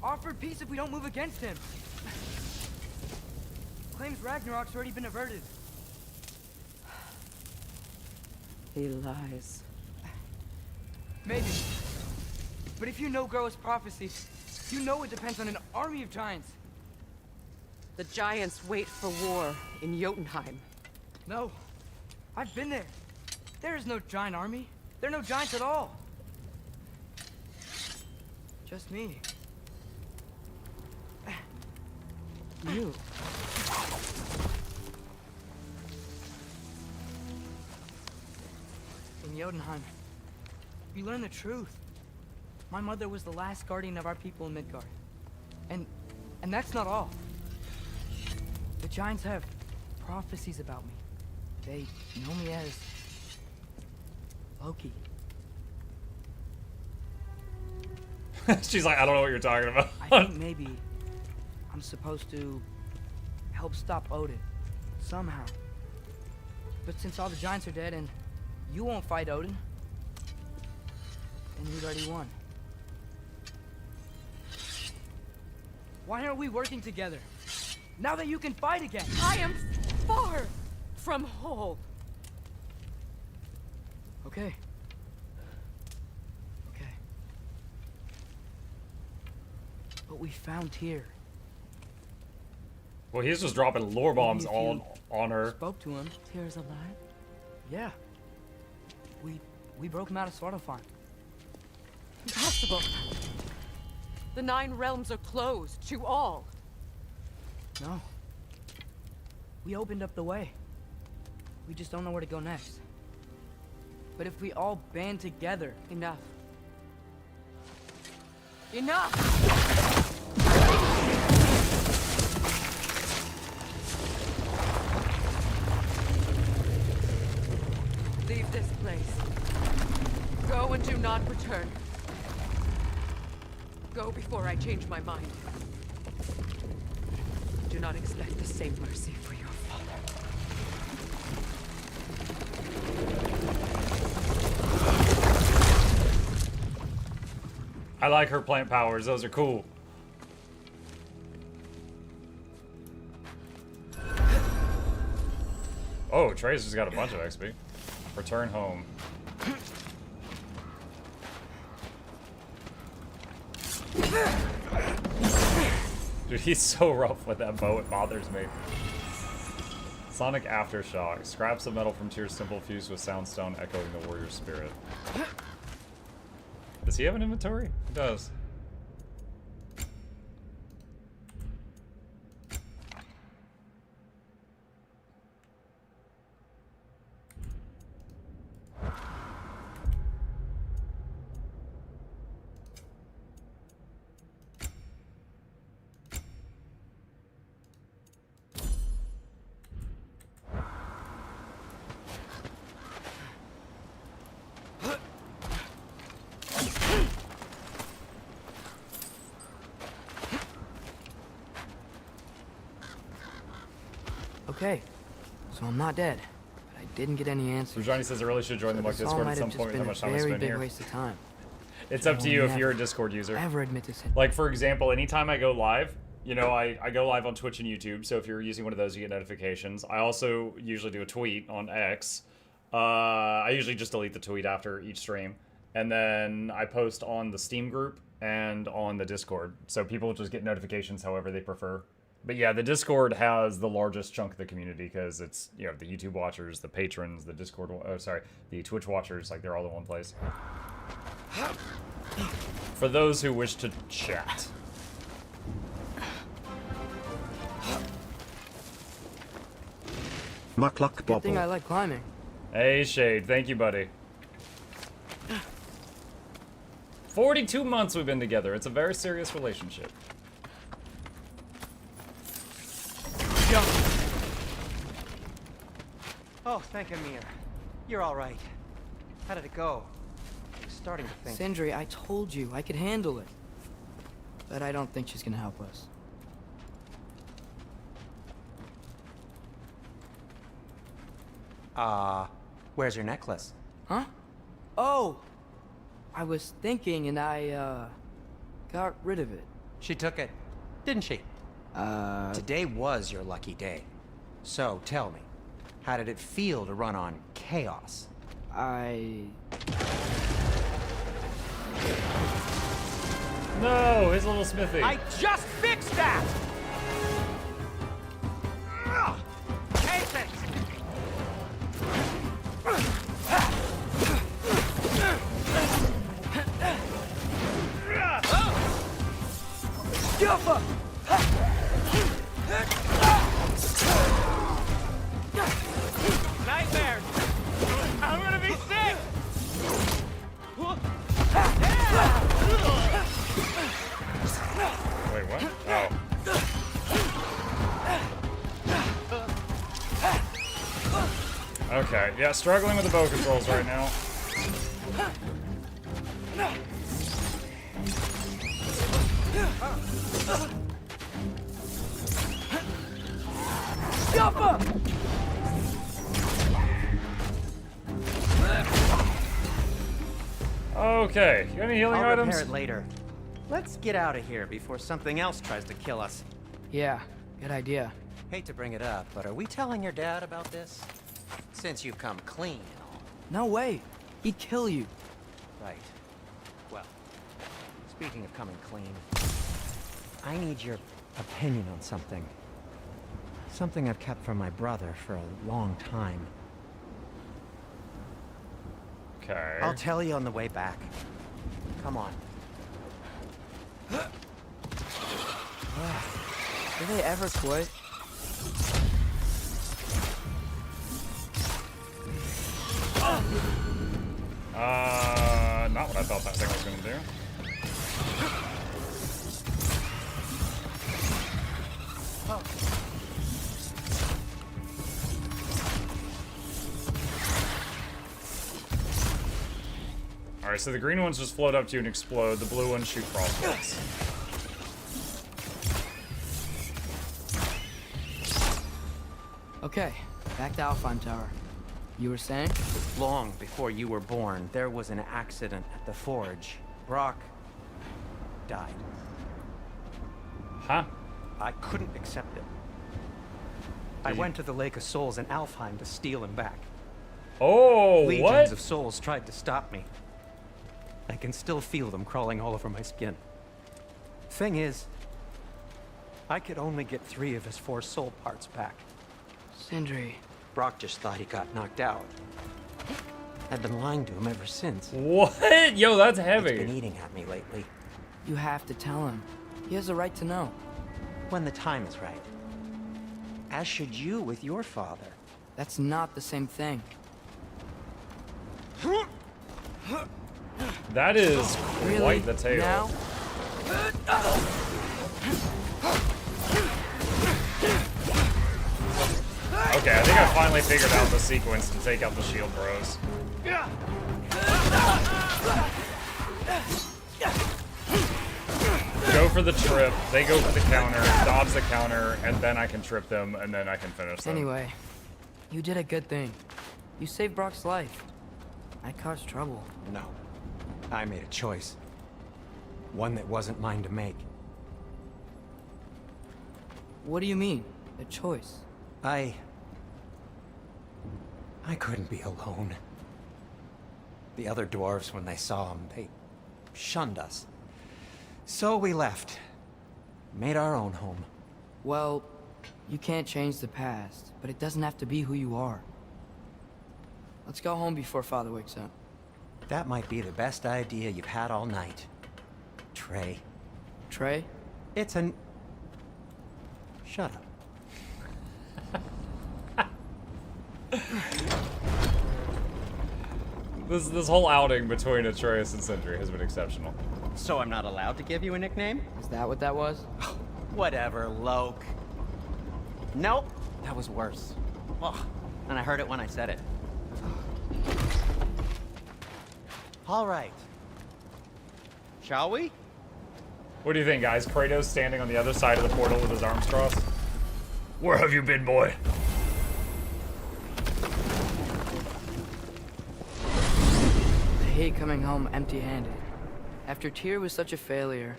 S2: Offered peace if we don't move against him. Claims Ragnarok's already been averted.
S12: He lies.
S2: Maybe. But if you know Groa's prophecy, you know it depends on an army of giants.
S12: The giants wait for war in Jotunheim.
S2: No. I've been there. There is no giant army. There are no giants at all. Just me.
S12: You.
S2: In Jotunheim, you learn the truth. My mother was the last guardian of our people in Midgard. And that's not all. The giants have prophecies about me. They know me as Loki.
S1: She's like, I don't know what you're talking about.
S2: I think maybe I'm supposed to help stop Odin. Somehow. But since all the giants are dead and you won't fight Odin, then you'd already won. Why aren't we working together? Now that you can fight again!
S12: I am far from whole.
S2: Okay. Okay. What we found here.
S1: Well, he's just dropping lore bombs on her.
S2: Spoke to him.
S12: Tyr's alive?
S2: Yeah. We broke him out of Svartalfheim.
S12: Impossible. The 9 realms are closed to all.
S2: No. We opened up the way. We just don't know where to go next. But if we all band together...
S12: Enough. Enough! Leave this place. Go and do not return. Go before I change my mind. Do not expect the same mercy for your father.
S1: I like her plant powers. Those are cool. Oh, Trey's just got a bunch of XP. Return home. Dude, he's so rough with that bow, it bothers me. Sonic Aftershock. Scraps of metal from Tyr's temple fused with soundstone echoing the warrior's spirit. Does he have an inventory? He does.
S2: Okay, so I'm not dead, but I didn't get any answers.
S1: Johnny says I really should join the Muck
S2: This all
S1: Discord
S2: might
S1: at
S2: have
S1: some
S2: just
S1: point with
S2: been
S1: how
S2: a
S1: much time I
S2: very
S1: spend
S2: big
S1: here.
S2: waste of time.
S1: It's up to you if
S2: Never,
S1: you're a Discord user.
S2: Ever admit to sin.
S1: Like, for example, anytime I go live, you know, I go live on Twitch and YouTube, so if you're using one of those, you get notifications. I also usually do a tweet on X. I usually just delete the tweet after each stream. And then I post on the Steam group and on the Discord. So people just get notifications however they prefer. But yeah, the Discord has the largest chunk of the community because it's, you know, the YouTube watchers, the patrons, the Discord, the Twitch watchers, like they're all in one place. For those who wish to chat.
S8: Mukluk
S2: Good
S8: bobble.
S2: thing I like climbing.
S1: Hey, Shade. Thank you, buddy. 42 months we've been together. It's a very serious relationship.
S6: Oh, thank Amir. You're all right. How did it go? I was starting to think.
S2: Sindri, I told you I could handle it. But I don't think she's gonna help us.
S6: Where's your necklace?
S2: Huh? Oh! I was thinking and I, got rid of it.
S6: She took it, didn't she? Today was your lucky day. So, tell me, how did it feel to run on chaos?
S1: No, his little smithy.
S6: I just fixed that! Take it!
S2: Juffa!
S6: Nightmares! I'm gonna be sick!
S1: Wait, what? Oh. Okay, yeah, struggling with the bow controls right now.
S2: Juffa!
S1: Okay, you got any healing
S6: I'll
S1: items?
S6: repair it later. Let's get out of here before something else tries to kill us.
S2: Yeah, good idea.
S6: Hate to bring it up, but are we telling your dad about this? Since you've come clean and all.
S2: No way. He'd kill you.
S6: Right. Well, speaking of coming clean, I need your opinion on something. Something I've kept from my brother for a long time.
S1: Okay.
S6: I'll tell you on the way back. Come on.
S2: Do they ever quit?
S1: Not what I thought that thing was gonna do. Alright, so the green ones just float up to you and explode. The blue ones shoot crossbows.
S2: Okay, back to Alfheim Tower. You were saying?
S6: Long before you were born, there was an accident at the forge. Brock died.
S1: Huh?
S6: I couldn't accept it. I went to the Lake of Souls in Alfheim to steal him back.
S1: Oh,
S6: Legions
S1: what?
S6: of souls tried to stop me. I can still feel them crawling all over my skin. Thing is, I could only get 3 of his 4 soul parts back.
S2: Sindri.
S6: Brock just thought he got knocked out. I've been lying to him ever since.
S1: What? Yo, that's heavy.
S6: He's been eating at me lately.
S2: You have to tell him. He has a right to know.
S6: When the time is right. As should you with your father.
S2: That's not the same thing.
S1: That is
S2: Really?
S1: quite the tail.
S2: Now?
S1: Okay, I think I finally figured out the sequence to take out the shield bros. Go for the trip, they go for the counter, dodge the counter, and then I can trip them, and then I can finish them.
S2: Anyway, you did a good thing. You saved Brock's life. I caused trouble.
S6: No. I made a choice. One that wasn't mine to make.
S2: What do you mean? A choice?
S6: I couldn't be alone. The other dwarves, when they saw him, they shunned us. So we left. Made our own home.
S2: Well, you can't change the past, but it doesn't have to be who you are. Let's go home before Father wakes up.
S6: That might be the best idea you've had all night. Trey.
S2: Trey?
S6: It's an... Shut up.
S1: This whole outing between Atreus and Sindri has been exceptional.
S6: So I'm not allowed to give you a nickname?
S2: Is that what that was?
S6: Whatever, Loke. Nope, that was worse. Ugh, and I heard it when I said it. All right. Shall we?
S1: What do you think, guys? Kratos standing on the other side of the portal with his arms crossed? Where have you been, boy?
S2: I hate coming home empty-handed. After Tyr was such a failure,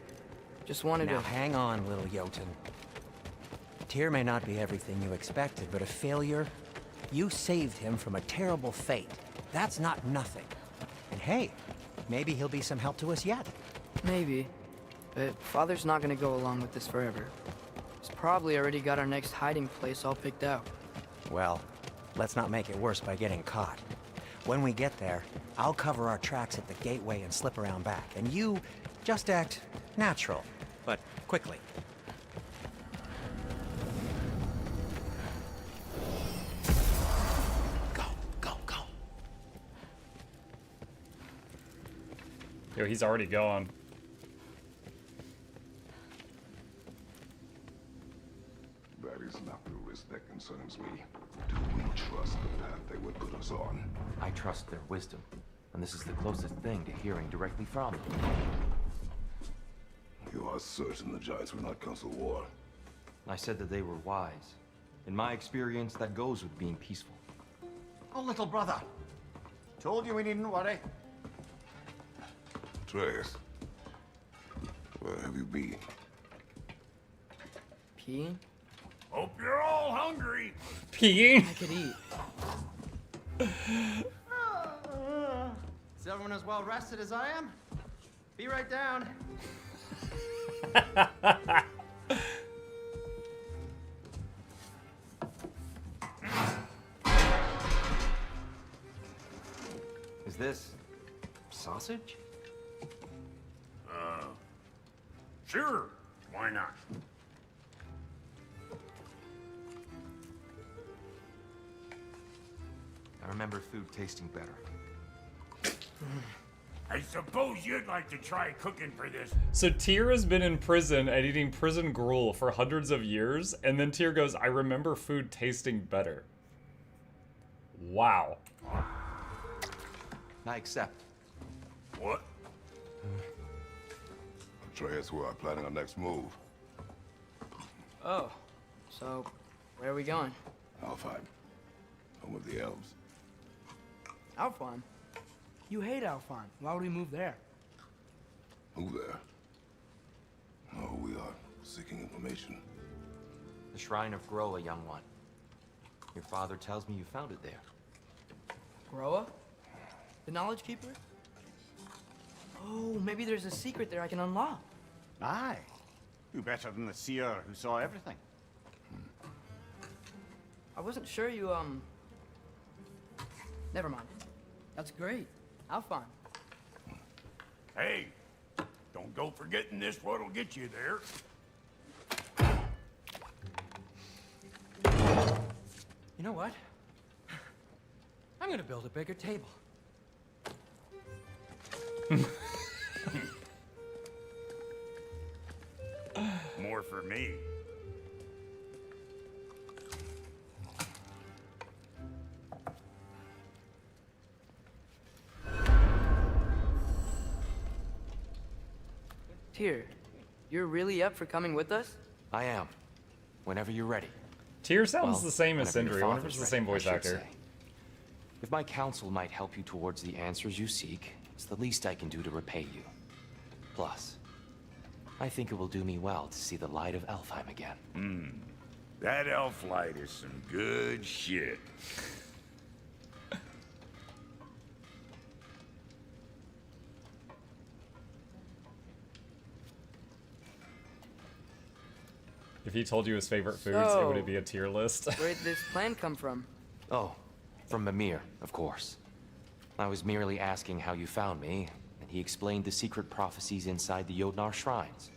S2: just wanted
S6: Now
S2: to...
S6: hang on, little Jotun. Tyr may not be everything you expected, but a failure? You saved him from a terrible fate. That's not nothing. And hey, maybe he'll be some help to us yet.
S2: Maybe. But Father's not gonna go along with this forever. He's probably already got our next hiding place all picked out.
S6: Well, let's not make it worse by getting caught. When we get there, I'll cover our tracks at the gateway and slip around back. And you just act natural, but quickly. Go, go, go.
S1: Yo, he's already gone.
S4: That is not the risk that concerns me. Do we trust the path they would put us on?
S9: I trust their wisdom, and this is the closest thing to hearing directly from them.
S4: You are certain the Giants were not Council War?
S9: I said that they were wise. In my experience, that goes with being peaceful.
S3: Oh, little brother. Told you we needn't worry.
S4: Atreus, where have you been?
S2: Peeing?
S10: Hope you're all hungry.
S1: Peeing?
S2: I could eat.
S6: Is everyone as well rested as I am? Be right down.
S9: Is this sausage?
S10: Sure, why not?
S9: I remember food tasting better.
S10: I suppose you'd like to try cooking for this.
S1: So Tyr has been in prison and eating prison gruel for hundreds of years, and then Tyr goes, I remember food tasting better. Wow.
S9: I accept.
S10: What?
S4: Atreus, we are planning our next move.
S2: Oh, so where are we going?
S4: Alfheim, home of the elves.
S5: Alfheim? You hate Alfheim. Why would we move there?
S4: Who there? Oh, we are seeking information.
S9: The Shrine of Groa, young one. Your father tells me you found it there.
S2: Groa? The Knowledge Keeper? Oh, maybe there's a secret there I can unlock.
S3: Aye. Who better than the seer who saw everything?
S2: I wasn't sure you, Never mind. That's great. Alfheim.
S10: Hey, don't go forgetting this what'll get you there.
S6: You know what? I'm gonna build a bigger table.
S10: More for me.
S2: Tyr, you're really up for coming with us?
S9: I am. Whenever you're ready.
S1: Tyr sounds
S9: Well,
S1: the same as
S9: whenever your
S1: Sindri. I wonder if
S9: father's
S1: it's the same
S9: ready,
S1: voice
S9: I should
S1: actor.
S9: say. If my counsel might help you towards the answers you seek, it's the least I can do to repay you. Plus, I think it will do me well to see the light of Alfheim again.
S10: That elf light is some good shit.
S1: If he told you his favorite foods, it would be a tier list.
S2: Where'd this plan come from?
S9: Oh, from Mimir, of course. I was merely asking how you found me, and he explained the secret prophecies inside the Jotnar shrines.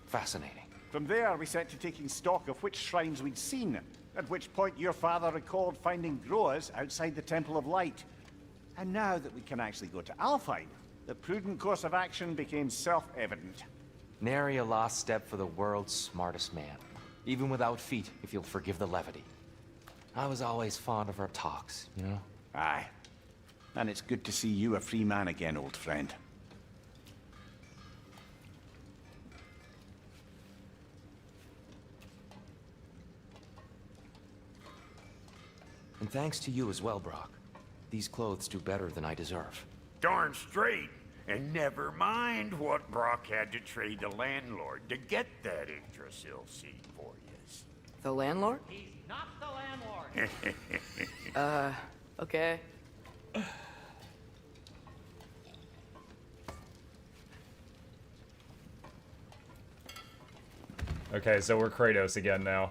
S9: Fascinating.
S3: From there, we set to taking stock of which shrines we'd seen, at which point your father recalled finding growers outside the Temple of Light. And now that we can actually go to Alfheim, the prudent course of action became self-evident.
S9: Nary a lost step for the world's smartest man. Even without feet, if you'll forgive the levity. I was always fond of our talks, you know?
S3: Aye. And it's good to see you a free man again, old friend.
S9: And thanks to you as well, Brock. These clothes do better than I deserve.
S10: Darn straight. And never mind what Brock had to trade the landlord to get that Yggdrasil seed for you.
S2: The landlord?
S6: He's not the landlord.
S2: Okay.
S1: Okay, so we're Kratos again now.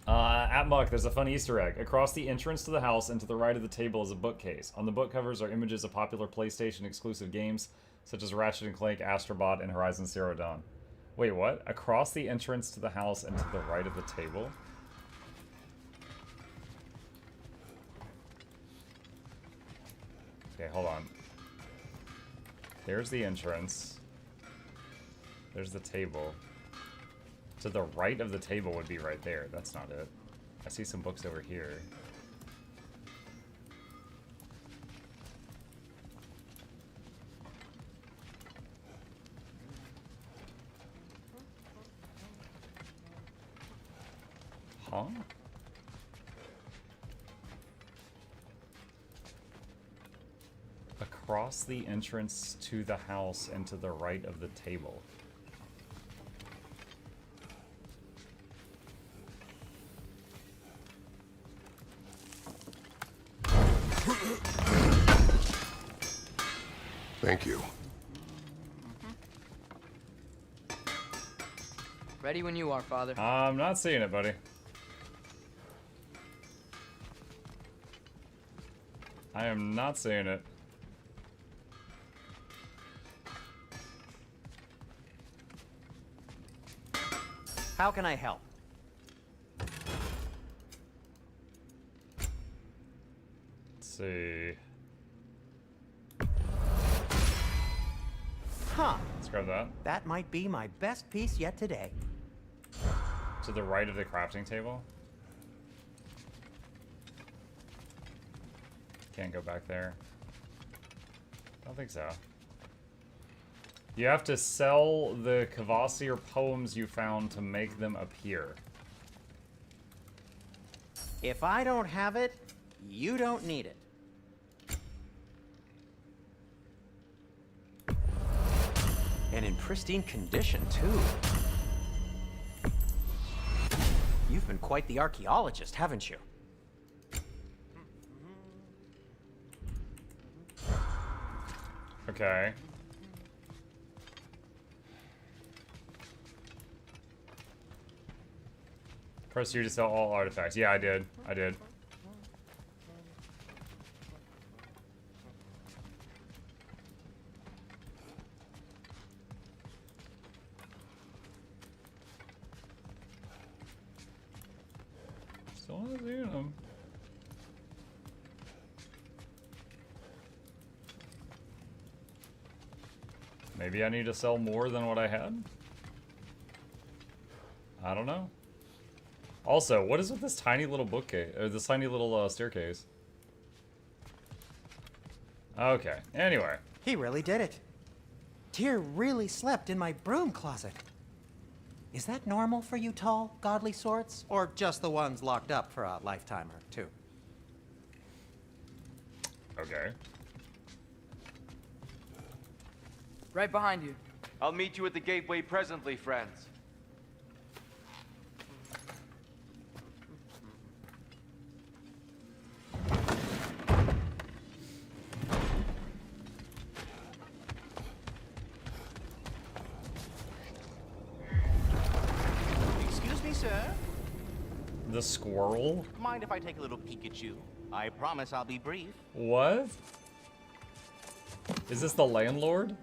S1: At Muck, there's a fun Easter egg. Across the entrance to the house and to the right of the table is a bookcase. On the book covers are images of popular PlayStation exclusive games, such as Ratchet & Clank, Astrobot, and Horizon Zero Dawn. Wait, what? Across the entrance to the house and to the right of the table? Okay, hold on. There's the entrance. There's the table. To the right of the table would be right there. That's not it. I see some books over here. Huh? Across the entrance to the house and to the right of the table.
S4: Thank you.
S2: Ready when you are, Father.
S1: I'm not seeing it, buddy. I am not seeing it.
S6: How can I help?
S1: Let's see.
S6: Huh.
S1: Let's grab that.
S6: That might be my best piece yet today.
S1: To the right of the crafting table. Can't go back there. Don't think so. You have to sell the Kvasir poems you found to make them appear.
S6: If I don't have it, you don't need it. And in pristine condition, too. You've been quite the archaeologist, haven't you?
S1: Okay. Press U to sell all artifacts. Yeah, I did. I did. Still not seeing them. Maybe I need to sell more than what I had? I don't know. Also, what is with this tiny little bookcase, or this tiny little staircase? Okay, anyway.
S6: He really did it. Tyr really slept in my broom closet. Is that normal for you tall, godly sorts? Or just the ones locked up for a lifetime or two?
S1: Okay.
S2: Right behind you.
S13: I'll meet you at the gateway presently, friends.
S14: Excuse me, sir.
S1: The squirrel?
S14: Mind if I take a little peek at you? I promise I'll be brief.
S1: What? Is this the landlord?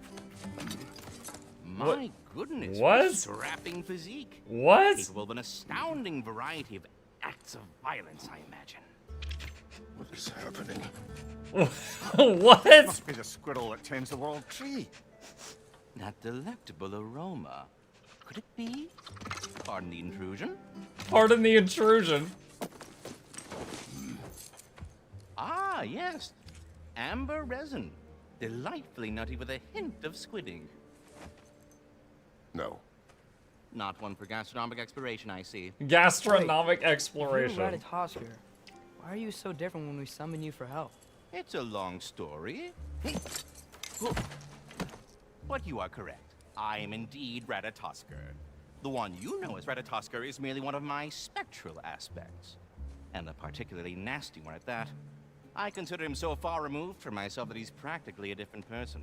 S14: My goodness.
S1: What?
S14: A strapping physique.
S1: What?
S14: Capable of an astounding variety of acts of violence, I imagine.
S4: What is happening?
S1: What?
S3: Must be the squirrel that tends the world tree.
S14: That delectable aroma. Could it be? Pardon the intrusion.
S1: Pardon the intrusion.
S14: Ah, yes. Amber resin. Delightfully nutty with a hint of squidding.
S4: No.
S14: Not one for gastronomic exploration, I see.
S1: Gastronomic exploration.
S2: You're Ratatosker. Why are you so different when we summon you for help?
S14: It's a long story. But you are correct. I am indeed Ratatosker. The one you know as Ratatosker is merely one of my spectral aspects. And a particularly nasty one at that. I consider him so far removed from myself that he's practically a different person.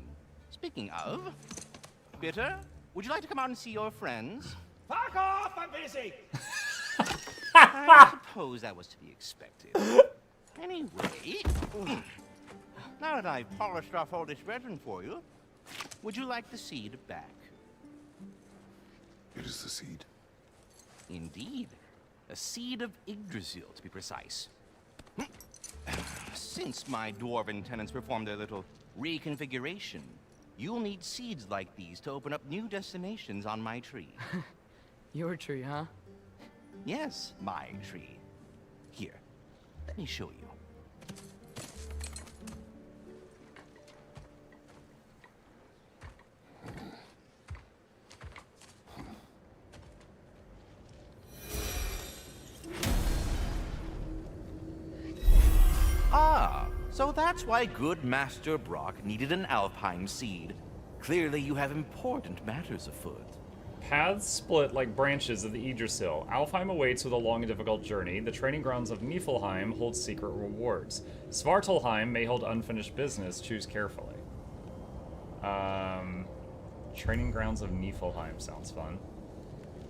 S14: Speaking of, Bitter, would you like to come out and see your friends?
S5: Fuck off! I'm busy!
S14: I suppose that was to be expected. Anyway, now that I've polished off all this resin for you, would you like the seed back?
S4: It is the seed.
S14: Indeed. A seed of Yggdrasil, to be precise. Since my dwarven tenants performed their little reconfiguration, you'll need seeds like these to open up new destinations on my tree.
S2: Your tree, huh?
S14: Yes, my tree. Here, let me show you. Ah, so that's why good Master Brock needed an Alfheim seed. Clearly you have important matters afoot.
S1: Paths split like branches of the Yggdrasil. Alfheim awaits with a long and difficult journey. The training grounds of Niflheim hold secret rewards. Svartalfheim may hold unfinished business. Choose carefully. Training grounds of Niflheim sounds fun.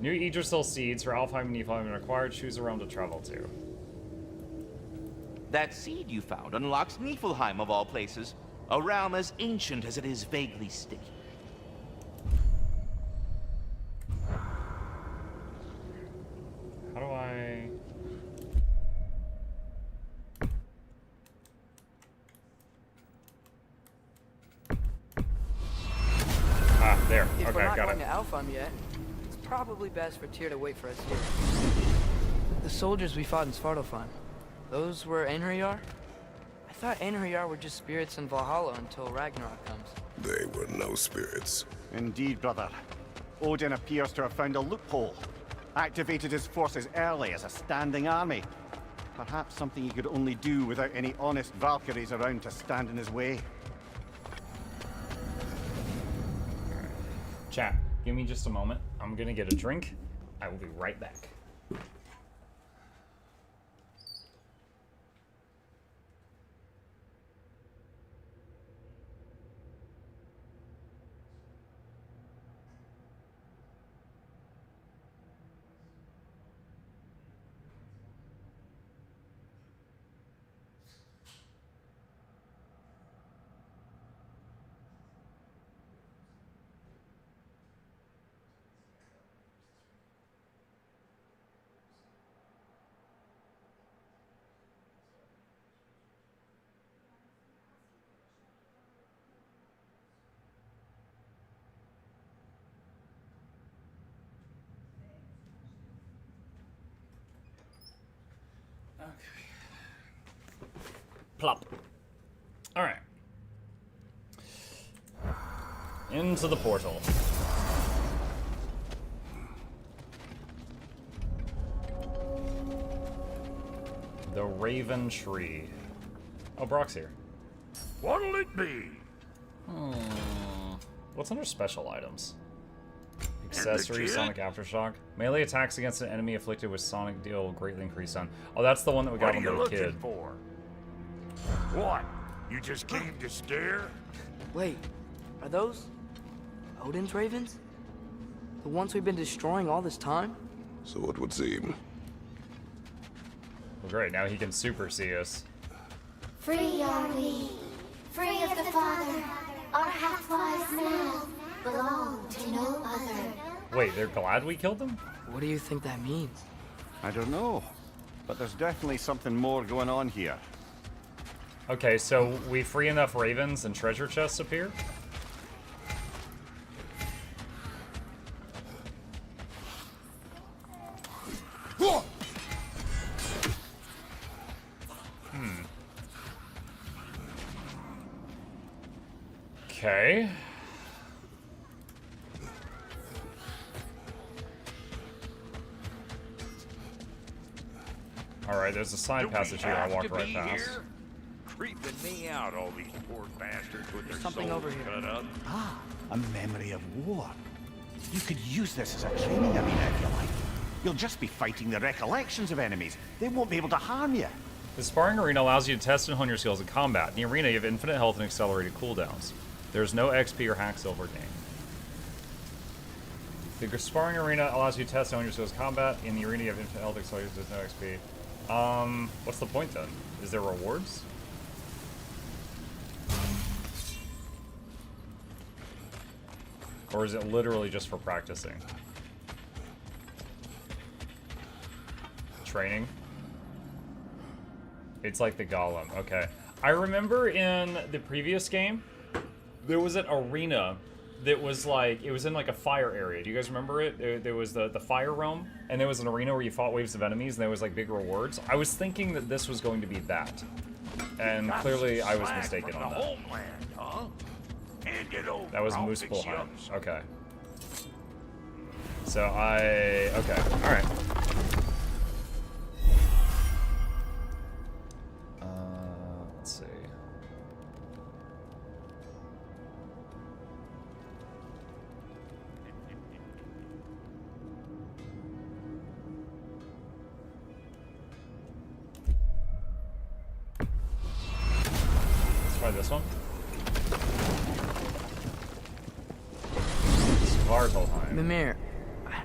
S1: New Yggdrasil seeds for Alfheim and Niflheim are acquired. Choose a realm to travel to.
S14: That seed you found unlocks Niflheim of all places, a realm as ancient as it is vaguely sticky.
S1: How do I... Ah, there.
S2: If
S1: Okay,
S2: we're not
S1: got
S2: going
S1: it.
S2: to Alfheim yet, it's probably best for Tyr to wait for us here. The soldiers we fought in Svartalfheim, those were Einherjar? I thought Einherjar were just spirits in Valhalla until Ragnarok comes.
S4: They were no spirits.
S3: Indeed, brother. Odin appears to have found a loophole. Activated his forces early as a standing army. Perhaps something he could only do without any honest Valkyries around to stand in his way.
S1: Chat, give me just a moment. I'm gonna get a drink. I will be right back. Plop. Alright. Into the portal. The Raven Tree. Oh, Brock's here.
S10: What'll it be?
S1: What's under special items? Accessory, Sonic Aftershock. Melee attacks against an enemy afflicted with Sonic deal greatly increased on. Oh, that's the one that we got when we were a kid.
S10: For? What? You just came to stare?
S2: Wait, are those Odin's ravens? The ones we've been destroying all this time?
S4: So it would seem.
S1: Well, great, now he can super see us.
S15: Free are we, free of the Father. Our half-lives now belong to no other.
S1: Wait, they're glad we killed them?
S2: What do you think that means?
S3: I don't know, but there's definitely something more going on here.
S1: Okay, so we free enough ravens and treasure chests appear? Okay. Alright, there's a side passage here I'll walk right past.
S10: Here? Creeping me out, all these poor bastards with their
S2: Something
S10: souls
S2: over here.
S10: cut up.
S3: Ah, a memory of war. You could use this as a training arena if you like. You'll just be fighting the recollections of enemies. They won't be able to harm you.
S1: The sparring arena allows you to test and hone your skills in combat. In the arena, you have infinite health and accelerated cooldowns. There's no XP or hack silver gain. The sparring arena allows you to test and hone your skills in combat. In the arena, you have infinite health, accelerated, there's no XP. What's the point then? Is there rewards? Or is it literally just for practicing? Training? It's like the golem, okay. I remember in the previous game, there was an arena that was like, it was in like a fire area. Do you guys remember it? There was the fire realm, and there was an arena where you fought waves of enemies, and there was like big rewards. I was thinking that this was going to be that. And clearly I was mistaken on that.
S10: Homeland, huh? Hand it over,
S1: That was
S10: I'll fix you
S1: Muspelheim.
S10: up.
S1: Okay. So okay, alright. Let's see. Let's try this one. Svartalfheim.
S2: Mimir,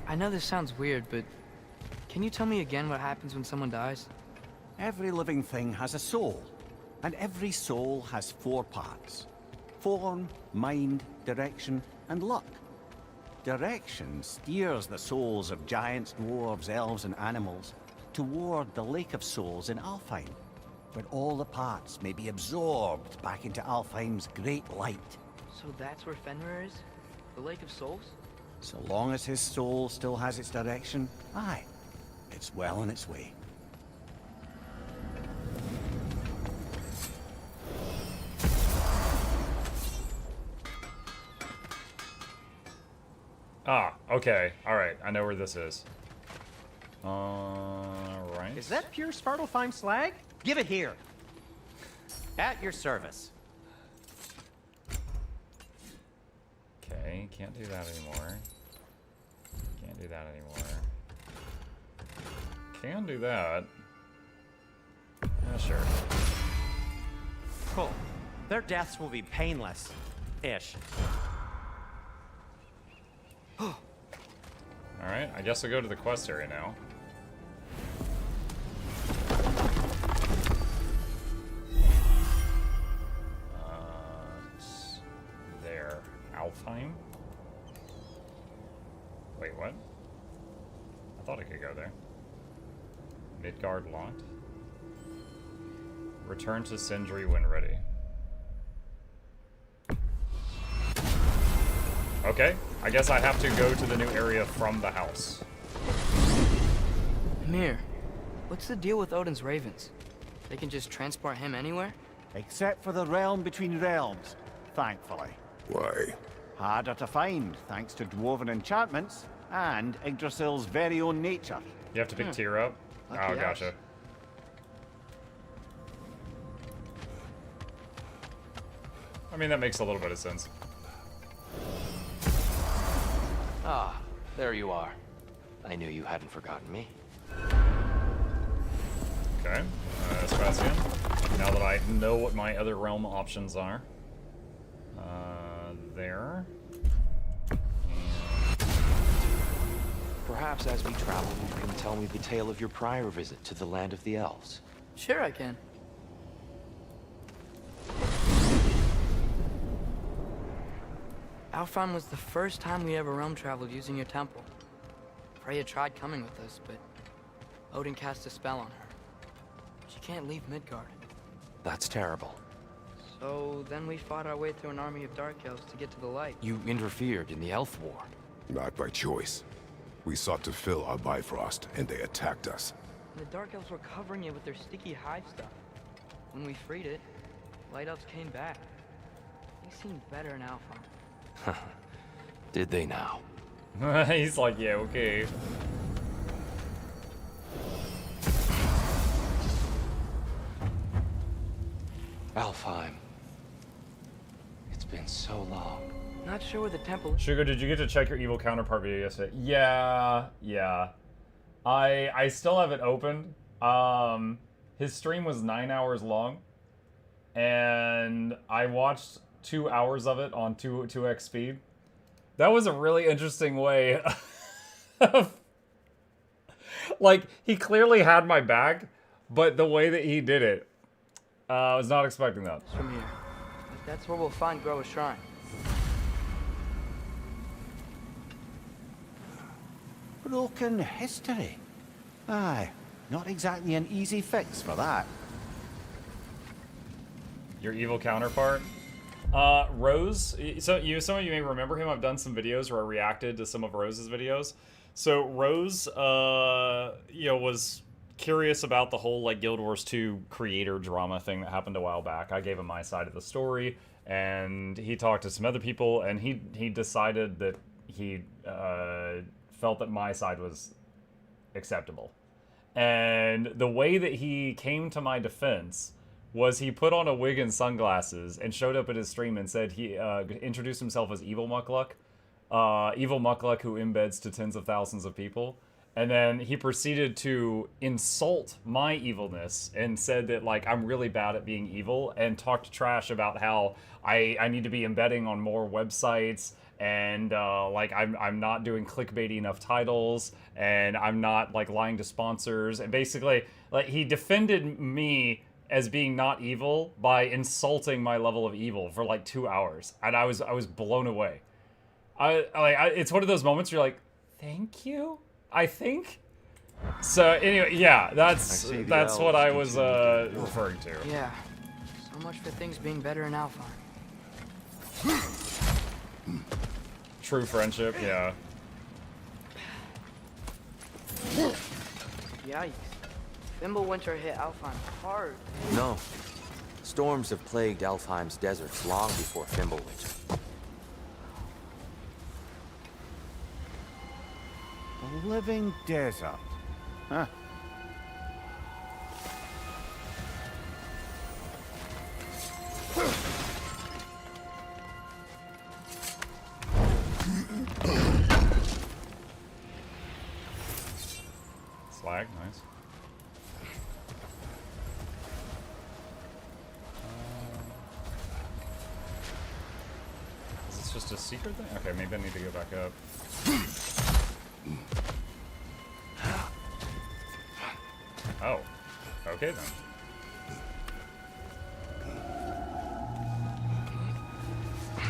S2: I know this sounds weird, but can you tell me again what happens when someone dies?
S3: Every living thing has a soul, and every soul has 4 parts. Form, mind, direction, and luck. Direction steers the souls of giants, dwarves, elves, and animals toward the Lake of Souls in Alfheim, where all the parts may be absorbed back into Alfheim's great light.
S2: So that's where Fenrir is? The Lake of Souls?
S3: So long as his soul still has its direction, aye, it's well on its way.
S1: Ah, okay. Alright, I know where this is. Right.
S6: Is that pure Svartalfheim slag? Give it here. At your service.
S1: Okay, can't do that anymore. Can't do that anymore. Can do that. Yeah, sure.
S6: Cool. Their deaths will be painless. Ish.
S1: Alright, I guess I'll go to the quest area now. It's there. Alfheim? Wait, what? I thought I could go there. Midgard locked. Return to Sindri when ready. Okay, I guess I have to go to the new area from the house.
S2: Mimir, what's the deal with Odin's ravens? They can just transport him anywhere?
S3: Except for the realm between realms, thankfully.
S4: Why?
S3: Harder to find, thanks to dwarven enchantments and Yggdrasil's very own nature.
S1: You have to pick tier up? Oh,
S2: Lucky us.
S1: gotcha. I mean, that makes a little bit of sense.
S9: Ah, there you are. I knew you hadn't forgotten me.
S1: Okay, Sebastian. Now that I know what my other realm options are. There.
S9: Perhaps as we travel, you can tell me the tale of your prior visit to the land of the elves.
S2: Sure I can. Alfheim was the first time we ever realm traveled using your temple. Freya tried coming with us, but Odin cast a spell on her. She can't leave Midgard.
S9: That's terrible.
S2: So then we fought our way through an army of dark elves to get to the light.
S9: You interfered in the elf war.
S4: Not by choice. We sought to fill our Bifrost, and they attacked us.
S2: The dark elves were covering it with their sticky hive stuff. When we freed it, light elves came back. They seemed better in Alfheim.
S9: Did they now?
S1: He's like, yeah, okay.
S9: Alfheim. It's been so long.
S2: Not sure where the temple is.
S1: Sugar, did you get to check your evil counterpart video yesterday? Yeah. I still have it opened. His stream was 9 hours long, and I watched 2 hours of it on 2x speed. That was a really interesting way of, like, he clearly had my back, but the way that he did it, I was not expecting that.
S2: From here. That's where we'll find Groa's shrine.
S3: Broken history. Aye, not exactly an easy fix for that.
S1: Your evil counterpart? Rose, some of you may remember him. I've done some videos where I reacted to some of Rose's videos. So Rose, was curious about the whole like Guild Wars 2 creator drama thing that happened a while back. I gave him my side of the story, and he talked to some other people, and he decided that he felt that my side was acceptable. And the way that he came to my defense was he put on a wig and sunglasses and showed up at his stream and said he introduced himself as Evil Mukluk. Evil Mukluk who embeds to tens of thousands of people. And then he proceeded to insult my evilness and said that, like, I'm really bad at being evil, and talked trash about how I need to be embedding on more websites, and like I'm not doing clickbaity enough titles, and I'm not like lying to sponsors, and basically like he defended me as being not evil by insulting my level of evil for like 2 hours, and I was blown away. It's one of those moments where you're like, thank you, I think. So anyway, yeah, that's what I was referring to.
S2: Yeah, so much for things being better in Alfheim.
S1: True friendship, yeah.
S2: Yikes. Fimbulwinter hit Alfheim hard.
S9: No. Storms have plagued Alfheim's deserts long before Fimbulwinter.
S3: A living desert. Huh.
S1: Slag, nice. Is this just a secret thing? Okay, maybe I need to go back up. Oh, okay then.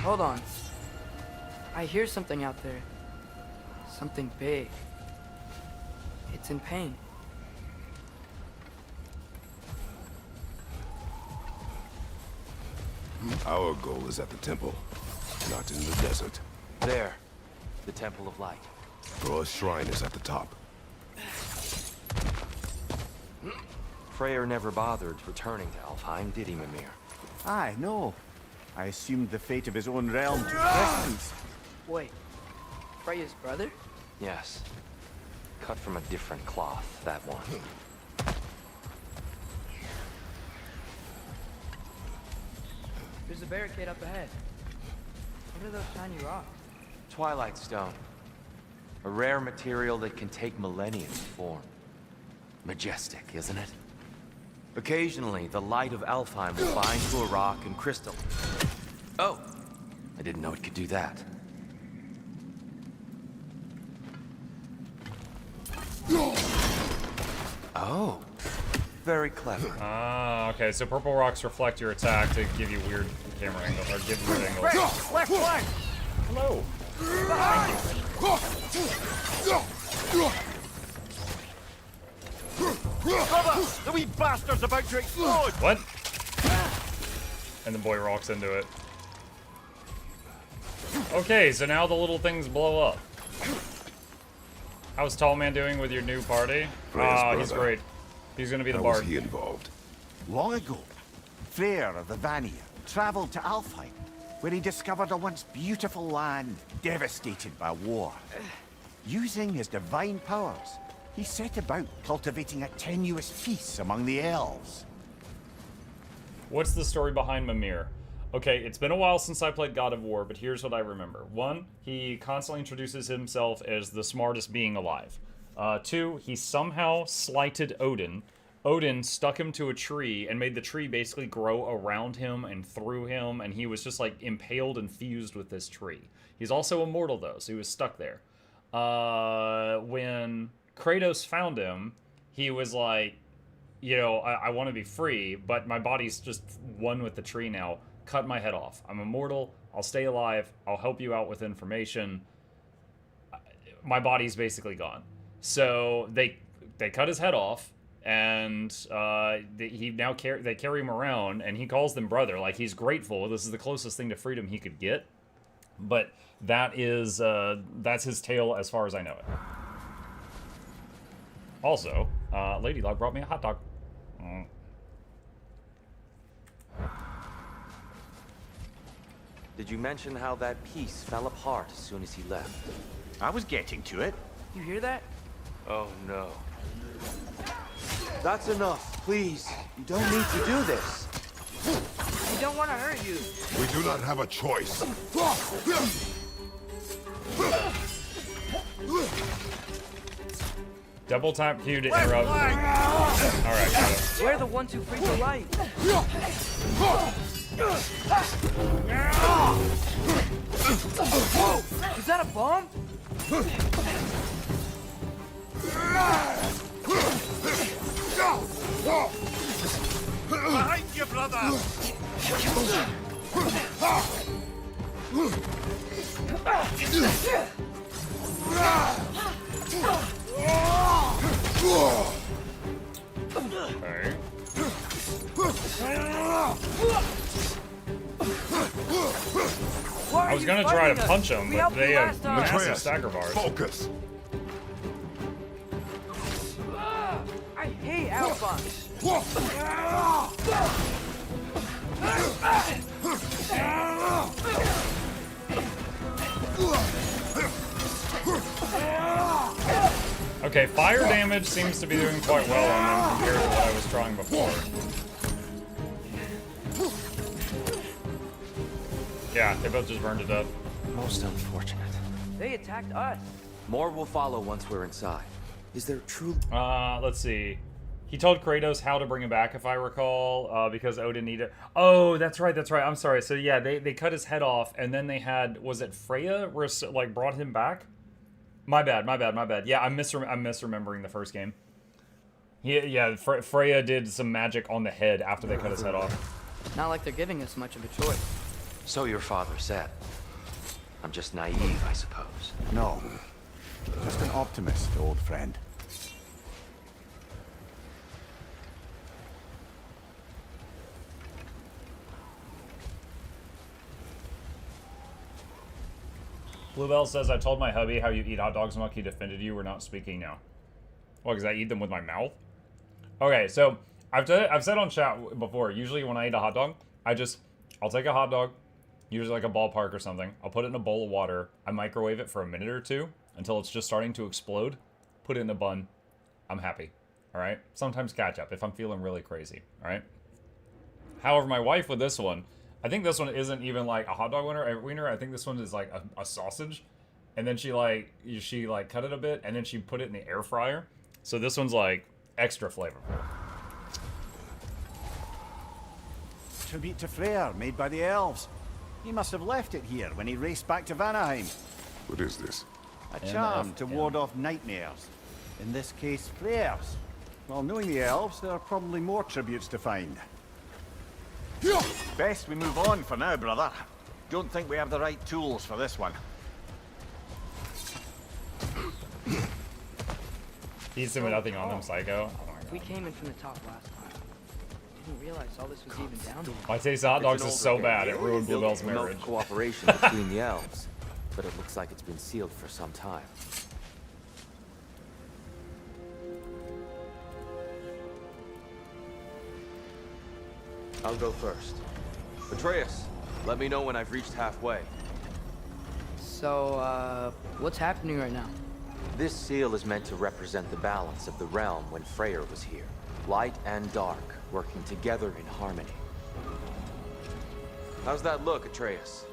S2: Hold on. I hear something out there. Something big. It's in pain.
S4: Our goal is at the temple, not in the desert.
S9: There, the Temple of Light.
S4: Groa's shrine is at the top.
S9: Freyr never bothered returning to Alfheim, did he, Mimir?
S3: Aye, no. I assumed the fate of his own realm to distance.
S2: Wait, Freya's brother?
S9: Yes. Cut from a different cloth, that one.
S2: There's a barricade up ahead. What are those tiny rocks?
S9: Twilight Stone. A rare material that can take millennia to form. Majestic, isn't it? Occasionally, the light of Alfheim will bind to a rock and crystal. Oh! I didn't know it could do that. Oh. Very clever.
S1: Ah, okay. So purple rocks reflect your attack to give you weird camera angles, or give weird angles.
S5: Left flank!
S1: Hello.
S3: Brother, the wee bastard's about to explode!
S1: What? And the boy walks into it. Okay, so now the little things blow up. How's Tall Man doing with your new party? Ah, he's great. He's gonna be the bard.
S4: How was he involved?
S3: Long ago, Freya of the Vanir traveled to Alfheim, where he discovered a once beautiful land devastated by war. Using his divine powers, he set about cultivating a tenuous peace among the elves.
S1: What's the story behind Mimir? Okay, it's been a while since I played God of War, but here's what I remember. 1, he constantly introduces himself as the smartest being alive. 2, he somehow slighted Odin. Odin stuck him to a tree and made the tree basically grow around him and through him, and he was just like impaled and fused with this tree. He's also immortal though, so he was stuck there. When Kratos found him, he was like, you know, I want to be free, but my body's just one with the tree now. Cut my head off. I'm immortal. I'll stay alive. I'll help you out with information. My body's basically gone. So they cut his head off, and they carry him around, and he calls them brother. Like, he's grateful. This is the closest thing to freedom he could get. But that's his tale as far as I know it. Also, Lady Dog brought me a hot dog.
S9: Did you mention how that piece fell apart as soon as he left?
S3: I was getting to it.
S2: You hear that?
S9: Oh no. That's enough, please. You don't need to do this.
S2: We don't want to hurt you.
S4: We do not have a choice.
S1: Double tap Q to interrupt. Alright, got it.
S2: We're the ones who freed the light. Is that a bomb?
S3: Behind you, brother!
S1: Okay. I was gonna try to punch him, but they have massive stagger bars.
S4: Focus.
S2: I hate Alpha.
S1: Okay, fire damage seems to be doing quite well on them compared to what I was trying before. Yeah, they both just burned to death.
S9: Most unfortunate.
S2: They attacked us.
S9: More will follow once we're inside. Is there true...
S1: Let's see. He told Kratos how to bring him back, if I recall, because Odin needed... Oh, that's right. I'm sorry. So yeah, they cut his head off, and then they had... Was it Freya, like, brought him back? My bad. Yeah, I'm misremembering the first game. Freya did some magic on the head after they cut his head off.
S2: Not like they're giving us much of a choice.
S9: So your father said. I'm just naive, I suppose.
S3: No. Just an optimist, old friend.
S1: Bluebell says, I told my hubby how you eat hot dogs, Muck. He defended you. We're not speaking now. Well, because I eat them with my mouth? Okay, so I've said on chat before, usually when I eat a hot dog, I'll take a hot dog, usually like a ballpark or something. I'll put it in a bowl of water. I microwave it for a minute or two until it's just starting to explode. Put it in a bun. I'm happy. All right? Sometimes ketchup if I'm feeling really crazy. All right? However, my wife with this one, I think this one isn't even like a hot dog wiener. I think this one is like a sausage. And then she cut it a bit and then she put it in the air fryer. So this one's like extra flavorful.
S3: Tribute to Freya, made by the elves. He must have left it here when he raced back to Vanaheim.
S4: What is this?
S3: A charm to ward off nightmares. In this case, Freya's. Well, knowing the elves, there are probably more tributes to find. Best we move on for now, brother. Don't think we have the right tools for this one.
S1: He's doing nothing on them, Psycho. Oh my God.
S2: We came in from the top last time. Didn't realize all this was even down here.
S1: My taste of hot dogs is so bad, it ruined Bluebell's marriage.
S9: Cooperation between the elves, but it looks like it's been sealed for some time. I'll go first. Atreus, let me know when I've reached halfway.
S2: So, what's happening right now?
S9: This seal is meant to represent the balance of the realm when Freya was here. Light and dark, working together in harmony. How's that look, Atreus?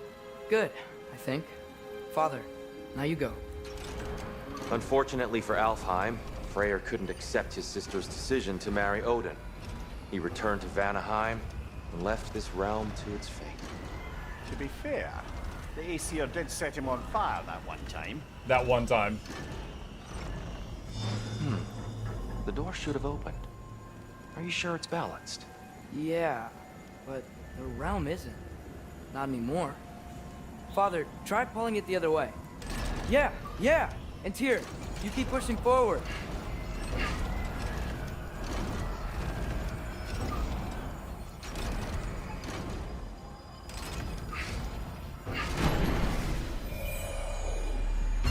S2: Good, I think. Father, now you go.
S9: Unfortunately for Alfheim, Freyr couldn't accept his sister's decision to marry Odin. He returned to Vanaheim and left this realm to its fate.
S3: To be fair, the Aesir did set him on fire that one time.
S1: That one time.
S9: The door should have opened. Are you sure it's balanced?
S2: Yeah, but the realm isn't. Not anymore. Father, try pulling it the other way. Yeah, and Tyr, you keep pushing forward.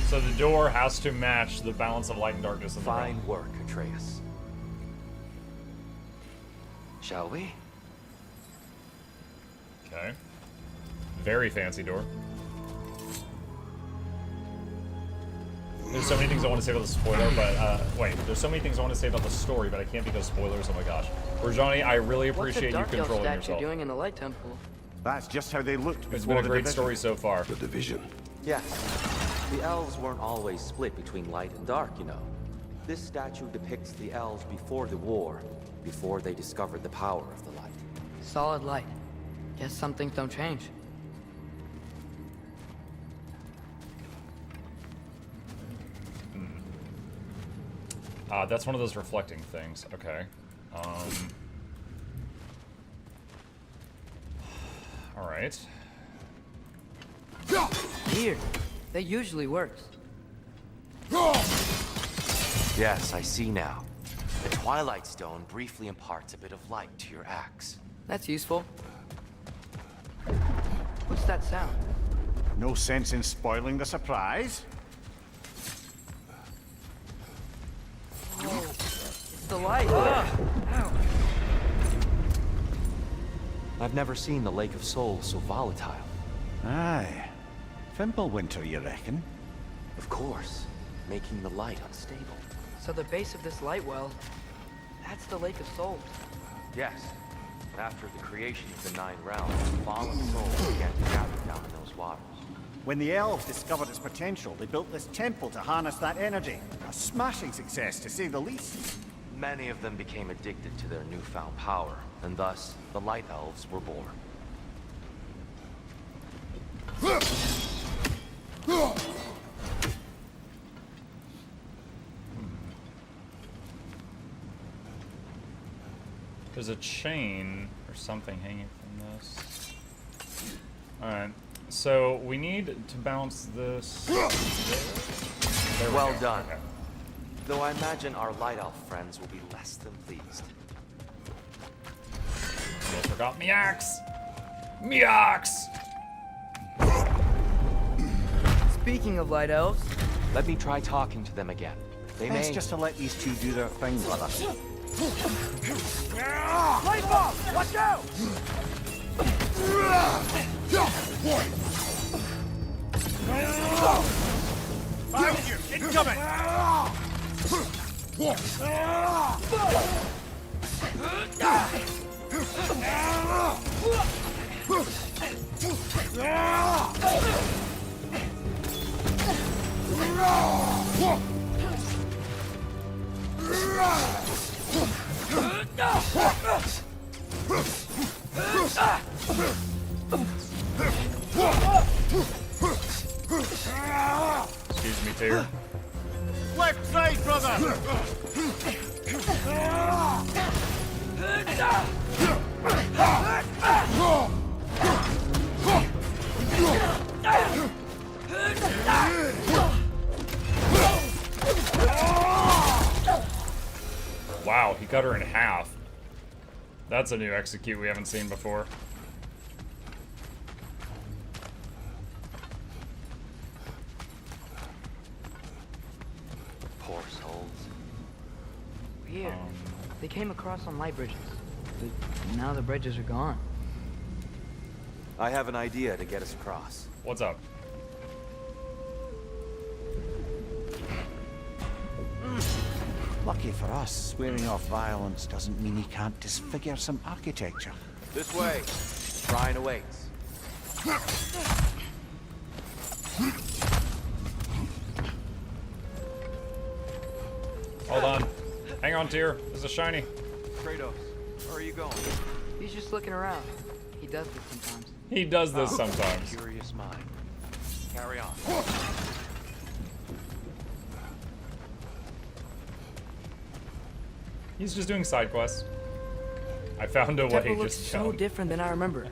S1: So the door has to match the balance of light and darkness of the realm.
S9: Fine work, Atreus. Shall we?
S1: Okay. Very fancy door. There's so many things I want to say about the spoiler, but wait, there's so many things I want to say about the story, but I can't because spoilers. Oh my gosh, Rajani, I really appreciate you controlling
S2: What's the
S1: yourself.
S2: doing in the Light Temple?
S3: That's just how they looked.
S1: It's been a great story so far.
S4: The division.
S9: Yes. The elves weren't always split between light and dark, you know. This statue depicts the elves before the war, before they discovered the power of the light.
S2: Solid light. Guess some things don't change.
S1: That's one of those reflecting things. Okay. All right.
S2: Here. That usually works.
S9: Yes, I see now. The Twilight Stone briefly imparts a bit of light to your axe.
S2: That's useful. What's that sound?
S3: No sense in spoiling the surprise.
S2: Oh, it's the light. Ow.
S9: I've never seen the Lake of Souls so volatile.
S3: Aye. Fimbulwinter, you reckon?
S9: Of course, making the light unstable.
S2: So the base of this light well, that's the Lake of Souls.
S9: Yes. After the creation of the Nine Realms, fallen souls began to gather down in those waters.
S3: When the elves discovered its potential, they built this temple to harness that energy. A smashing success, to say the least.
S9: Many of them became addicted to their newfound power, and thus, the Light Elves were born.
S1: There's a chain or something hanging from this. Alright, so we need to bounce this. There
S9: Well
S1: we go.
S9: done.
S1: Okay.
S9: Though I imagine our Light Elf friends will be less than pleased.
S1: I forgot me axe! Me axe!
S2: Speaking of light elves,
S9: let me try talking to them again. They
S3: Best
S9: may...
S3: just to let these two do their thing, brother.
S5: Light bulb! Watch out! Behind you! Incoming!
S1: Tyr.
S3: Left side, brother!
S1: Wow, he cut her in half. That's a new execute we haven't seen before.
S9: Poor souls.
S2: Weird. They came across on light bridges, but now the bridges are gone.
S9: I have an idea to get us across.
S1: What's up?
S3: Lucky for us, swearing off violence doesn't mean he can't disfigure some architecture.
S9: This way. Shrine awaits.
S1: Hold on. Hang on, Tyr. There's a shiny.
S9: Kratos, where are you going?
S2: He's just looking around. He does this sometimes.
S1: He does this sometimes.
S9: Curious mind. Carry on.
S1: He's just doing side quests. I found a
S2: The
S1: way
S2: temple looks
S1: just
S2: so
S1: found.
S2: different than I remember. It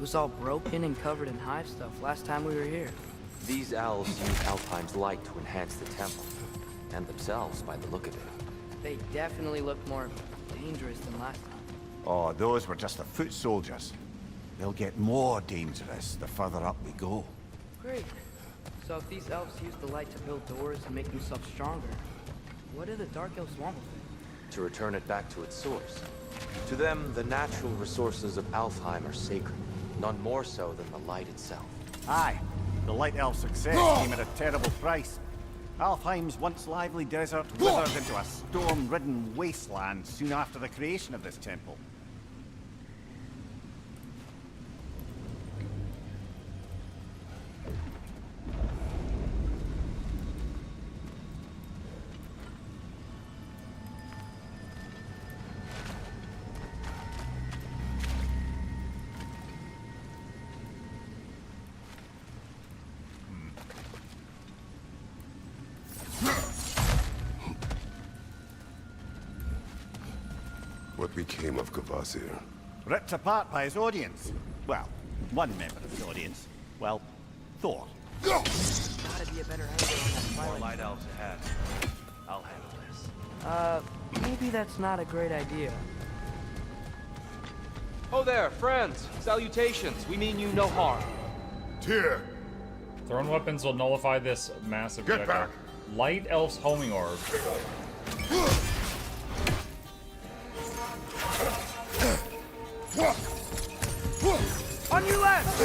S2: was all broken and covered in hive stuff last time we were here.
S9: These elves use Alfheim's light to enhance the temple. And themselves, by the look of it.
S2: They definitely look more dangerous than last time.
S3: Oh, those were just the foot soldiers. They'll get more dangerous the further up we go.
S2: Great. So if these elves use the light to build doors and make themselves stronger, what do the Dark Elves want with it?
S9: To return it back to its source. To them, the natural resources of Alfheim are sacred. None more so than the light itself.
S3: Aye, the Light Elf success came at a terrible price. Alfheim's once lively desert withered into a storm-ridden wasteland soon after the creation of this temple.
S4: What became of Kvasir?
S3: Ripped apart by his audience. Well, one member of his audience. Well, Thor.
S2: Gotta be a better angle on that
S13: More
S2: twilight.
S13: light elves ahead. I'll handle this.
S2: Maybe that's not a great idea.
S13: Oh there, friends! Salutations! We mean you no harm.
S4: Tyr!
S1: Thrown weapons will nullify this massive
S4: Get
S1: projectile.
S4: back!
S1: Light Elf's homing orb.
S2: On your left!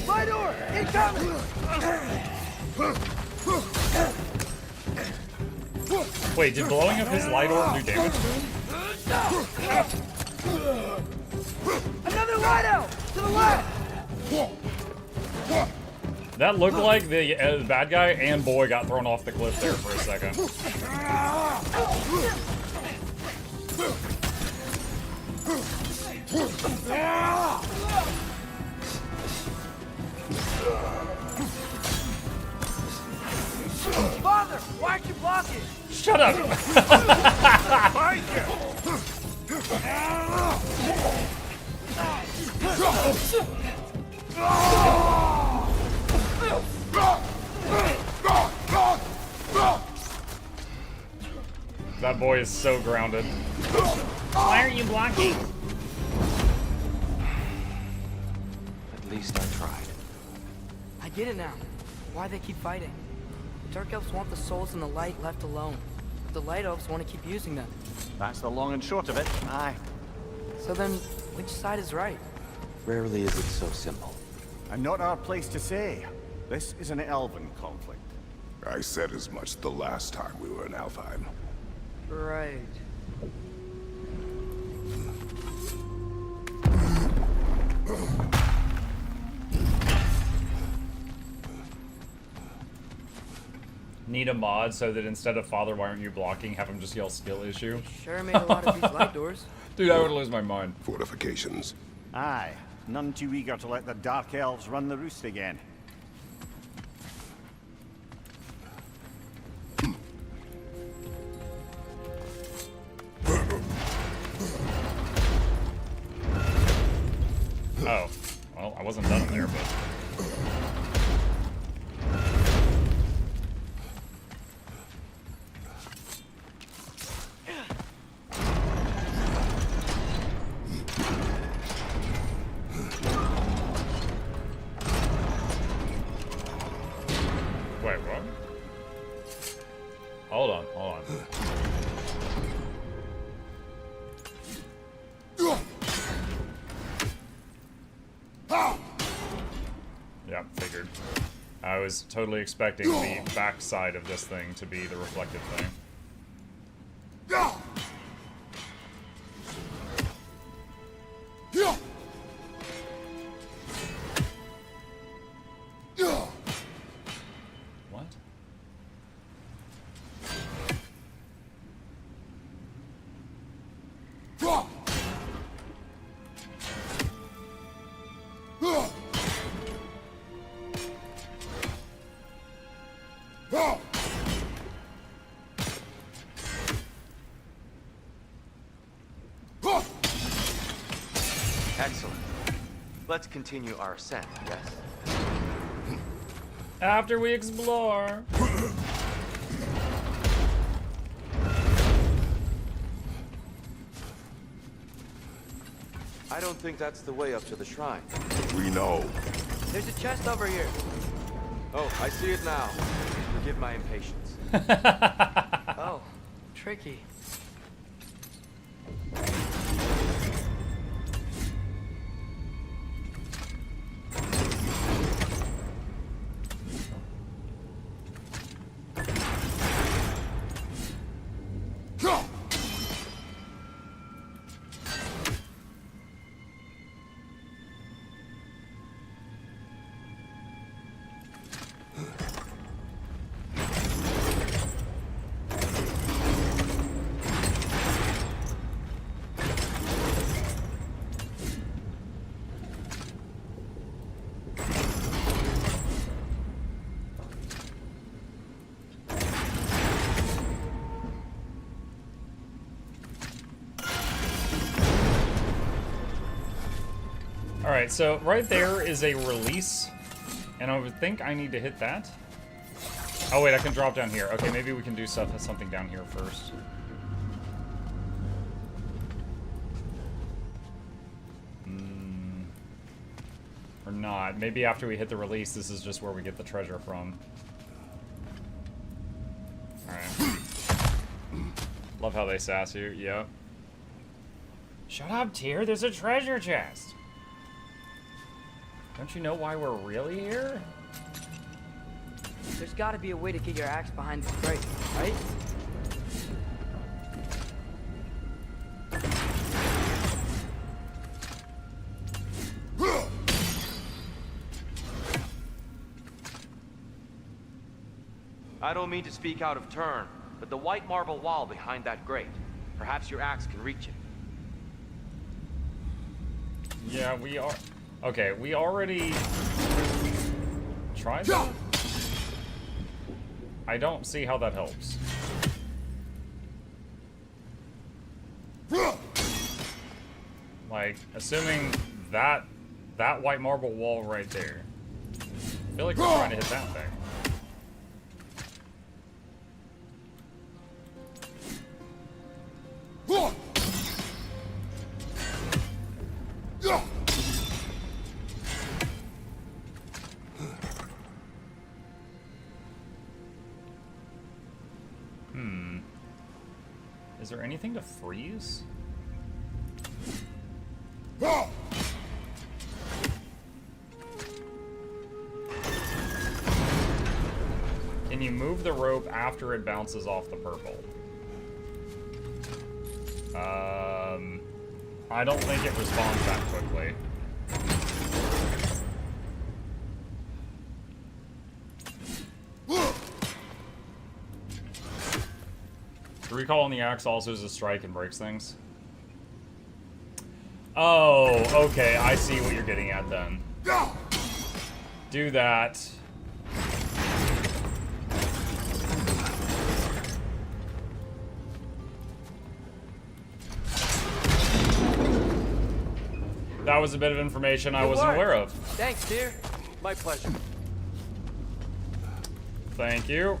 S2: My door! Incoming!
S1: Wait, did blowing up his light orb do damage to him?
S2: Another light elf! To the left!
S1: That looked like the bad guy and boy got thrown off the cliff there for a second.
S2: Father, why'd you block it?
S1: Shut up! That boy is so grounded. Why are you blocking?
S9: At least I tried.
S2: I get it now. Why they keep fighting. The Dark Elves want the souls and the light left alone. The Light Elves want to keep using them.
S3: That's the long and short of it. Aye.
S2: So then, which side is right?
S9: Rarely is it so simple.
S3: And not our place to say. This is an elven conflict.
S4: I said as much the last time we were in Alfheim.
S2: Right.
S1: need a mod so that instead of "Father, why aren't you blocking?" have him just yell "skill issue"?
S2: Sure made a lot of these light doors.
S1: Dude, I would lose my mind.
S4: Fortifications.
S3: Aye, none too eager to let the Dark Elves run the roost again.
S1: Oh, well, I wasn't done in there, but... Wait, what? Hold on, hold on. Yeah, figured. I was totally expecting the backside of this thing to be the reflective thing. What?
S9: Excellent. Let's continue our ascent, yes?
S1: After we explore.
S9: I don't think that's the way up to the shrine.
S4: We know.
S2: There's a chest over here.
S9: Oh, I see it now. Forgive my impatience.
S2: Oh, tricky.
S1: Alright, so right there is a release, and I would think I need to hit that. Oh wait, I can drop down here. Okay, maybe we can do something down here first. Or not. Maybe after we hit the release, this is just where we get the treasure from. Alright. Love how they sass you, yep. Shut up, Tyr, there's a treasure chest! Don't you know why we're really here?
S2: There's gotta be a way to get your axe behind this grate, right?
S9: I don't mean to speak out of turn, but the white marble wall behind that grate. Perhaps your axe can reach it.
S1: Yeah, we are... Okay, we already tried that? I don't see how that helps. Like, assuming that white marble wall right there. I feel like we're trying to hit that thing. Is there anything to freeze? Can you move the rope after it bounces off the purple? I don't think it responds that quickly. The recoil on the axe also is a strike and breaks things. Oh, okay. I see what you're getting at then. Do that. That was a bit of information I wasn't aware of.
S13: Thanks, dear. My pleasure.
S1: Thank you.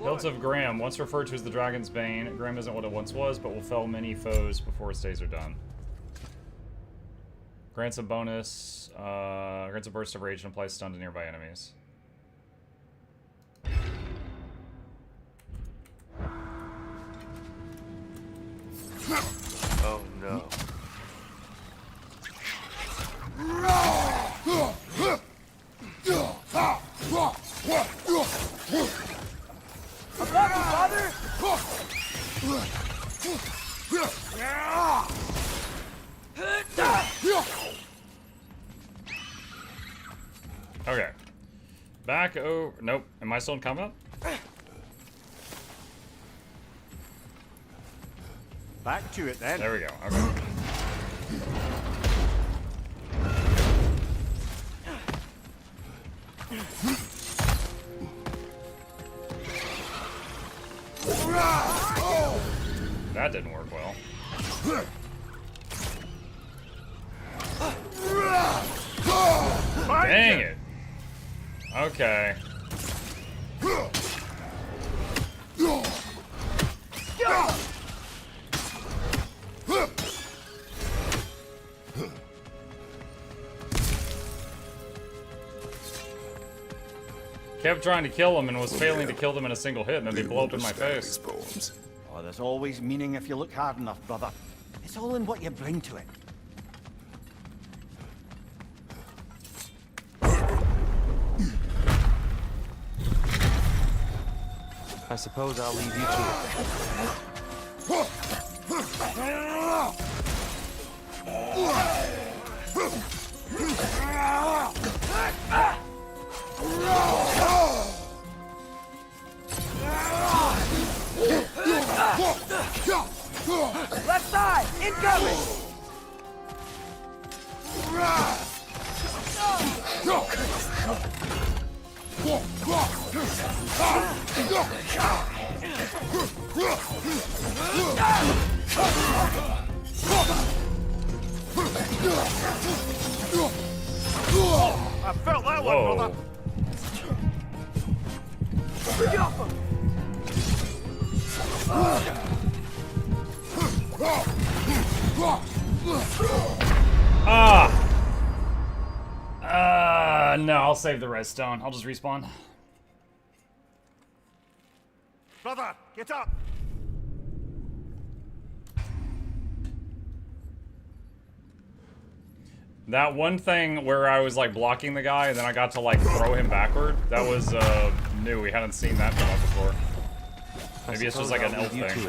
S1: Hilt of Graham, once referred to as the Dragon's Bane. Graham isn't what it once was, but will fell many foes before its days are done. Grants a bonus, grants a burst of rage and applies stun to nearby enemies.
S13: Oh no.
S5: I'm not your father!
S1: Okay. Back over. Nope. Am I still in combat?
S3: Back to it then.
S1: There we go. Okay. That didn't work well. Dang it. Okay. Kept trying to kill him and was failing to kill them in a single hit, and then they blow up in my face.
S3: Oh, there's always meaning if you look hard enough, brother. It's all in what you bring to it.
S9: I suppose I'll leave you to
S5: Left side! Incoming!
S3: I felt that
S1: Whoa.
S3: one, brother.
S5: Get off him!
S1: No, I'll save the redstone. I'll just respawn.
S3: Brother, get up!
S1: That one thing where I was like blocking the guy and then I got to like throw him backward, that was new. We hadn't seen that come up before. Maybe it's just like an elf thing.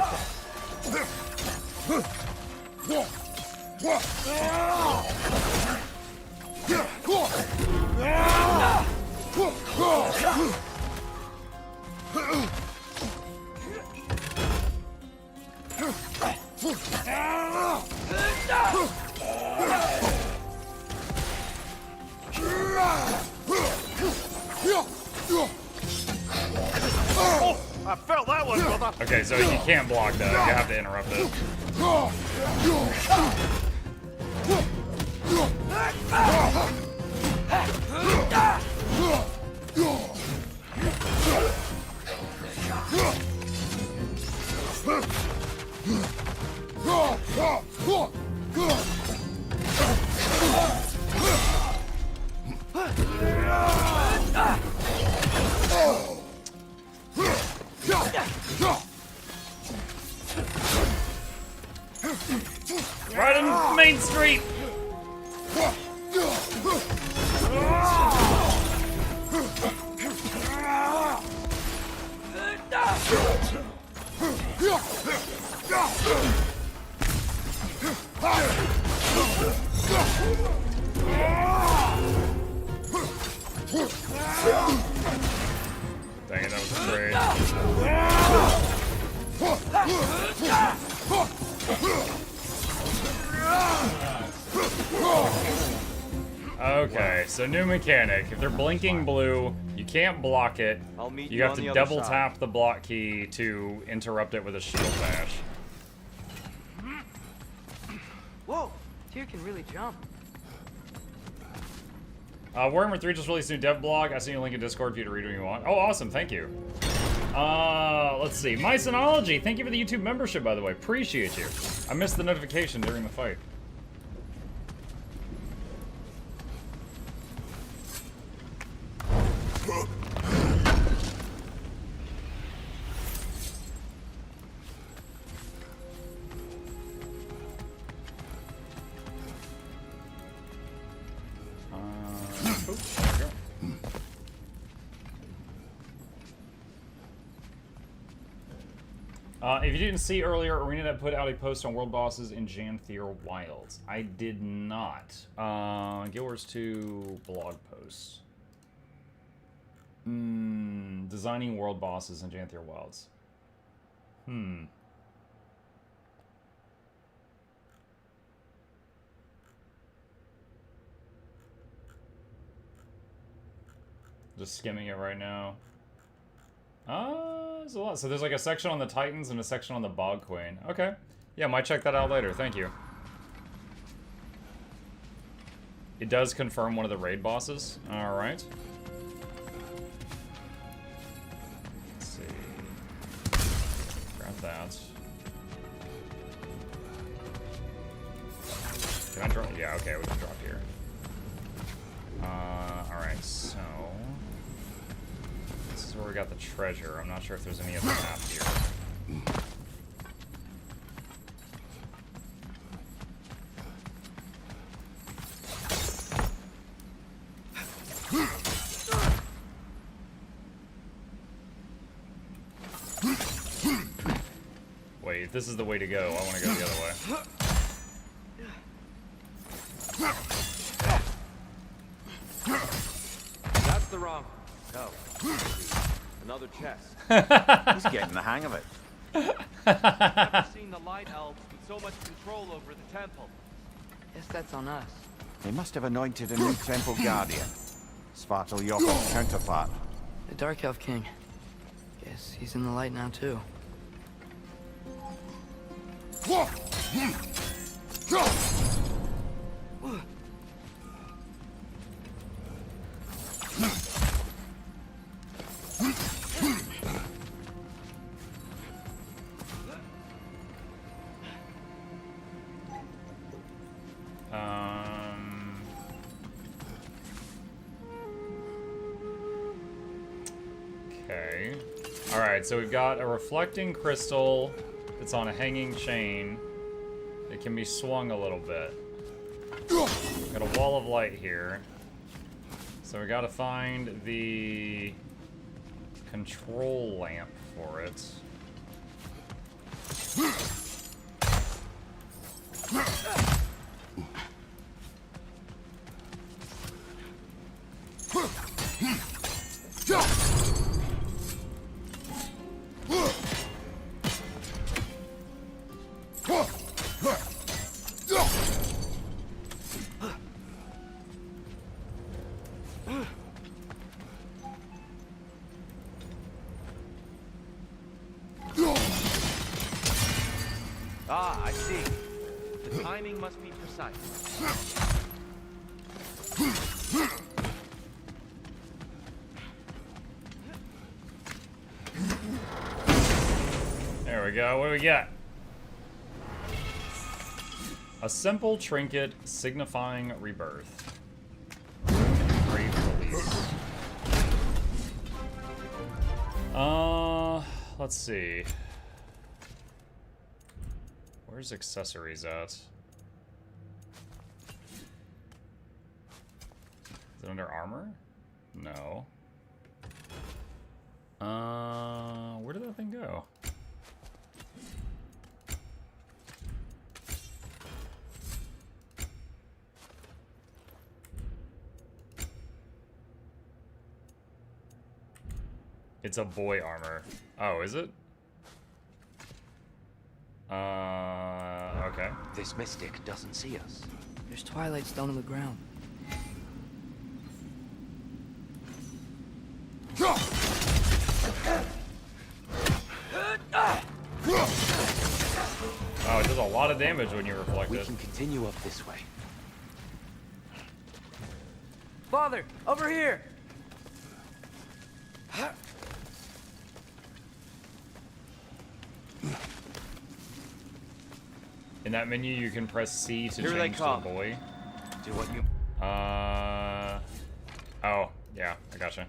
S3: Oh, I felt that one, brother.
S1: Okay, so you can't block that. You have to interrupt it. Right on Main Street. Dang it, that was a trade. Okay, so new mechanic. If they're blinking blue, you can't block it. You have to double tap the block key to interrupt it with a shield bash.
S2: Whoa, Tyr can really jump.
S1: Warhammer 3 just released a new dev blog. I sent you a link in Discord for you to read when you want. Oh, awesome, thank you. Let's see. Mysonology, thank you for the YouTube membership, by the way. Appreciate you. I missed the notification during the fight. If you didn't see earlier, ArenaNet put out a post on world bosses in Janthier Wilds. I did not. Guild Wars 2 blog post. Designing world bosses in Janthier Wilds. Just skimming it right now. There's a lot. So there's like a section on the Titans and a section on the Bog Queen. Okay. Yeah, might check that out later. Thank you. It does confirm one of the raid bosses. Alright. Let's see. Grab that. Can I drop? Yeah, okay, we can drop here. Alright, so... this is where we got the treasure. I'm not sure if there's any other map here. Wait, if this is the way to go, I want to go the other way.
S13: That's the wrong... no. Another chest.
S3: He's getting the hang of it.
S13: Never seen the Light Elves with so much control over the temple.
S2: Guess that's on us.
S3: They must have anointed a new temple guardian. Svartalfheim's counterpart.
S2: The Dark Elf King. Guess he's in the light now too.
S1: Okay. Alright, so we've got a reflecting crystal that's on a hanging chain. It can be swung a little bit. Got a wall of light here. So we gotta find the control lamp for it.
S13: Ah, I see. The timing must be precise.
S1: There we go. What do we got? A simple trinket signifying rebirth. Great release. Let's see. Where's accessories at? Is it under armor? No. Where did that thing go? It's a boy armor. Oh, is it? Okay.
S9: This mystic doesn't see us.
S2: There's twilight stone on the ground.
S1: Oh, it does a lot of damage when you reflect
S9: We
S1: it.
S9: can continue up this way.
S2: Father, over here!
S1: In that menu, you can press C to
S9: Here they
S1: change to
S9: come.
S1: the boy.
S9: Do what you...
S1: Oh, yeah, I gotcha.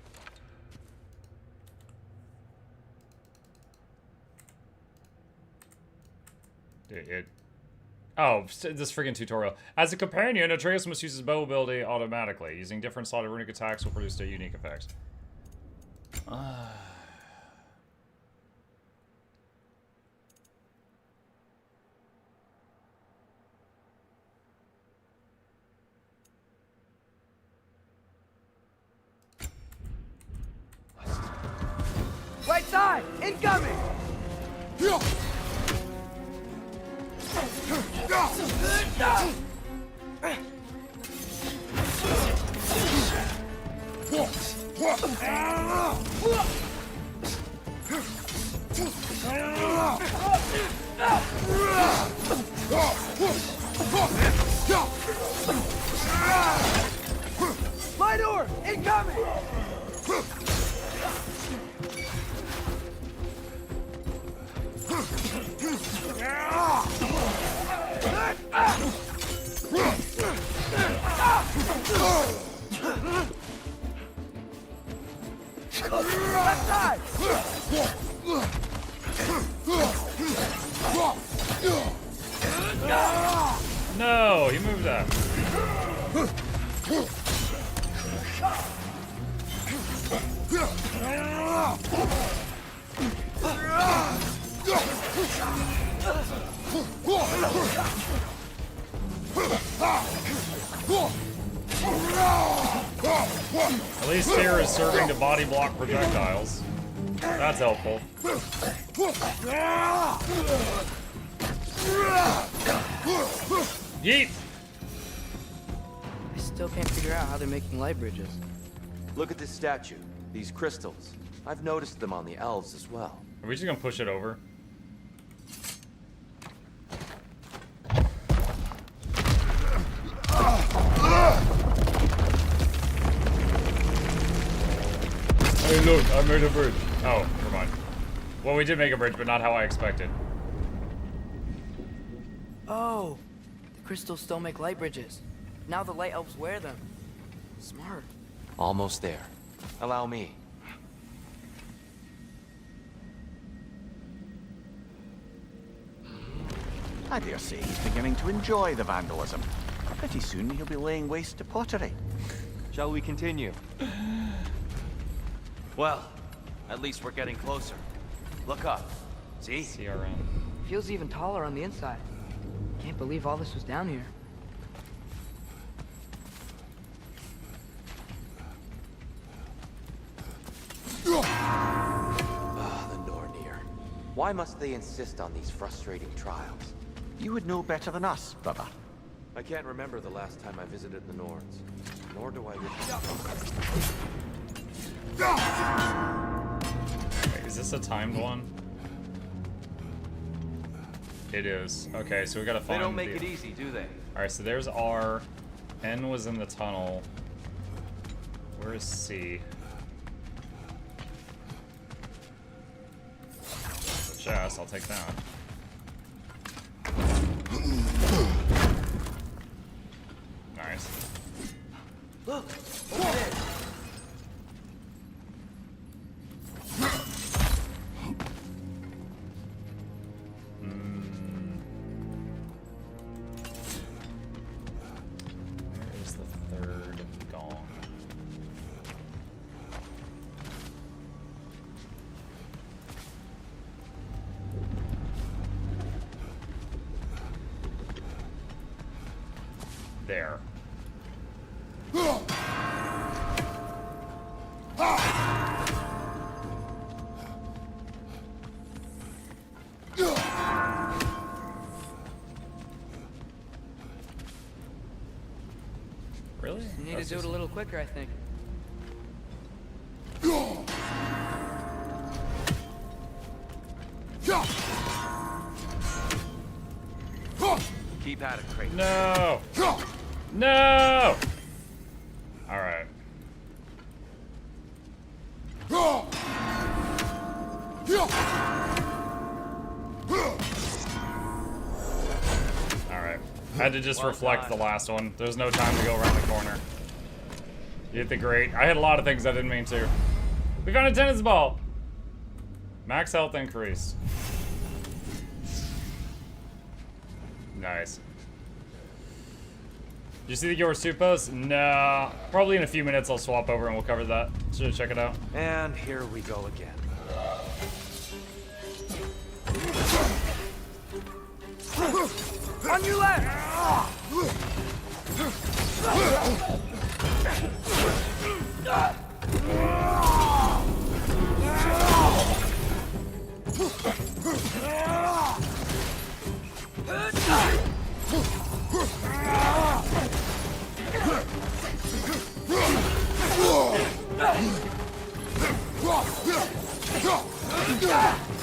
S1: Oh, this freaking tutorial. As a companion, Atreus must use his bow ability automatically. Using different slotted runic attacks will produce their unique effects.
S2: Right side! Incoming! My door! Incoming! Left side!
S1: No, he moved that. At least fear is serving to body block projectiles. That's helpful. Yeet!
S2: I still can't figure out how they're making light bridges.
S9: Look at this statue. These crystals. I've noticed them on the elves as well.
S1: Are we just gonna push it over? Hey look, I made a bridge. Oh, never mind. Well, we did make a bridge, but not how I expected.
S2: Oh, the crystals still make light bridges. Now the light elves wear them. Smart.
S9: Almost there. Allow me.
S3: I dare say he's beginning to enjoy the vandalism. Pretty soon he'll be laying waste to pottery.
S9: Shall we continue? Well, at least we're getting closer. Look up. See?
S1: CRM.
S2: Feels even taller on the inside. Can't believe all this was down here.
S9: Ah, the Nornir. Why must they insist on these frustrating trials?
S3: You would know better than us, brother.
S9: I can't remember the last time I visited the Norns. Nor do I wish
S1: Wait, is this a timed one? It is. Okay, so we gotta find
S9: They don't make it easy, do they?
S1: Alright, so there's R. N was in the tunnel. Where is C? The chest, I'll take that. Nice.
S9: Look! Over there!
S1: Where is the third gong? There. Really?
S2: You need to do it a little quicker, I think.
S9: Keep at it, Kratos.
S1: No! No! Alright. Alright. I had to just reflect the last one. There's no time to go around the corner. You hit the grate. I had a lot of things I didn't mean to. We found a tennis ball! Max health increased. Nice. Did you see the Your Suit post? Nah. Probably in a few minutes I'll swap over and we'll cover that. So check it out.
S9: And here we go again.
S5: On your left!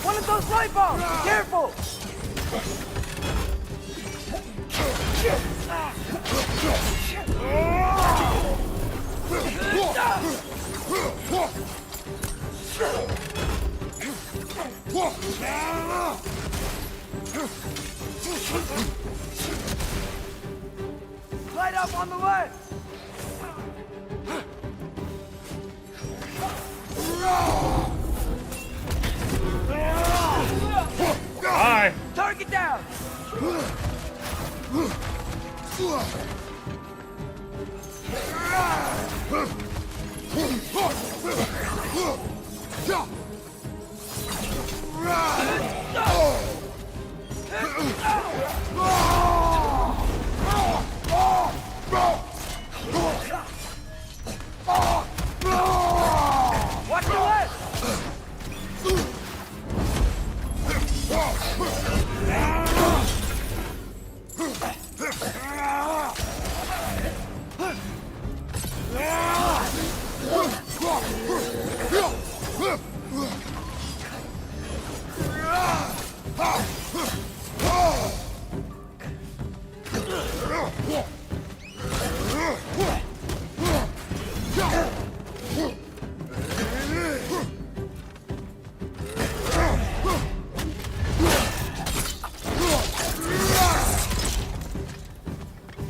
S5: One of those light bombs! Careful! Light up on the left!
S1: Bye!
S5: Target down! Watch your left!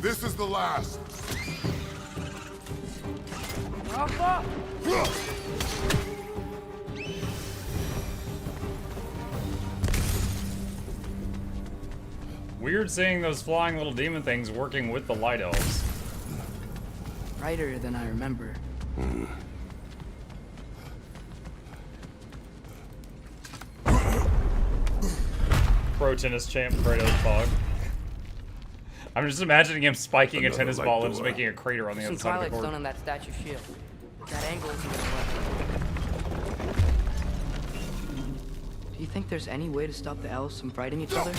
S4: This is the last.
S5: Alpha!
S1: Weird seeing those flying little demon things working with the light elves.
S2: Brighter than I remember.
S1: Pro tennis champ Kratos Fog. I'm just imagining him spiking a tennis ball and just making a crater on the other
S2: Some
S1: side of the
S2: Twilight's
S1: court.
S2: done on that statue shield. That angle isn't gonna work. Do you think there's any way to stop the elves from fighting each other?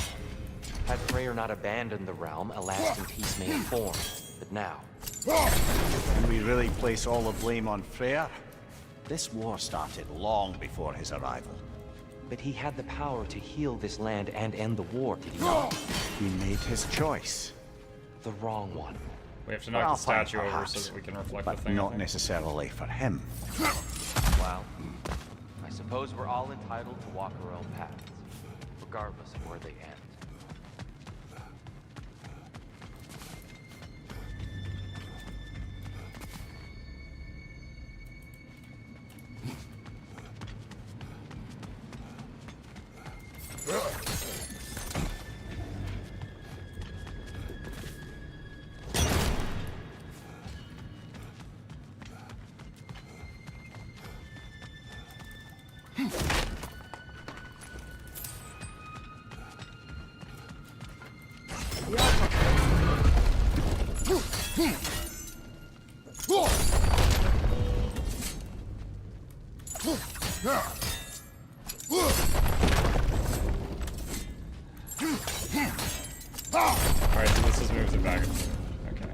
S9: Had Freya not abandoned the realm, a lasting peace may have formed. But now,
S3: Can we really place all the blame on Freya? This war started long before his arrival.
S9: but he had the power to heal this land and end the war, did he not?
S3: He made his choice.
S9: The wrong one.
S1: We have to knock the statue over so that we can reflect the thing.
S3: Not necessarily for him.
S9: Well, I suppose we're all entitled to walk our own paths, regardless of where they end.
S1: Alright, so this just moves it back. Okay.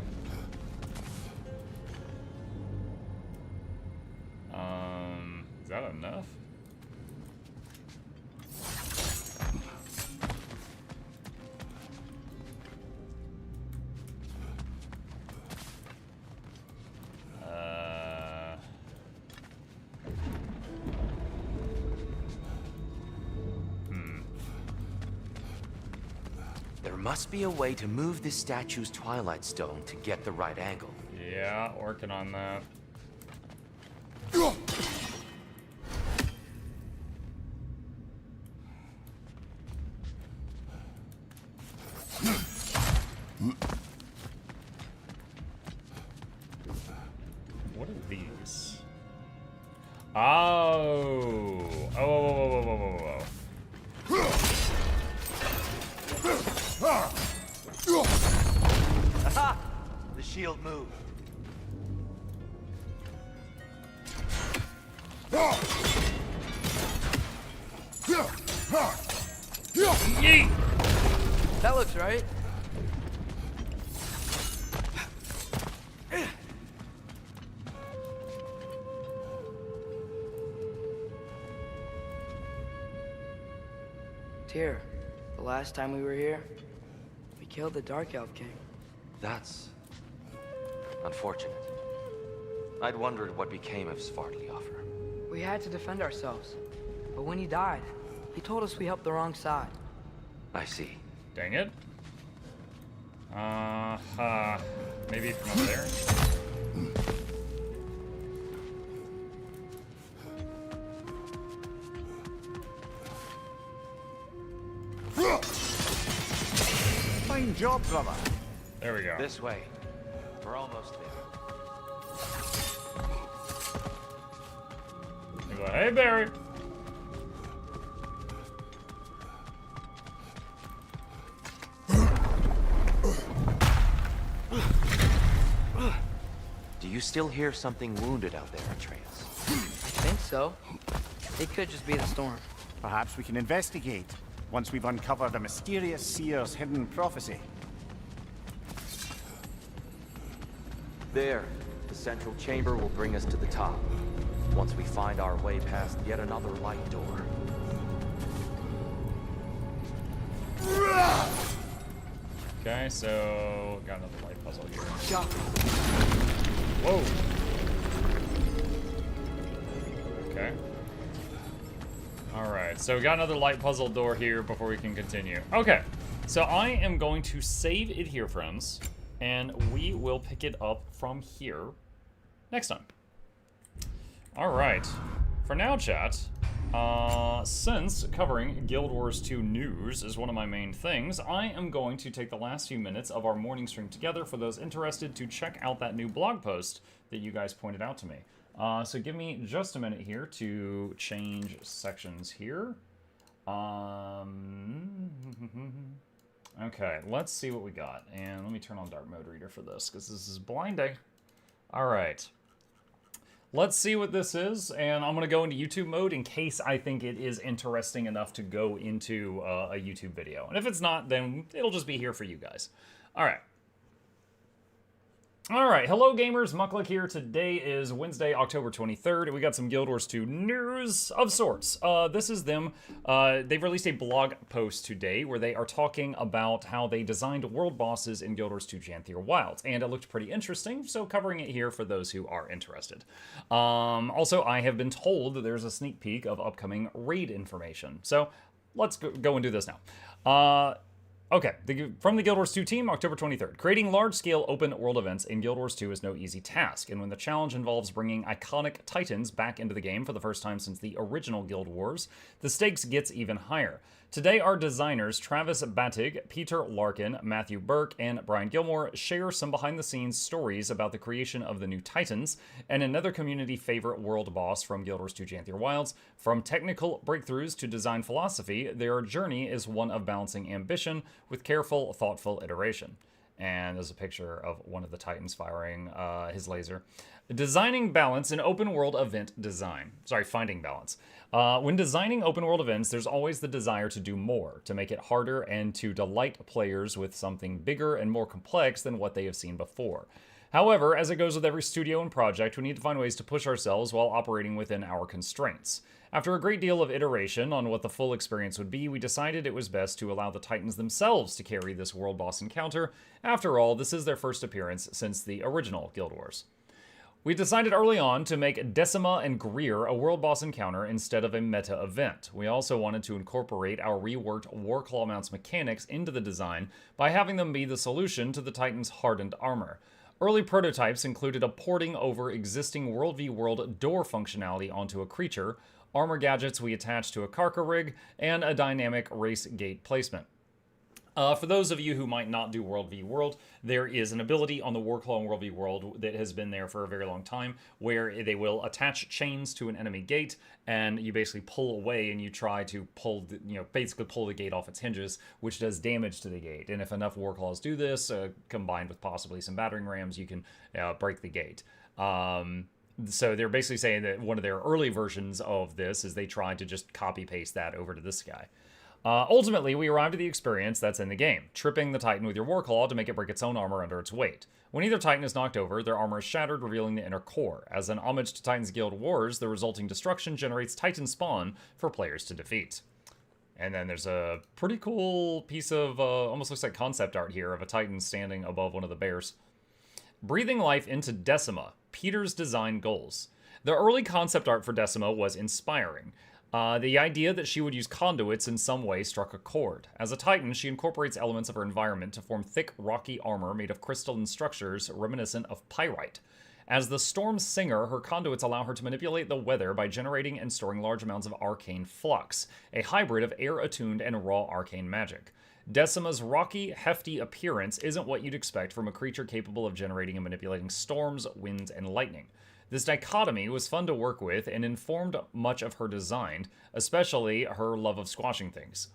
S9: must be a way to move this statue's Twilight Stone to get the right angle.
S1: Yeah, working on that. What are these? Oh. Oh, whoa, whoa, whoa, whoa, whoa, whoa.
S9: Aha! The shield moved.
S1: Yeet!
S2: That looks right. Tyr, the last time we were here, we killed the Dark Elf King.
S9: That's unfortunate. I'd wondered what became of Svartalfheim.
S2: We had to defend ourselves. But when he died, he told us we helped the wrong side.
S9: I see.
S1: Dang it. Maybe from over there?
S3: Fine job, brother.
S1: There we go.
S9: This way. We're almost there.
S1: Hey, Barry.
S9: Do you still hear something wounded out there, Atreus?
S2: I think so. It could just be the storm.
S3: Perhaps we can investigate once we've uncovered a mysterious seer's hidden prophecy.
S9: There. The central chamber will bring us to the top. Once we find our way past yet another light door.
S1: Okay, so got another light puzzle here.
S2: Jump.
S1: Whoa. Okay. Alright, so we got another light puzzle door here before we can continue. Okay, so I am going to save it here, friends, and we will pick it up from here next time. Alright, for now, chat, since covering Guild Wars 2 news is one of my main things, I am going to take the last few minutes of our morning stream together for those interested to check out that new blog post that you guys pointed out to me. So give me just a minute here to change sections here. Okay, let's see what we got. And let me turn on Dark Mode Reader for this, because this is blinding. Alright. Let's see what this is, and I'm going to go into YouTube mode in case I think it is interesting enough to go into a YouTube video. And if it's not, then it'll just be here for you guys. Alright. Alright, hello gamers, Mukluk here. Today is Wednesday, October 23rd, and we got some Guild Wars 2 news of sorts. This is them. They've released a blog post today where they are talking about how they designed world bosses in Guild Wars 2 Janthier Wilds, and it looked pretty interesting, so covering it here for those who are interested. Also, I have been told that there's a sneak peek of upcoming raid information, so let's go and do this now. Okay, from the Guild Wars 2 team, October 23rd. Creating large-scale open-world events in Guild Wars 2 is no easy task, and when the challenge involves bringing iconic titans back into the game for the first time since the original Guild Wars, the stakes gets even higher. Today, our designers Travis Batig, Peter Larkin, Matthew Burke, and Brian Gilmore share some behind-the-scenes stories about the creation of the new Titans and another community favorite world boss from Guild Wars 2 Janthier Wilds. From technical breakthroughs to design philosophy, their journey is one of balancing ambition with careful, thoughtful iteration. And there's a picture of one of the Titans firing his laser. Designing balance in open world event design. Sorry, finding balance. When designing open world events, there's always the desire to do more, to make it harder, and to delight players with something bigger and more complex than what they have seen before. However, as it goes with every studio and project, we need to find ways to push ourselves while operating within our constraints. After a great deal of iteration on what the full experience would be, we decided it was best to allow the Titans themselves to carry this world boss encounter. After all, this is their first appearance since the original Guild Wars. We decided early on to make Decima and Greer a world boss encounter instead of a meta event. We also wanted to incorporate our reworked Warclaw mounts mechanics into the design by having them be the solution to the Titan's hardened armor. Early prototypes included a porting over existing World v World door functionality onto a creature, armor gadgets we attached to a Karka rig, and a dynamic race gate placement. For those of you who might not do World v World, there is an ability on the Warclaw and World v World that has been there for a very long time, where they will attach chains to an enemy gate, and you basically pull away and you try to pull, basically pull the gate off its hinges, which does damage to the gate. And if enough Warclaws do this, combined with possibly some battering rams, you can break the gate. So they're basically saying that one of their early versions of this is they tried to just copy-paste that over to this guy. Ultimately, we arrived at the experience that's in the game, tripping the Titan with your Warclaw to make it break its own armor under its weight. When either Titan is knocked over, their armor is shattered, revealing the inner core. As an homage to Titan's Guild Wars, the resulting destruction generates Titan spawn for players to defeat. And then there's a pretty cool piece of, almost looks like concept art here, of a Titan standing above one of the bears. Breathing life into Decima, Peter's design goals. The early concept art for Decima was inspiring. The idea that she would use conduits in some way struck a chord. As a Titan, she incorporates elements of her environment to form thick, rocky armor made of crystalline structures reminiscent of pyrite. As the Storm Singer, her conduits allow her to manipulate the weather by generating and storing large amounts of arcane flux, a hybrid of air-attuned and raw arcane magic. Decima's rocky, hefty appearance isn't what you'd expect from a creature capable of generating and manipulating storms, winds, and lightning. This dichotomy was fun to work with and informed much of her design, especially her love of squashing things.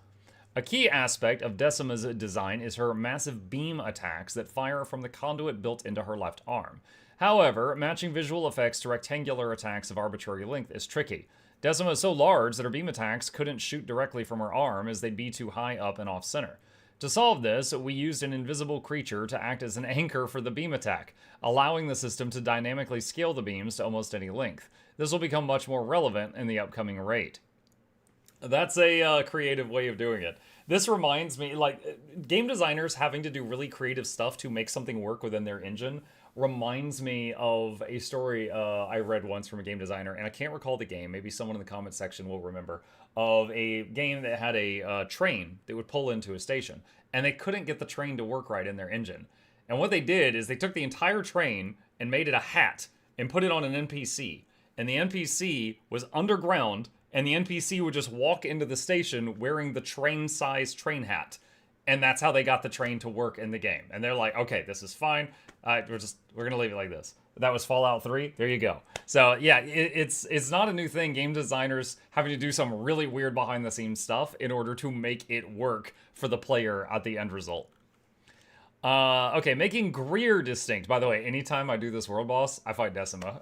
S1: A key aspect of Decima's design is her massive beam attacks that fire from the conduit built into her left arm. However, matching visual effects to rectangular attacks of arbitrary length is tricky. Decima is so large that her beam attacks couldn't shoot directly from her arm as they'd be too high up and off-center. To solve this, we used an invisible creature to act as an anchor for the beam attack, allowing the system to dynamically scale the beams to almost any length. This will become much more relevant in the upcoming raid. That's a creative way of doing it. This reminds me, like, game designers having to do really creative stuff to make something work within their engine reminds me of a story I read once from a game designer, and I can't recall the game, maybe someone in the comment section will remember, of a game that had a train that would pull into a station, and they couldn't get the train to work right in their engine. And what they did is they took the entire train and made it a hat and put it on an NPC, and the NPC was underground, and the NPC would just walk into the station wearing the train-sized train hat. And that's how they got the train to work in the game. And they're like, okay, this is fine. We're gonna leave it like this. That was Fallout 3. There you go. So yeah, it's not a new thing. Game designers having to do some really weird behind the scenes stuff in order to make it work for the player at the end result. Okay, making Greer distinct. By the way, anytime I do this world boss, I fight Decima.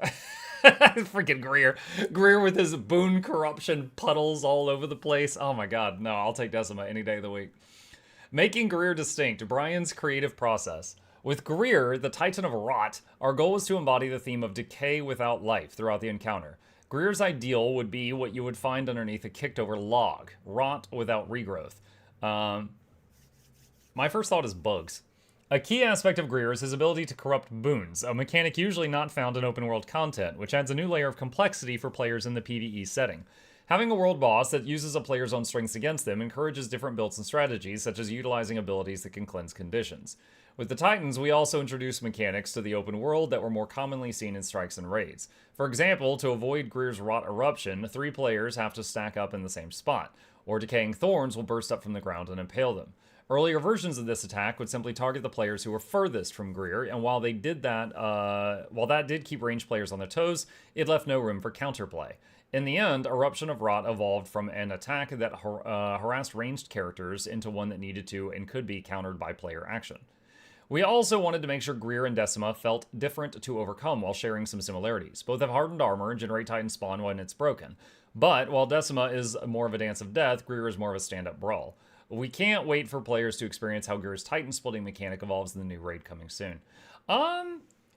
S1: Freaking Greer. Greer with his boon corruption puddles all over the place. Oh my god, no, I'll take Decima any day of the week. Making Greer distinct, Brian's creative process. With Greer, the Titan of Rot, our goal was to embody the theme of decay without life throughout the encounter. Greer's ideal would be what you would find underneath a kicked-over log, rot without regrowth. My first thought is bugs. A key aspect of Greer is his ability to corrupt boons, a mechanic usually not found in open-world content, which adds a new layer of complexity for players in the PvE setting. Having a world boss that uses a player's own strengths against them encourages different builds and strategies, such as utilizing abilities that can cleanse conditions. With the Titans, we also introduced mechanics to the open world that were more commonly seen in strikes and raids. For example, to avoid Greer's Rot Eruption, 3 players have to stack up in the same spot, or decaying thorns will burst up from the ground and impale them. Earlier versions of this attack would simply target the players who were furthest from Greer, and while they did that, while that did keep ranged players on their toes, it left no room for counterplay. In the end, Eruption of Rot evolved from an attack that harassed ranged characters into one that needed to and could be countered by player action. We also wanted to make sure Greer and Decima felt different to overcome while sharing some similarities. Both have hardened armor and generate Titan spawn when it's broken. But while Decima is more of a dance of death, Greer is more of a stand-up brawl. We can't wait for players to experience how Greer's Titan splitting mechanic evolves in the new raid coming soon.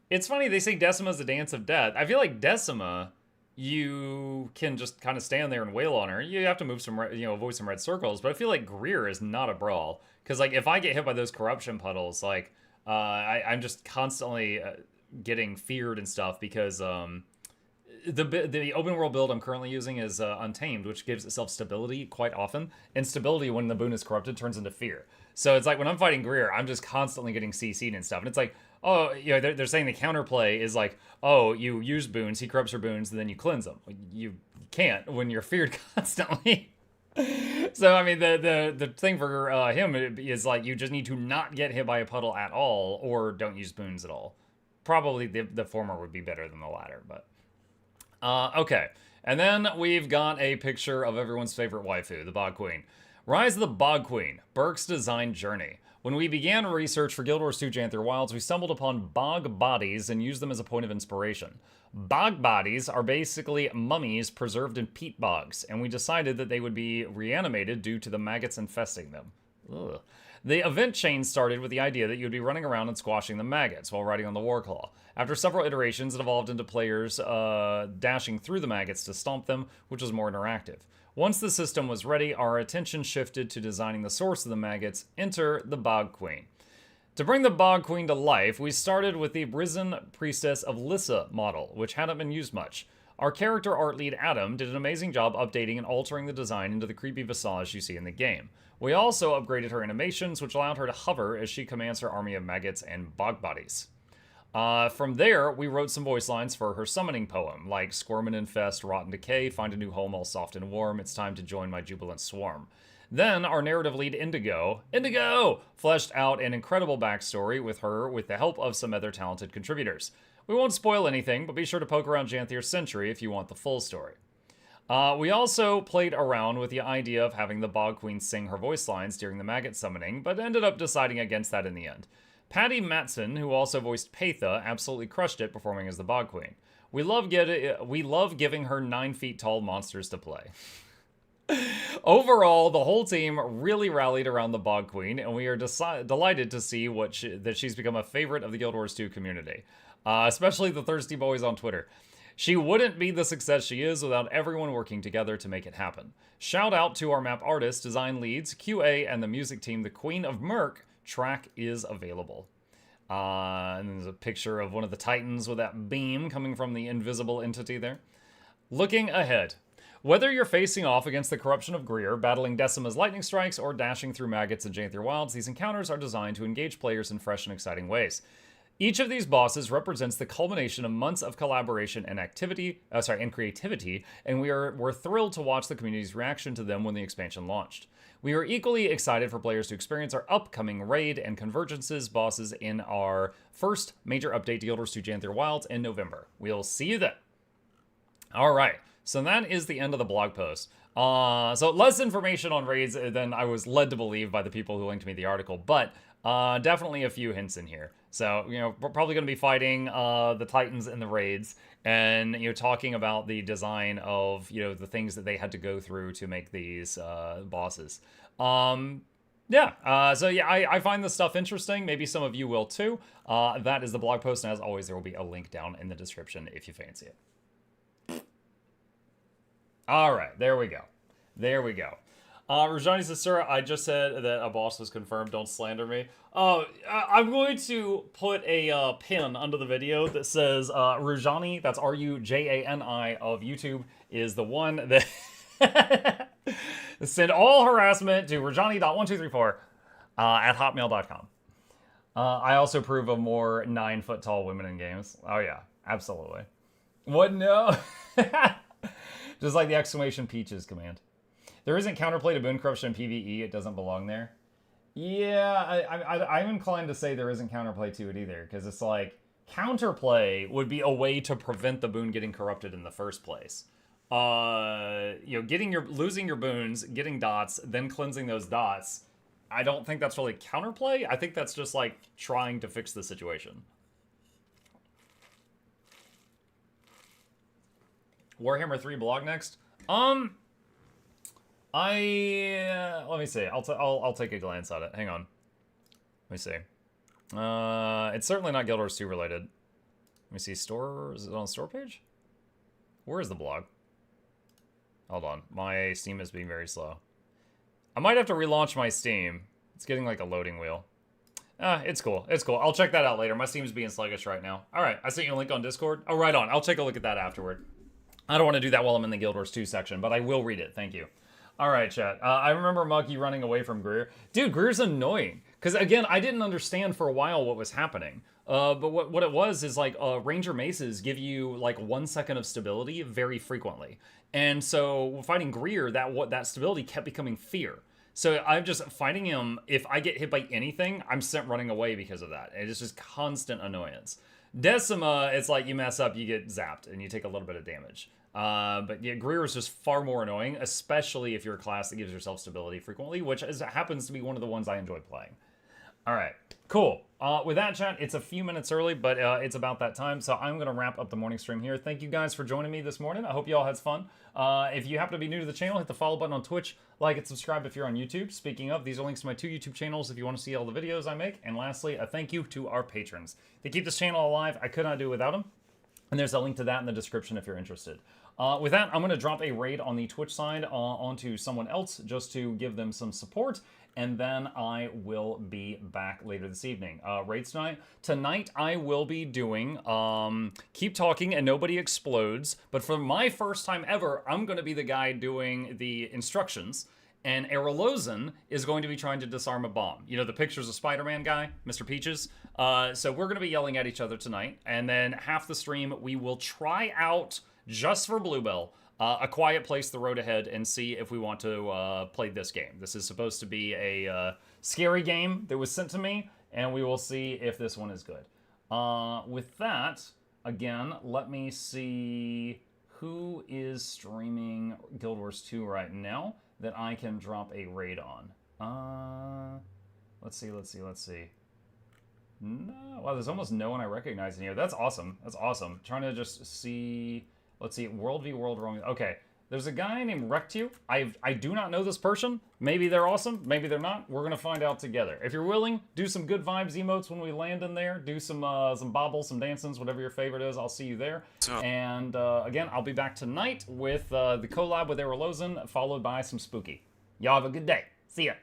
S1: It's funny, they say Decima's a dance of death. I feel like Decima, you can just kind of stand there and wail on her. You have to move some, avoid some red circles, but I feel like Greer is not a brawl. Because, like, if I get hit by those corruption puddles, like, I'm just constantly getting feared and stuff because the open world build I'm currently using is Untamed, which gives itself stability quite often. And stability, when the boon is corrupted, turns into fear. So it's like when I'm fighting Greer, I'm just constantly getting CC'd and stuff. And it's like, oh, you know, they're saying the counterplay is like, oh, you use boons, he corrupts your boons, and then you cleanse them. You can't when you're feared constantly. So I mean, the thing for him is like you just need to not get hit by a puddle at all, or don't use boons at all. Probably the former would be better than the latter, but okay. And then we've got a picture of everyone's favorite waifu, the Bog Queen. Rise of the Bog Queen, Burke's design journey. When we began research for Guild Wars 2 Janther Wilds, we stumbled upon bog bodies and used them as a point of inspiration. Bog bodies are basically mummies preserved in peat bogs, and we decided that they would be reanimated due to the maggots infesting them. Ugh. The event chain started with the idea that you'd be running around and squashing the maggots while riding on the Warclaw. After several iterations, it evolved into players dashing through the maggots to stomp them, which was more interactive. Once the system was ready, our attention shifted to designing the source of the maggots. Enter the Bog Queen. To bring the Bog Queen to life, we started with the Risen Priestess of Lissa model, which hadn't been used much. Our character art lead, Adam, did an amazing job updating and altering the design into the creepy visage you see in the game. We also upgraded her animations, which allowed her to hover as she commands her army of maggots and bog bodies. From there, we wrote some voice lines for her summoning poem, like Squirm and Infest, Rot and Decay, Find a New Home all soft and warm, it's time to join my jubilant swarm. Then, our narrative lead, Indigo, fleshed out an incredible backstory with her with the help of some other talented contributors. We won't spoil anything, but be sure to poke around Janthir's Century if you want the full story. We also played around with the idea of having the Bog Queen sing her voice lines during the maggot summoning, but ended up deciding against that in the end. Patty Matson, who also voiced Patha, absolutely crushed it performing as the Bog Queen. We love giving her 9 feet tall monsters to play. Overall, the whole team really rallied around the Bog Queen, and we are delighted to see that she's become a favorite of the Guild Wars 2 community, especially the thirsty boys on Twitter. She wouldn't be the success she is without everyone working together to make it happen. Shout out to our map artists, design leads, QA, and the music team. The Queen of Merc track is available. And there's a picture of one of the Titans with that beam coming from the invisible entity there. Looking ahead. Whether you're facing off against the corruption of Greer, battling Decima's lightning strikes, or dashing through maggots in Janther Wilds, these encounters are designed to engage players in fresh and exciting ways. Each of these bosses represents the culmination of months of collaboration and creativity, and we're thrilled to watch the community's reaction to them when the expansion launched. We are equally excited for players to experience our upcoming raid and convergences bosses in our first major update to Guild Wars 2 Janther Wilds in November. We'll see you then. All right, so that is the end of the blog post. So less information on raids than I was led to believe by the people who linked me the article, but definitely a few hints in here. So, you know, we're probably going to be fighting the Titans in the raids and, you know, talking about the design of, you know, the things that they had to go through to make these bosses. So yeah, I find this stuff interesting. Maybe some of you will too. That is the blog post, and as always, there will be a link down in the description if you fancy it. All right, there we go. There we go. Rajani says, sir, I just said that a boss was confirmed. Don't slander me. I'm going to put a pin under the video that says Rujani, that's R-U-J-A-N-I of YouTube, is the one that send all harassment to Rajani.1234 at hotmail.com. I also approve of more 9-foot-tall women in games. Oh, yeah, absolutely. What? No. Just like the exclamation Peaches command. There isn't counterplay to boon corruption in PvE. It doesn't belong there. Yeah, I'm inclined to say there isn't counterplay to it either, because it's like counterplay would be a way to prevent the boon getting corrupted in the first place. You know, losing your boons, getting dots, then cleansing those dots. I don't think that's really counterplay. I think that's just like trying to fix the situation. Warhammer 3 blog next. Let me see. I'll take a glance at it. Hang on. Let me see. It's certainly not Guild Wars 2 related. Let me see. Store. Is it on the store page? Where is the blog? Hold on. My Steam is being very slow. I might have to relaunch my Steam. It's getting like a loading wheel. It's cool. It's cool. I'll check that out later. My Steam's being sluggish right now. All right, I sent you a link on Discord. Oh, right on. I'll take a look at that afterward. I don't want to do that while I'm in the Guild Wars 2 section, but I will read it. Thank you. All right, chat. I remember Muggy running away from Greer. Dude, Greer's annoying. Because, again, I didn't understand for a while what was happening. But what it was is, like, Ranger Maces give you, like, 1 second of stability very frequently. And so, fighting Greer, that stability kept becoming fear. So I'm just fighting him. If I get hit by anything, I'm sent running away because of that. It's just constant annoyance. Decima, it's like you mess up, you get zapped, and you take a little bit of damage. But yeah, Greer is just far more annoying, especially if you're a class that gives yourself stability frequently, which happens to be one of the ones I enjoy playing. All right, cool. With that, chat, it's a few minutes early, but it's about that time, so I'm going to wrap up the morning stream here. Thank you guys for joining me this morning. I hope you all had fun. If you happen to be new to the channel, hit the follow button on Twitch, like and subscribe if you're on YouTube. Speaking of, these are links to my 2 YouTube channels if you want to see all the videos I make. And lastly, a thank you to our patrons. They keep this channel alive. I could not do it without them. And there's a link to that in the description if you're interested. With that, I'm going to drop a raid on the Twitch side onto someone else just to give them some support. And then I will be back later this evening. Raids tonight. Tonight I will be doing Keep Talking and Nobody Explodes. But for my first time ever, I'm going to be the guy doing the instructions. And Erolozan is going to be trying to disarm a bomb. You know, the pictures of Spider-Man guy, Mr. Peaches. So we're going to be yelling at each other tonight. And then half the stream, we will try out, just for Bluebell, A Quiet Place, The Road Ahead, and see if we want to play this game. This is supposed to be a scary game that was sent to me, and we will see if this one is good. With that, again, let me see who is streaming Guild Wars 2 right now that I can drop a raid on. Let's see. No, wow, there's almost no one I recognize in here. That's awesome. That's awesome. Trying to just see. Let's see. World v. World wrong. Okay. There's a guy named Rectu. I do not know this person. Maybe they're awesome. Maybe they're not. We're gonna find out together. If you're willing, do some good vibes emotes when we land in there. Do some bobbles, some dancings, whatever your favorite is. I'll see you there. And again, I'll be back tonight with the collab with Erolozan, followed by some spooky. Y'all have a good day. See ya.